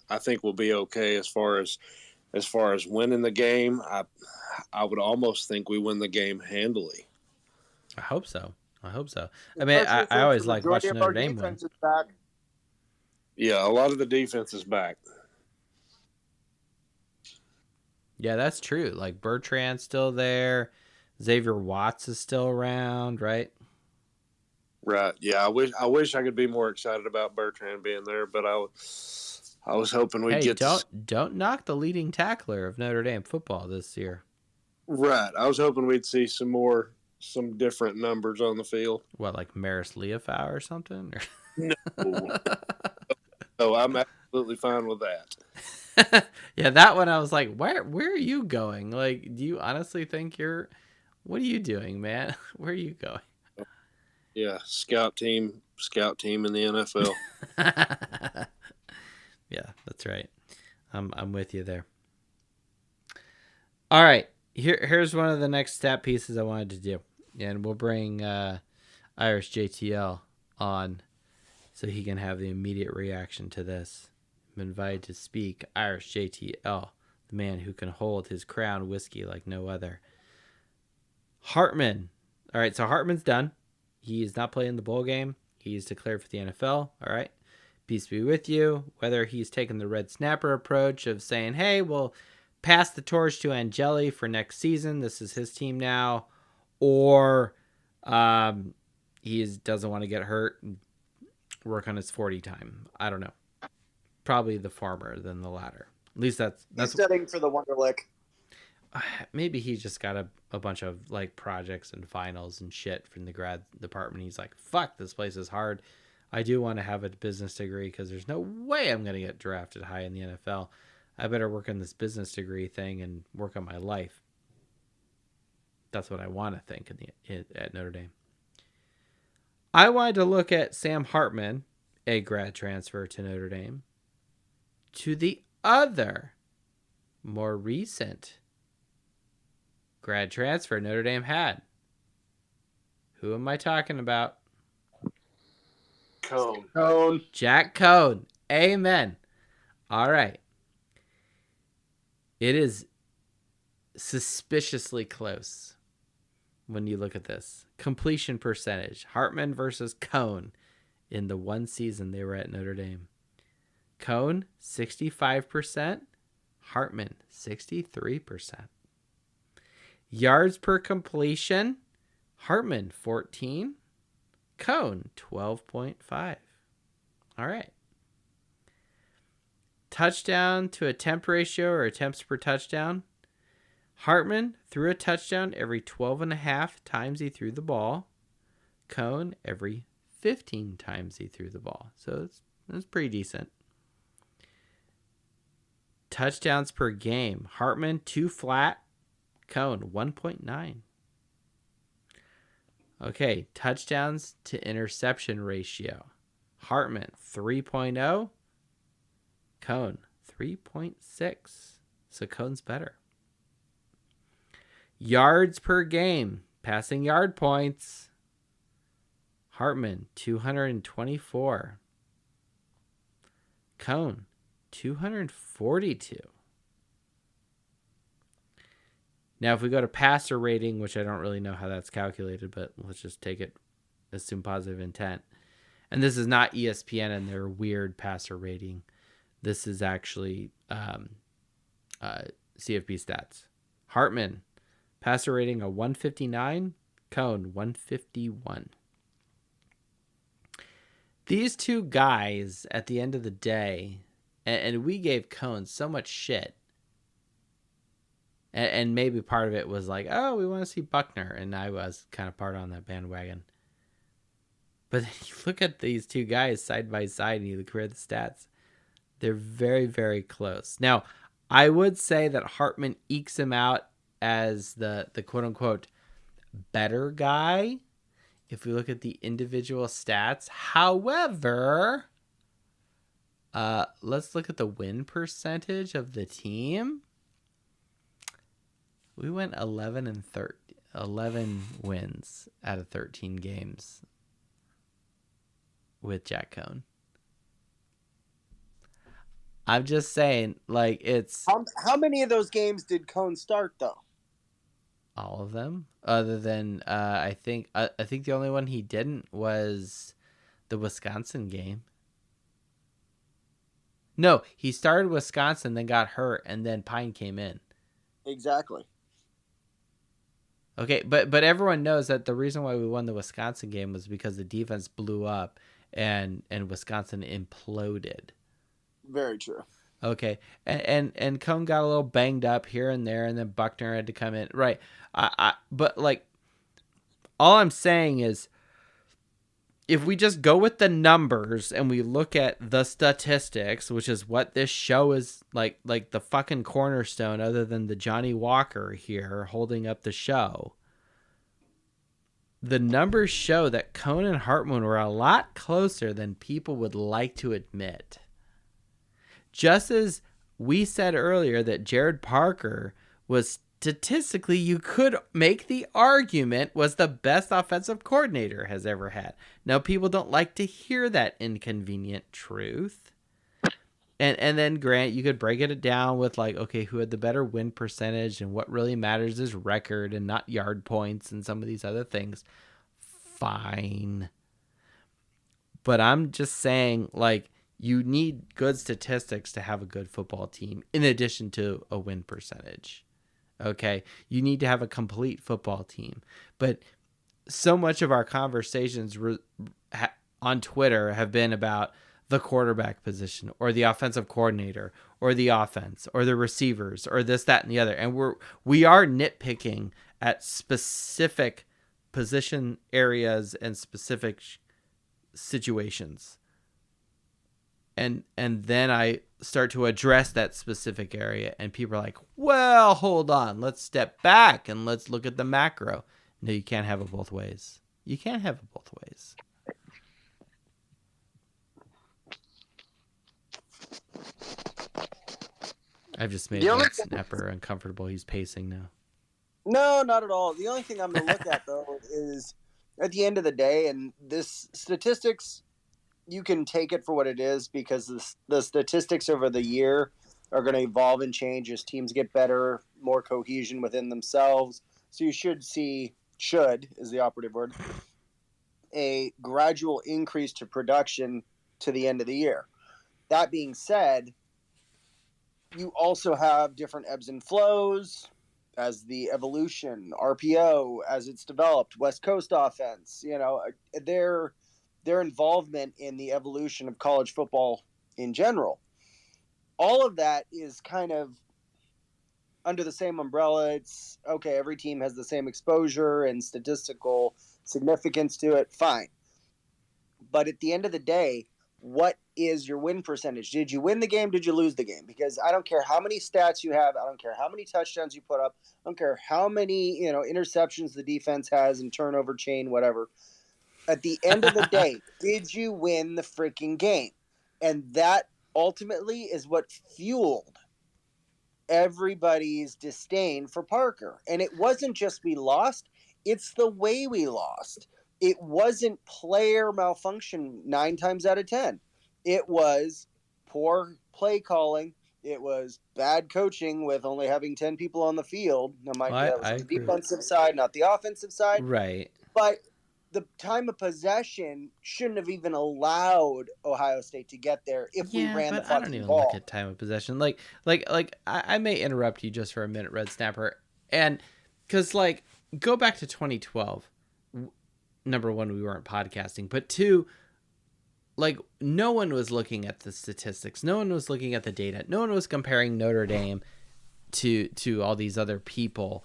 S7: I think we'll be okay as far as winning the game. I would almost think we win the game handily.
S1: I hope so. I mean, I always like watching Notre Dame win.
S7: Yeah, a lot of the defense is back.
S1: Yeah, that's true. Like Bertrand's still there. Xavier Watts is still around, right?
S7: Right. Yeah, I wish I could be more excited about Bertrand being there, but I was hoping we'd get.
S1: Don't knock the leading tackler of Notre Dame football this year.
S7: Right. I was hoping we'd see some different numbers on the field.
S1: What, like Maris Leofau or something?
S7: No. No, I'm absolutely fine with that.
S1: Yeah, that one I was like, where are you going? Like, do you honestly think what are you doing, man? Where are you going?
S7: Yeah, scout team in the NFL.
S1: Yeah, that's right. I'm with you there. All right, here's one of the next stat pieces I wanted to do, and we'll bring Irish JTL on so he can have the immediate reaction to this. I'm invited to speak. Irish JTL, the man who can hold his crown whiskey like no other. Hartman. All right, so Hartman's done. He is not playing the bowl game. He's declared for the NFL. All right. Peace be with you. Whether he's taken the red snapper approach of saying, hey, we'll pass the torch to Angeli for next season. This is his team now. Or he doesn't want to get hurt and work on his 40 time. I don't know. Probably the former than the latter. At least that's
S2: he's studying for the Wonderlick.
S1: Maybe he just got a bunch of like projects and finals and shit from the grad department. He's like, fuck, this place is hard. I do want to have a business degree because there's no way I'm going to get drafted high in the NFL. I better work on this business degree thing and work on my life. That's what I want to think at Notre Dame. I wanted to look at Sam Hartman, a grad transfer to Notre Dame, to the other, more recent grad transfer Notre Dame had. Who am I talking about?
S7: Cone.
S1: Jack Cone. Amen. All right. It is suspiciously close when you look at this. Completion percentage. Hartman versus Cone in the one season they were at Notre Dame. Cone, 65%. Hartman, 63%. Yards per completion. Hartman, 14. Cone, 12.5. All right. Touchdown to attempt ratio or attempts per touchdown. Hartman threw a touchdown every 12.5 times he threw the ball. Cone every 15 times he threw the ball. So it's pretty decent. Touchdowns per game. Hartman, 2 flat. Cone, 1.9. Okay, touchdowns to interception ratio. Hartman, 3.0. Cone, 3.6. So Cone's better. Yards per game. Passing yard points. Hartman, 224. Cone, 242. Now, if we go to passer rating, which I don't really know how that's calculated, but let's just take it, assume positive intent. And this is not ESPN and their weird passer rating. This is actually CFB stats. Hartman, passer rating a 159. Cone, 151. These two guys, at the end of the day, and we gave Cone so much shit. And maybe part of it was like, oh, we want to see Buckner. And I was kind of part on that bandwagon. But you look at these two guys side by side and you compare the stats. They're very, very close. Now, I would say that Hartman ekes him out as the quote-unquote better guy if we look at the individual stats. However, let's look at the win percentage of the team. We went 11 wins out of 13 games with Jack Cone. I'm just saying, like, it's...
S2: How many of those games did Cone start, though?
S1: All of them, other than I think the only one he didn't was the Wisconsin game. No, he started Wisconsin, then got hurt, and then Pine came in.
S2: Exactly.
S1: Okay, but everyone knows that the reason why we won the Wisconsin game was because the defense blew up and Wisconsin imploded.
S2: Very true.
S1: Okay, and Cone got a little banged up here and there, and then Buckner had to come in. Right, but like, all I'm saying is, if we just go with the numbers and we look at the statistics, which is what this show is like the fucking cornerstone, other than the Johnny Walker here holding up the show, the numbers show that Cone and Hartman were a lot closer than people would like to admit. Just as we said earlier that Jared Parker was statistically, you could make the argument, was the best offensive coordinator has ever had. Now, people don't like to hear that inconvenient truth. And then, Grant, you could break it down with like, okay, who had the better win percentage and what really matters is record and not yard points and some of these other things. Fine. But I'm just saying, like, you need good statistics to have a good football team in addition to a win percentage. Okay? You need to have a complete football team. But so much of our conversations on Twitter have been about the quarterback position or the offensive coordinator or the offense or the receivers or this, that, and the other. And we are nitpicking at specific position areas and specific situations. And then I start to address that specific area and people are like, well, hold on, let's step back and let's look at the macro. No, you can't have it both ways. You can't have it both ways. I've just made Red Snapper uncomfortable. He's pacing now.
S2: No, not at all. The only thing I'm going to look at, though, is at the end of the day, and this statistics, you can take it for what it is because the statistics over the year are going to evolve and change as teams get better, more cohesion within themselves. So you should see, is the operative word, a gradual increase to production to the end of the year. That being said, you also have different ebbs and flows as the evolution, RPO, as it's developed, West Coast offense, their involvement in the evolution of college football in general. All of that is kind of under the same umbrella. It's okay, every team has the same exposure and statistical significance to it. Fine. But at the end of the day, what is your win percentage? Did you win the game? Did you lose the game? Because I don't care how many stats you have. I don't care how many touchdowns you put up. I don't care how many, interceptions the defense has and turnover chain, whatever. At the end of the day, did you win the freaking game? And that ultimately is what fueled everybody's disdain for Parker. And it wasn't just we lost. It's the way we lost. It wasn't player malfunction 9 times out of 10. It was poor play calling. It was bad coaching with only having 10 people on the field. Now, mind you, that was on the defensive side, not the offensive side.
S1: Right.
S2: But the time of possession shouldn't have even allowed Ohio State to get there if we ran the fucking ball. I don't even
S1: look at time of possession. Like I may interrupt you just for a minute, Red Snapper. And because, go back to 2012. Number one, we weren't podcasting, but two, no one was looking at the statistics. No one was looking at the data. No one was comparing Notre Dame to all these other people,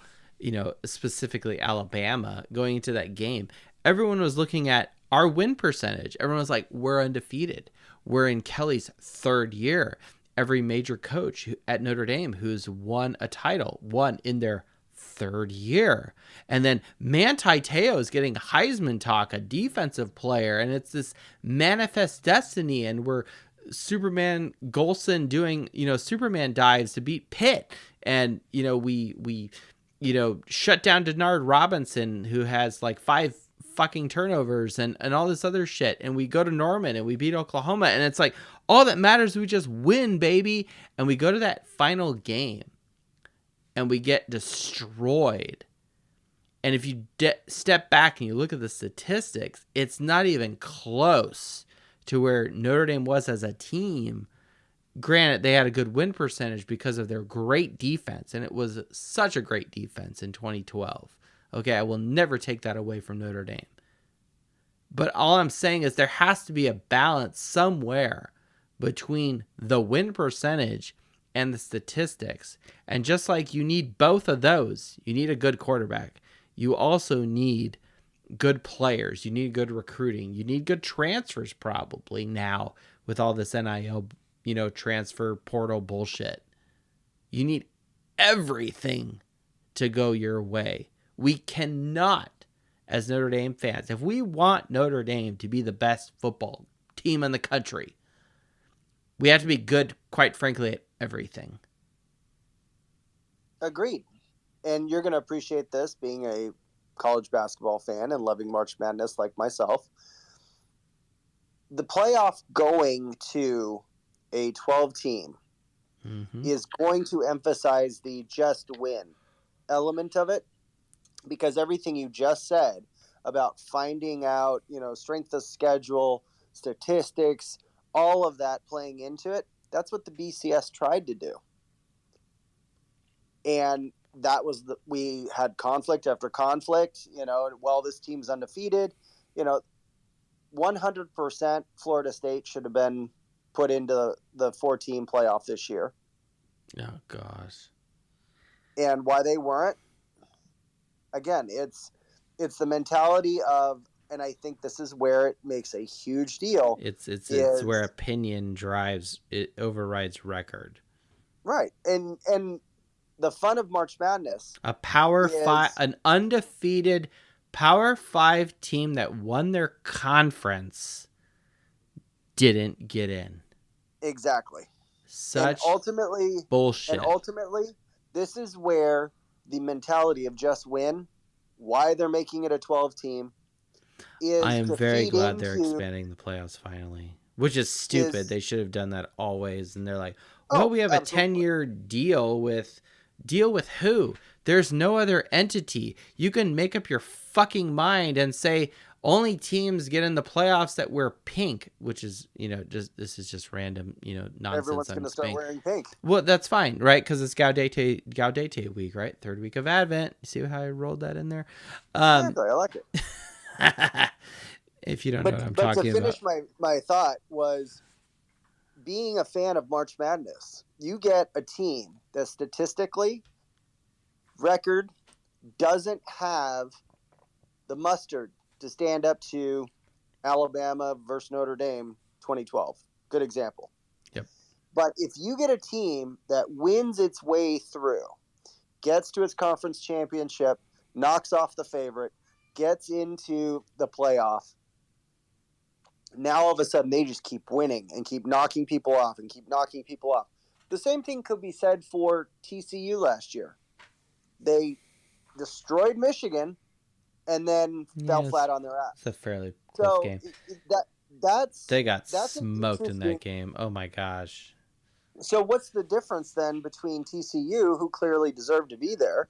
S1: specifically Alabama going into that game. Everyone was looking at our win percentage. Everyone was like, we're undefeated. We're in Kelly's 3rd year. Every major coach at Notre Dame who's won a title won in their 3rd year. And then Manti Te'o is getting Heisman talk, a defensive player, and it's this manifest destiny, and we're Superman Golson doing, Superman dives to beat Pitt, and we shut down Denard Robinson, who has 5 fucking turnovers and all this other shit, and we go to Norman and we beat Oklahoma, and it's like all that matters, we just win, baby. And we go to that final game and we get destroyed. And if you step back and you look at the statistics, it's not even close to where Notre Dame was as a team. Granted, they had a good win percentage because of their great defense, and it was such a great defense in 2012. Okay, I will never take that away from Notre Dame. But all I'm saying is there has to be a balance somewhere between the win percentage and the statistics. And just like you need both of those, you need a good quarterback. You also need good players. You need good recruiting. You need good transfers probably now with all this NIL, transfer portal bullshit. You need everything to go your way. We cannot, as Notre Dame fans, if we want Notre Dame to be the best football team in the country, we have to be good, quite frankly, at everything.
S2: Agreed. And you're going to appreciate this, being a college basketball fan and loving March Madness like myself. The playoff going to a 12 team is going to emphasize the just win element of it, because everything you just said about finding out, strength of schedule, statistics, all of that playing into it, that's what the BCS tried to do. And that was we had conflict after conflict, this team's undefeated, 100% Florida State should have been put into the 4-team playoff this year.
S1: Oh gosh.
S2: And why they weren't, again, it's the mentality of, and I think this is where it makes a huge deal.
S1: It's where opinion overrides record.
S2: Right. And the fun of March Madness,
S1: an undefeated Power 5 team that won their conference didn't get in.
S2: Exactly.
S1: Such
S2: bullshit. And
S1: bullshit.
S2: ultimately, this is where the mentality of just win, why they're making it a 12 team, is
S1: I am very glad they're expanding the playoffs finally, which is stupid. They should have done that always. And they're like, we have a 10-year deal with who? There's no other entity. You can make up your fucking mind and say only teams get in the playoffs that wear pink, which is, this is just random, nonsense.
S2: Everyone's going to start wearing pink.
S1: Well, that's fine, right? Because it's Gaudete week, right? Third week of Advent. You see how I rolled that in there?
S2: Exactly, I like it.
S1: If you don't know what I'm talking about.
S2: But to finish my thought was, being a fan of March Madness, you get a team that statistically record doesn't have the mustard to stand up to Alabama versus Notre Dame 2012. Good example.
S1: Yep.
S2: But if you get a team that wins its way through, gets to its conference championship, knocks off the favorite, gets into the playoff, now all of a sudden they just keep winning and keep knocking people off. The same thing could be said for TCU last year. They destroyed Michigan and then fell flat on their ass.
S1: It's a fairly close game. They got smoked in that game. Oh my gosh.
S2: So what's the difference then between TCU, who clearly deserved to be there,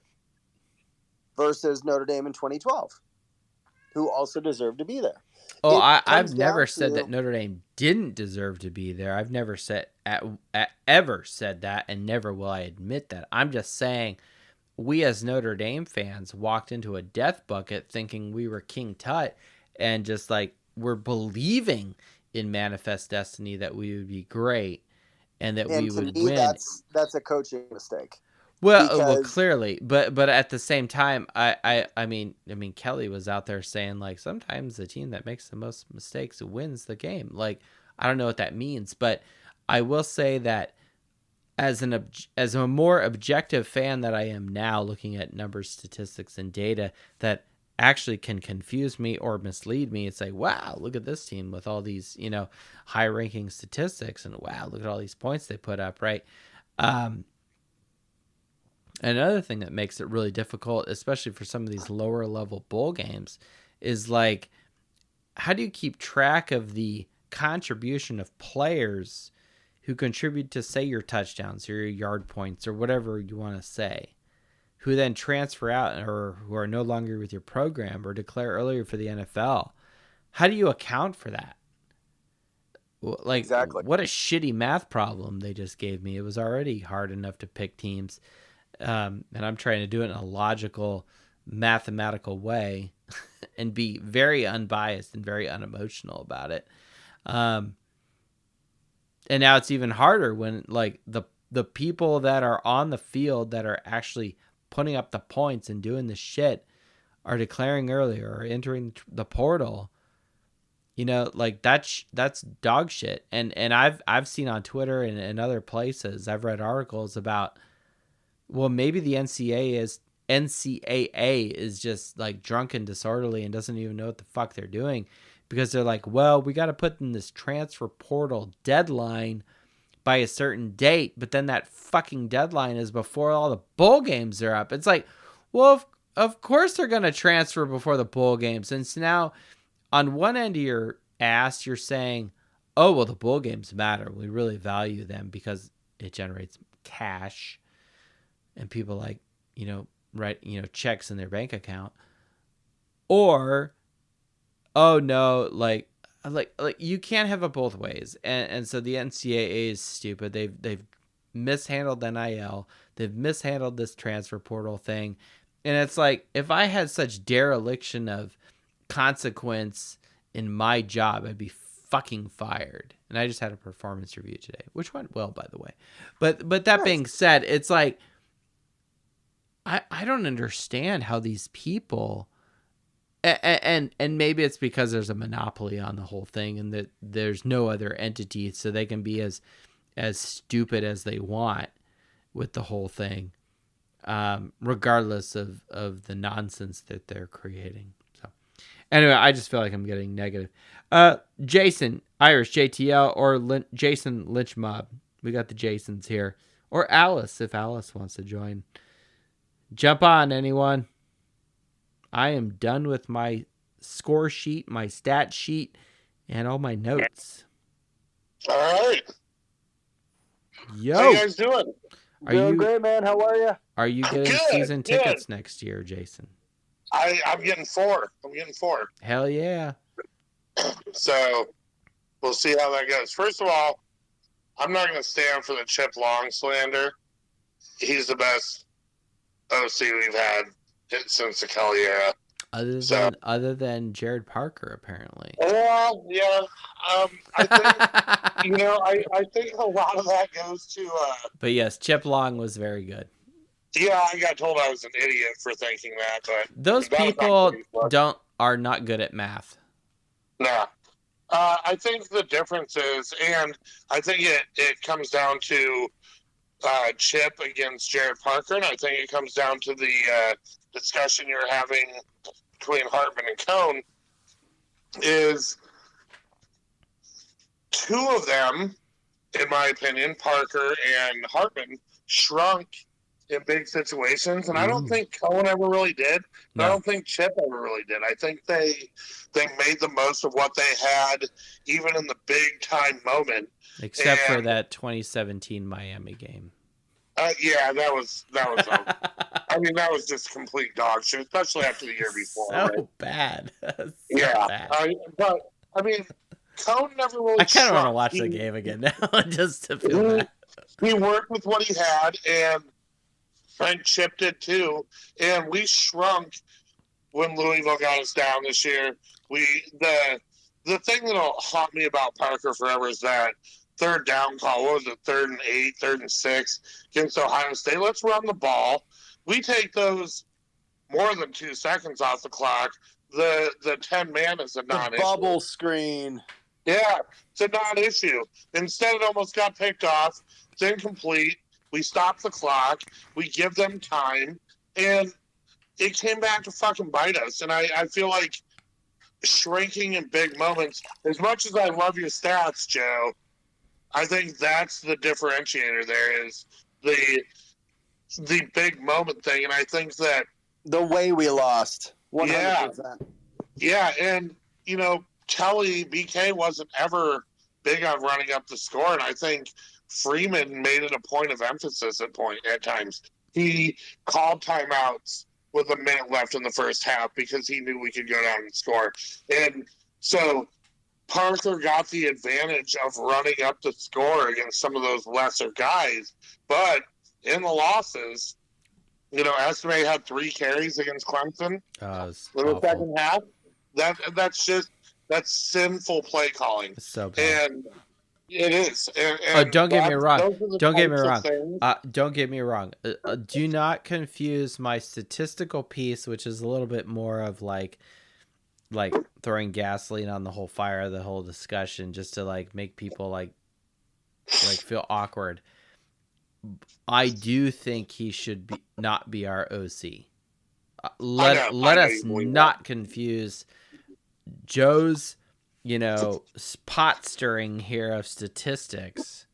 S2: versus Notre Dame in 2012, who also deserved to be there?
S1: Oh, I've never said that Notre Dame didn't deserve to be there. I've never ever said that, and never will I admit that. I'm just saying, we as Notre Dame fans walked into a death bucket thinking we were King Tut, and just like we're believing in manifest destiny that we would be great and that we would win.
S2: That's a coaching mistake.
S1: Well, clearly, but at the same time, I mean, Kelly was out there saying, like, sometimes the team that makes the most mistakes wins the game. Like, I don't know what that means, but I will say that as a more objective fan that I am now, looking at numbers, statistics, and data that actually can confuse me or mislead me, it's like, wow, look at this team with all these, high-ranking statistics, and wow, look at all these points they put up, right? Another thing that makes it really difficult, especially for some of these lower level bowl games, is like, how do you keep track of the contribution of players who contribute to, say, your touchdowns or your yard points or whatever you want to say, who then transfer out or who are no longer with your program or declare earlier for the NFL? How do you account for that? Like, exactly. What a shitty math problem they just gave me. It was already hard enough to pick teams. And I'm trying to do it in a logical, mathematical way and be very unbiased and very unemotional about it. And now it's even harder when, like, the people that are on the field that are actually putting up the points and doing the shit are declaring earlier or entering the portal. Like, that's dog shit. And I've seen on Twitter and other places, I've read articles about, well, maybe the NCAA NCAA is just like drunk and disorderly and doesn't even know what the fuck they're doing, because they're like, well, we got to put in this transfer portal deadline by a certain date, but then that fucking deadline is before all the bowl games are up. It's like, well, of course they're going to transfer before the bowl games. And so now on one end of your ass, you're saying, oh, well, the bowl games matter. We really value them because it generates cash and people like, write, checks in their bank account. Or, oh no, like you can't have it both ways. And so the NCAA is stupid. They've mishandled NIL. They've mishandled this transfer portal thing. And it's like, if I had such dereliction of consequence in my job, I'd be fucking fired. And I just had a performance review today, which went well, by the way. But that being said, it's like, I don't understand how these people, and maybe it's because there's a monopoly on the whole thing and that there's no other entity, so they can be as stupid as they want with the whole thing, regardless of the nonsense that they're creating. So anyway, I just feel like I'm getting negative. Jason, Irish JTL, or Jason Lynch Mob. We got the Jasons here. Or Alice, if Alice wants to join. Jump on, anyone. I am done with my score sheet, my stat sheet, and all my notes.
S8: All right.
S1: Yo.
S8: How you guys doing?
S2: Doing great, man. How are you?
S1: Are you getting season tickets next year, Jason?
S8: I'm getting 4.
S1: Hell yeah.
S8: So we'll see how that goes. First of all, I'm not going to stand for the Chip Long slander. He's the best OC we've had since the Kelly era.
S1: Other than Jared Parker, apparently.
S8: Well, yeah. I think I think a lot of that goes to.
S1: But yes, Chip Long was very good.
S8: Yeah, I got told I was an idiot for thinking that, but
S1: those people are not good at math.
S8: No. I think the difference is, and I think it comes down to Chip against Jared Parker, and I think it comes down to the discussion you're having between Hartman and Cone, is two of them, in my opinion, Parker and Hartman, shrunk in big situations, and I don't think Cone ever really did. No. I don't think Chip ever really did. I think they made the most of what they had, even in the big time moment.
S1: Except for that 2017 Miami game.
S8: Yeah, that was. I mean, that was just complete dog shit, especially after the year before.
S1: So
S8: right?
S1: bad.
S8: Bad. But I mean, Cone never really.
S1: I kind of want to watch the game again now, just to feel that.
S8: He worked with what he had, and Chip did too. And we shrunk when Louisville got us down this year. The thing that'll haunt me about Parker forever is that third down call. What was it? 3rd and 8, 3rd and 6 against Ohio State. Let's run the ball. We take those more than 2 seconds off the clock. The 10-man is a non-issue.
S2: Bubble screen.
S8: Yeah, it's a non-issue. Instead, it almost got picked off. It's incomplete. We stop the clock. We give them time. And it came back to fucking bite us. And I feel like shrinking in big moments, as much as I love your stats, Joe, I think that's the differentiator there is the big moment thing. And I think that
S2: the way we lost 100%.
S8: Yeah. And, Kelly, BK wasn't ever big on running up the score. And I think Freeman made it a point of emphasis at times. He called timeouts with a minute left in the first half because he knew we could go down and score. And so Parker got the advantage of running up the score against some of those lesser guys. But in the losses, Estime had 3 carries against Clemson in the second half. That's sinful play calling.
S1: It's so bad.
S8: And it is. And
S1: don't get me wrong. Don't get me wrong. Do not confuse my statistical piece, which is a little bit more of like throwing gasoline on the whole fire, the whole discussion, just to make people like feel awkward. I do think he should not be our OC. let us not confuse Joe's, pot stirring here of statistics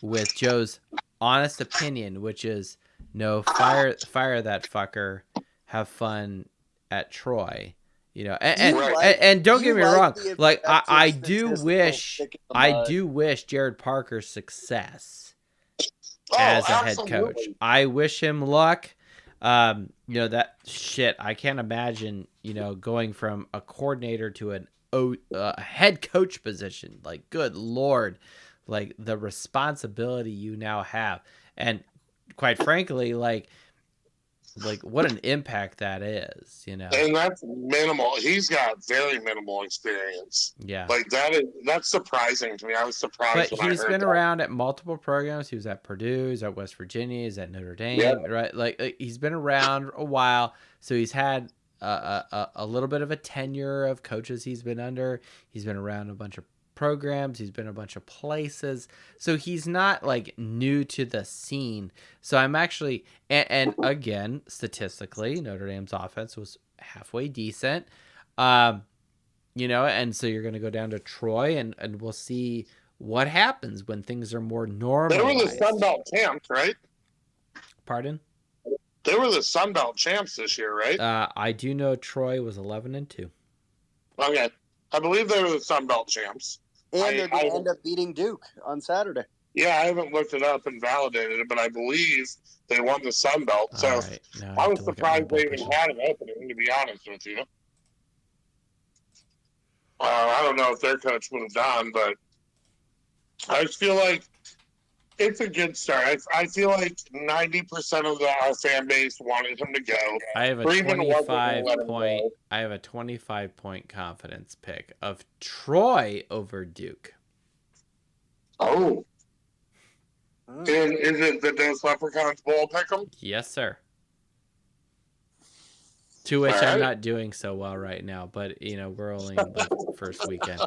S1: with Joe's honest opinion, which is no, fire that fucker, have fun at Troy. And don't get me wrong, like I do wish Jared Parker success as a head coach. I wish him luck. That shit, I can't imagine, going from a coordinator to a head coach position. Like, good Lord, like the responsibility you now have. And quite frankly, like what an impact that is,
S8: And that's minimal. He's got very minimal experience.
S1: Yeah.
S8: Like that's surprising to me. I was surprised.
S1: But he's been around at multiple programs. He was at Purdue, he's at West Virginia, he's at Notre Dame, right? Like he's been around a while. So he's had a little bit of a tenure of coaches he's been under. He's been around a bunch of programs, he's been a bunch of places, so he's not like new to the scene. So I'm actually, and again, statistically, Notre Dame's offense was halfway decent, and so you're going to go down to Troy, and we'll see what happens when things are more normal.
S8: They were the Sun Belt champs, right?
S1: Pardon?
S8: They were the Sun Belt champs this year, right?
S1: I do know Troy was 11-2.
S8: Okay, I believe they were the Sun Belt champs.
S2: And they're going to end up beating Duke on Saturday.
S8: Yeah, I haven't looked it up and validated it, but I believe they won the Sun Belt. So
S1: right,
S8: I was surprised they even had an opening, to be honest with you. I don't know if their coach would have done, but I just feel like it's a good start. I feel like 90% of our fan base wanted him to go.
S1: I have a 25-point confidence pick of Troy over Duke.
S8: Oh. And is it the Dos Leprechauns Bowl pick'em?
S1: Yes, sir. To which I'm not doing so well right now, but we're only in the first weekend.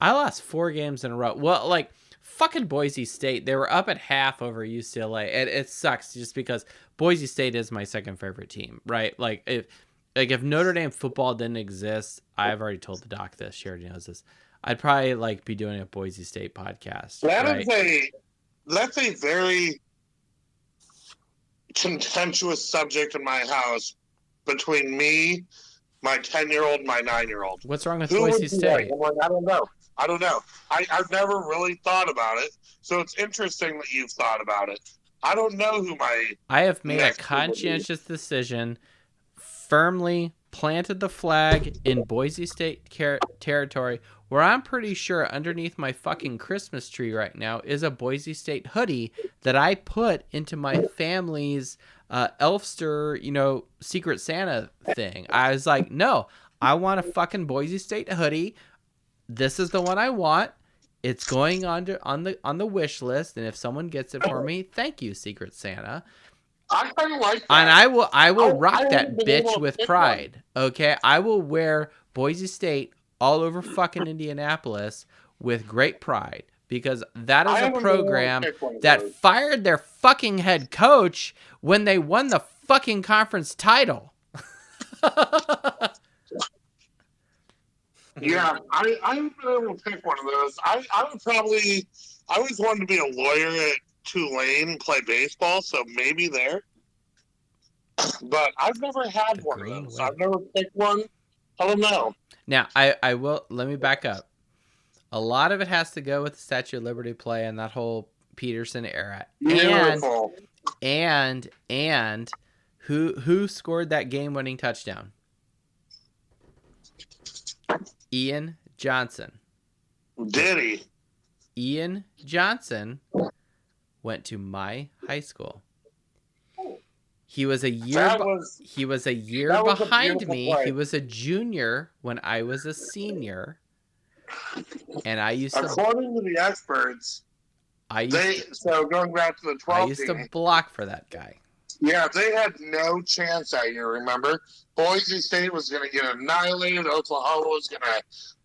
S1: I lost 4 games in a row. Well, like fucking Boise State, they were up at half over UCLA, and it sucks just because Boise State is my second favorite team, right? Like if Notre Dame football didn't exist, I've already told the doc this. She already knows this. I'd probably be doing a Boise State podcast.
S8: That's a very contentious subject in my house between me, my 10-year-old, my 9-year-old.
S1: What's wrong with Boise State?
S8: I don't know. I've never really thought about it, so it's interesting that you've thought about it. I don't know who
S1: I have made a conscientious decision, firmly planted the flag in Boise State territory, where I'm pretty sure underneath my fucking Christmas tree right now is a Boise State hoodie that I put into my family's Elfster, Secret Santa thing. I was like, no, I want a fucking Boise State hoodie. This is the one I want. It's going on the wish list, and if someone gets it for me, thank you, Secret Santa.
S8: I kind of like that.
S1: And I will rock that bitch with pride. Okay, I will wear Boise State all over fucking Indianapolis with great pride, because that is a program that fired their fucking head coach when they won the fucking conference title.
S8: Yeah, I haven't been able to pick one of those. I always wanted to be a lawyer at Tulane and play baseball, so maybe there. But I've never had one of those. I've never picked one. I don't know.
S1: Now, I will, let me back up. A lot of it has to go with the Statue of Liberty play and that whole Peterson era.
S8: Beautiful.
S1: And who scored that game-winning touchdown? Ian Johnson.
S8: Did he?
S1: Ian Johnson went to my high school. He was a year behind me. He was a junior when I was a senior. And I used to,
S8: according to the experts, so going back to the 12
S1: I used to block for that guy.
S8: Yeah, they had no chance that year, remember? Boise State was going to get annihilated. Oklahoma was going to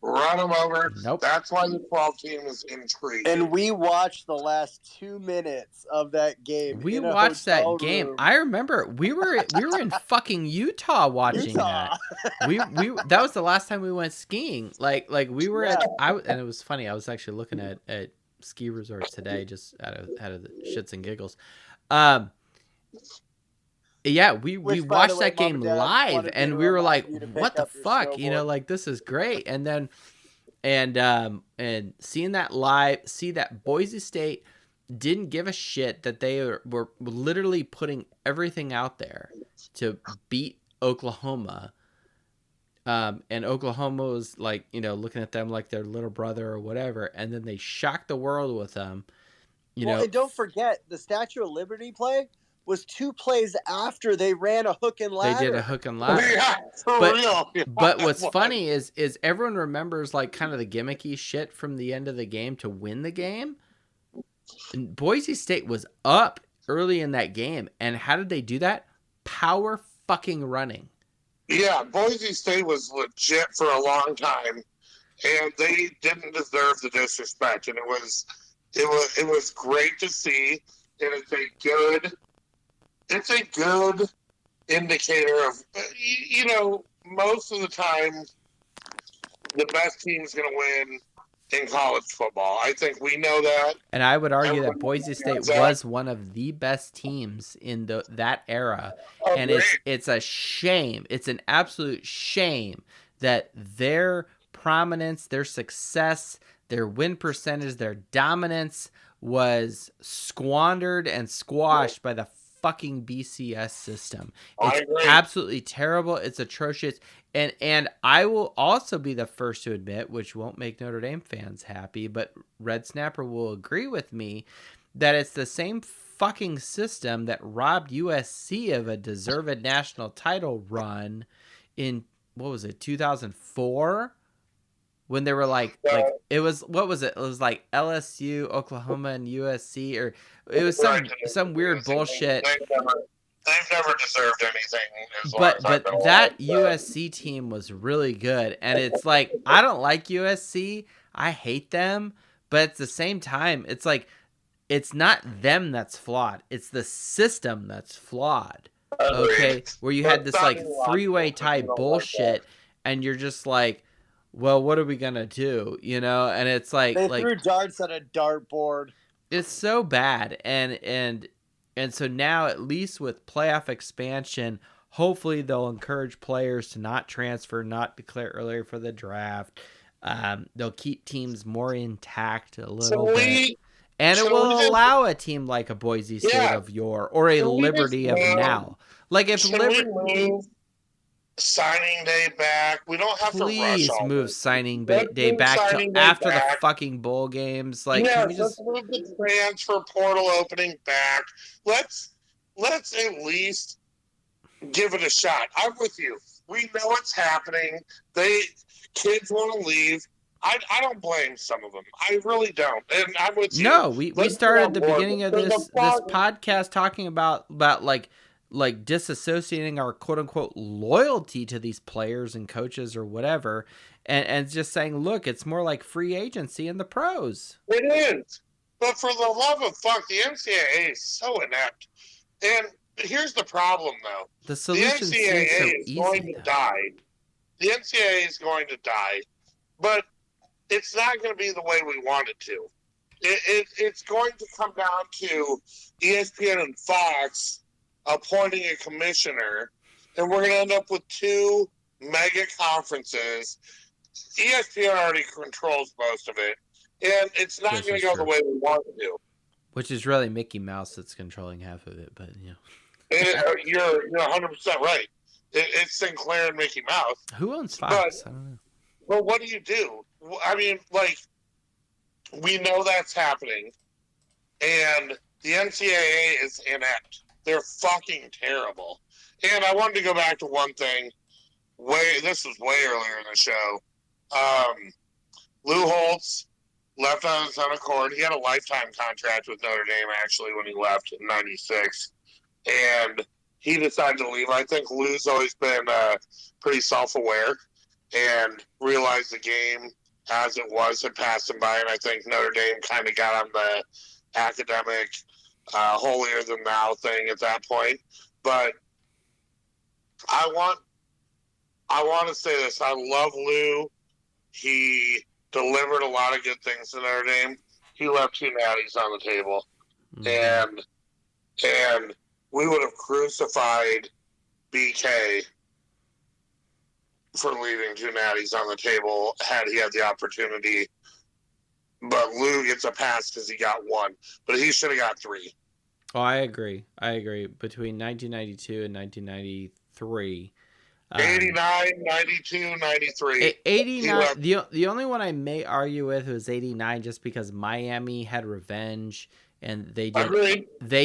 S8: Run them over.
S1: Nope.
S8: That's why the 12 team is intriguing.
S2: And we watched the last 2 minutes of that game.
S1: We
S2: in a
S1: watched that
S2: hotel
S1: game.
S2: room.
S1: I remember we were in fucking Utah watching that. We that was the last time we went skiing. Like we were at and it was funny. I was actually looking at ski resorts today, just out of the shits and giggles. Yeah, we watched that game live, and we were like, "What the fuck?" You know, like, this is great. And then, and seeing that live, see that Boise State didn't give a shit that they were literally putting everything out there to beat Oklahoma. And Oklahoma was like, you know, looking at them like their little brother or whatever, and then they shocked the world with them. You know,
S2: and don't forget the Statue of Liberty play was 2 plays after they ran a hook and ladder.
S1: They did a hook and ladder.
S8: Yeah, for real. Yeah.
S1: But what's funny is everyone remembers like kind of the gimmicky shit from the end of the game to win the game. And Boise State was up early in that game, and how did they do that? Power fucking running.
S8: Yeah, Boise State was legit for a long time, and they didn't deserve the disrespect. And it was great to see, and it's a good indicator of, you know, most of the time the best team is going to win in college football. I think we know that.
S1: And I would argue that Boise State was one of the best teams in that era. And it's a shame. It's an absolute shame that their prominence, their success, their win percentage, their dominance was squandered and squashed by the fucking BCS system. It's absolutely terrible. It's atrocious. And I will also be the first to admit, which won't make Notre Dame fans happy, but Red Snapper will agree with me, that it's the same fucking system that robbed USC of a deserved national title run in, 2004? When they were like it was, what was it? It was like LSU, Oklahoma, and USC, or it was some weird bullshit.
S8: They've never deserved anything.
S1: But that USC team was really good, and it's like, I don't like USC. I hate them, but at the same time, it's like, it's not them that's flawed. It's the system that's flawed. Okay, where you had this like 3-way tie bullshit, and you're just like, well, what are we gonna do? You know, and it's like
S2: they threw darts at a dartboard.
S1: It's so bad, and so now, at least with playoff expansion, hopefully they'll encourage players to not transfer, not declare earlier for the draft. They'll keep teams more intact a little bit, and it will allow a team like a Boise State of yore or a Liberty of now. Like if Liberty.
S8: Signing day back. We don't have to rush.
S1: Please move signing day back to after the fucking bowl games. Like,
S8: yeah,
S1: can we just
S8: move the transfer portal opening back? Let's at least give it a shot. I'm with you. We know it's happening. Kids want to leave. I don't blame some of them. I really don't. And I'm with you.
S1: No, we started the beginning of this podcast talking about like disassociating our quote unquote loyalty to these players and coaches or whatever, and just saying, look, it's more like free agency in the pros.
S8: It is. But for the love of fuck, the NCAA is so inept. And here's the problem, though.
S1: The solution seems so easy.
S8: The NCAA is going to die, but it's not going to be the way we want it to. It's going to come down to ESPN and Fox appointing a commissioner, and we're going to end up with 2 mega conferences. ESPN already controls most of it, and it's not going to go the way we want it to.
S1: Which is really Mickey Mouse that's controlling half of it, but you know.
S8: You're 100% right. It's Sinclair and Mickey Mouse.
S1: Who owns Fox? I don't know.
S8: But what do you do? I mean, like, we know that's happening, and the NCAA is inept. They're fucking terrible. And I wanted to go back to one thing. This was way earlier in the show. Lou Holtz left on his own accord. He had a lifetime contract with Notre Dame, actually, when he left in '96. And he decided to leave. I think Lou's always been pretty self-aware. and realized the game as it was had passed them by. And I think Notre Dame kind of got on the academic holier than thou thing at that point. But I want to say this. I love Lou. He delivered a lot of good things to Notre Dame. He left 2 natties on the table. Mm-hmm. And we would have crucified BK for leaving 2 natties on the table had he had the opportunity. But Lou gets a pass because he got 1. But he should have got 3.
S1: Oh, I agree. Between 1992 and 1993.
S8: 89, 92, 93.
S1: 89. The only one I may argue with was 89 just because Miami had revenge and they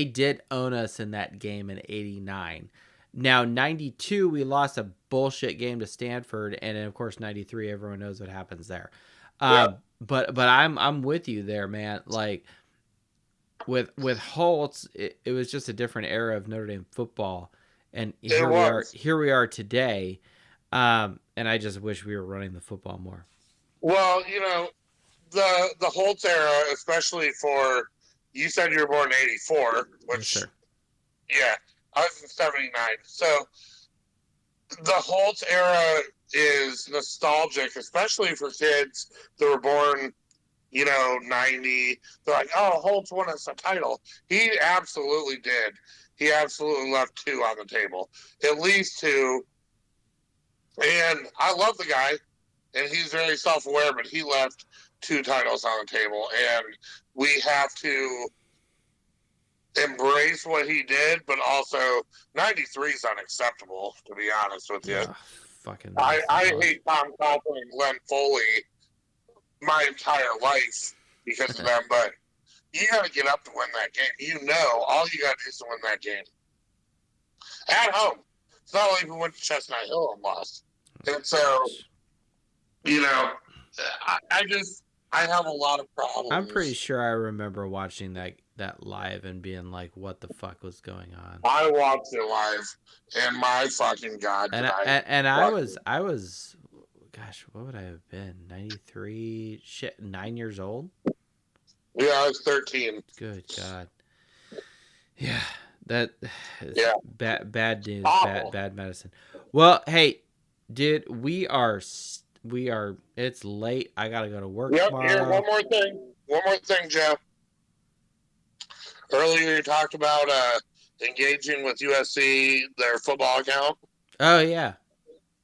S1: did own us in that game in 89. Now 92 we lost a bullshit game to Stanford, and then, of course 93 everyone knows what happens there. But I'm with you there, man. Like with Holtz, it was just a different era of Notre Dame football, and here we are today. And I just wish we were running the football more.
S8: Well, the Holtz era, especially for, you said you were born in 84, which,
S1: yes, sir.
S8: Yeah, I was in 79. So the Holtz era is nostalgic, especially for kids that were born, 90. They're like, oh, Holtz won us a title. He absolutely did. He absolutely left 2 on the table, at least 2. And I love the guy, and he's very self-aware, but he left 2 titles on the table, and we have to embrace what he did, but also 93 is unacceptable, to be honest with you. I hate Tom Coughlin and Glenn Foley my entire life because of them, but you got to get up to win that game. All you got to do is to win that game. At home. It's not like we went to Chestnut Hill and lost. And so, I have a lot of problems.
S1: I'm pretty sure I remember watching that live and being like, what the fuck was going on?
S8: I watched it live, and my fucking God.
S1: And I was, gosh, what would I have been? 93? Shit, 9 years old?
S8: Yeah, I was 13.
S1: Good God. Yeah, that is bad news, bad medicine. Well, hey, dude, we are, it's late. I gotta go to work tomorrow.
S8: Here, one more thing, Jeff. Earlier you talked about engaging with USC, their football account.
S1: Oh, yeah.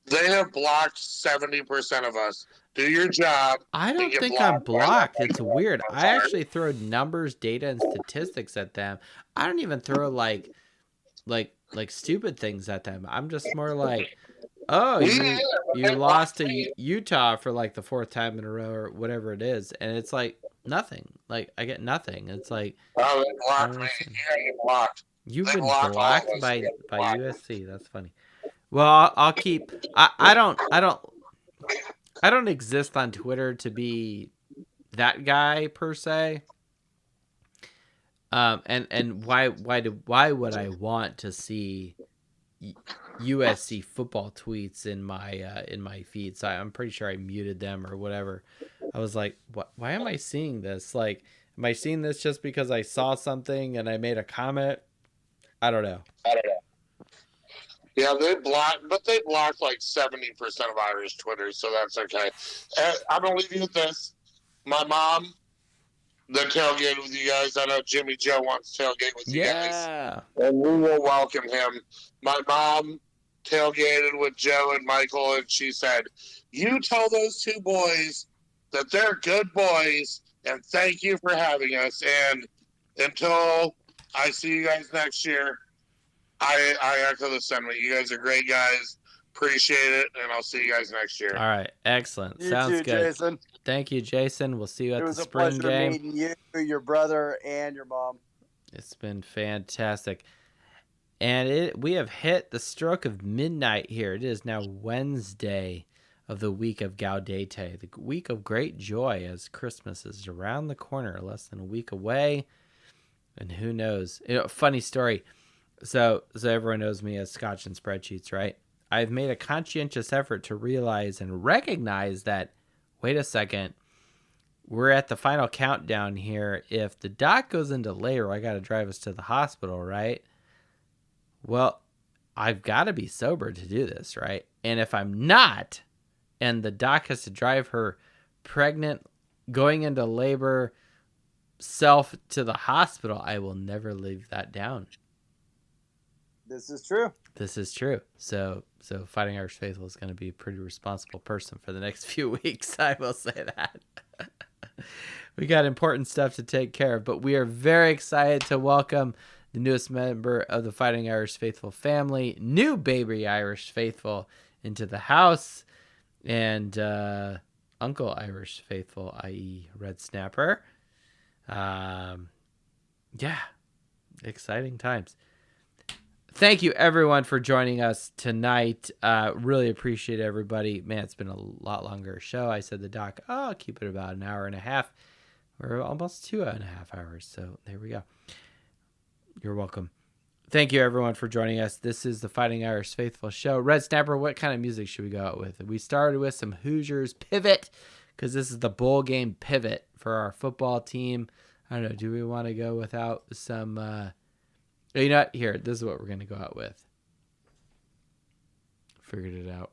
S8: They have blocked 70% of us. Do your job.
S1: I don't think I'm blocked. It's weird. I actually throw numbers, data, and statistics at them. I don't even throw like stupid things at them. I'm just more like, oh, you lost to Utah for like the 4th time in a row or whatever it is, and it's like nothing. Like I get nothing. It's like,
S8: oh, they blocked me. You get blocked.
S1: You've been blocked by USC. That's funny. Well, I'll keep. I don't exist on Twitter to be that guy per se. And why would I want to see USC football tweets in my feed? So I'm pretty sure I muted them or whatever. I was like, what? Why am I seeing this? Like, am I seeing this just because I saw something and I made a comment? I don't know.
S8: Yeah, they blocked like 70% of Irish Twitter, so that's okay. I'm going to leave you with this. My mom, the tailgate with you guys. I know Jimmy Joe wants to tailgate with you guys. And we will welcome him. My mom tailgated with Joe and Michael, and she said, you tell those 2 boys that they're good boys, and thank you for having us. And until I see you guys next year, I echo the sentiment. You guys are great guys. Appreciate it, and I'll see you guys next year.
S1: All right, excellent. Sounds good.
S2: Jason.
S1: Thank you, Jason. We'll see you at the spring game.
S2: It was a pleasure meeting you, your brother, and your mom.
S1: It's been fantastic. And we have hit the stroke of midnight here. It is now Wednesday of the week of Gaudete, the week of great joy, as Christmas is around the corner, less than a week away. And who knows? Funny story. So everyone knows me as Scotch and Spreadsheets, right? I've made a conscientious effort to realize and recognize that, wait a second, we're at the final countdown here. If the doc goes into labor, I got to drive us to the hospital, right? Well, I've got to be sober to do this, right? And if I'm not, and the doc has to drive her pregnant, going into labor self to the hospital, I will never leave that down.
S2: This is true.
S1: This is true. So Fighting Irish Faithful is going to be a pretty responsible person for the next few weeks. I will say that. We got important stuff to take care of, but we are very excited to welcome the newest member of the Fighting Irish Faithful family, new baby Irish Faithful, into the house, and Uncle Irish Faithful, i.e. Red Snapper. Yeah, exciting times. Thank you, everyone, for joining us tonight. Really appreciate everybody. Man, it's been a lot longer show. I said the doc, I'll keep it about an hour and a half. We're almost 2.5 hours, so there we go. You're welcome. Thank you, everyone, for joining us. This is the Fighting Irish Faithful show. Red Snapper, what kind of music should we go out with? We started with some Hoosiers Pivot, because this is the bowl game pivot for our football team. I don't know. Do we want to go without some... you know what? Here, this is what we're going to go out with. Figured it out.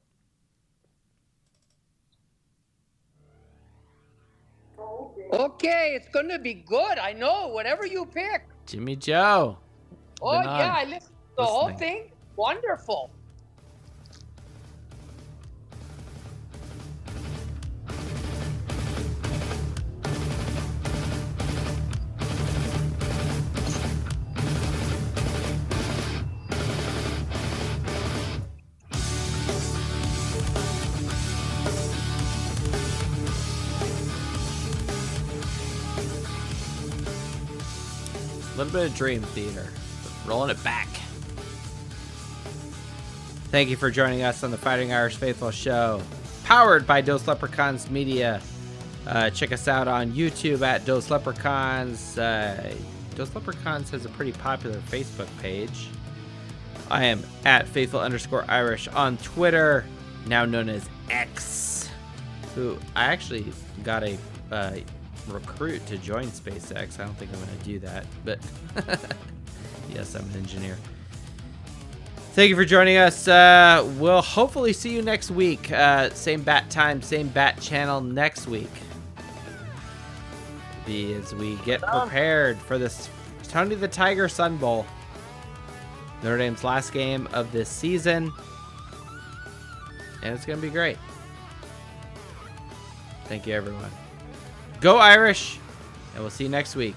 S4: Okay, it's going to be good. I know, whatever you pick.
S1: Jimmy Joe.
S4: Oh, yeah, I listened to the whole thing. Wonderful.
S1: A little bit of Dream Theater. Rolling it back. Thank you for joining us on the Fighting Irish Faithful show, powered by Leprechauns Media. Check us out on YouTube at Leprechauns. Leprechauns has a pretty popular Facebook page. I am at Faithful_Irish on Twitter, now known as X. Who I actually got a recruit to join SpaceX. I don't think I'm going to do that, but yes, I'm an engineer. Thank you for joining us. We'll hopefully see you next week. Same bat time, same bat channel next week. As we get prepared for this Tony the Tiger Sun Bowl. Notre Dame's last game of this season. And it's going to be great. Thank you, everyone. Go Irish, and we'll see you next week.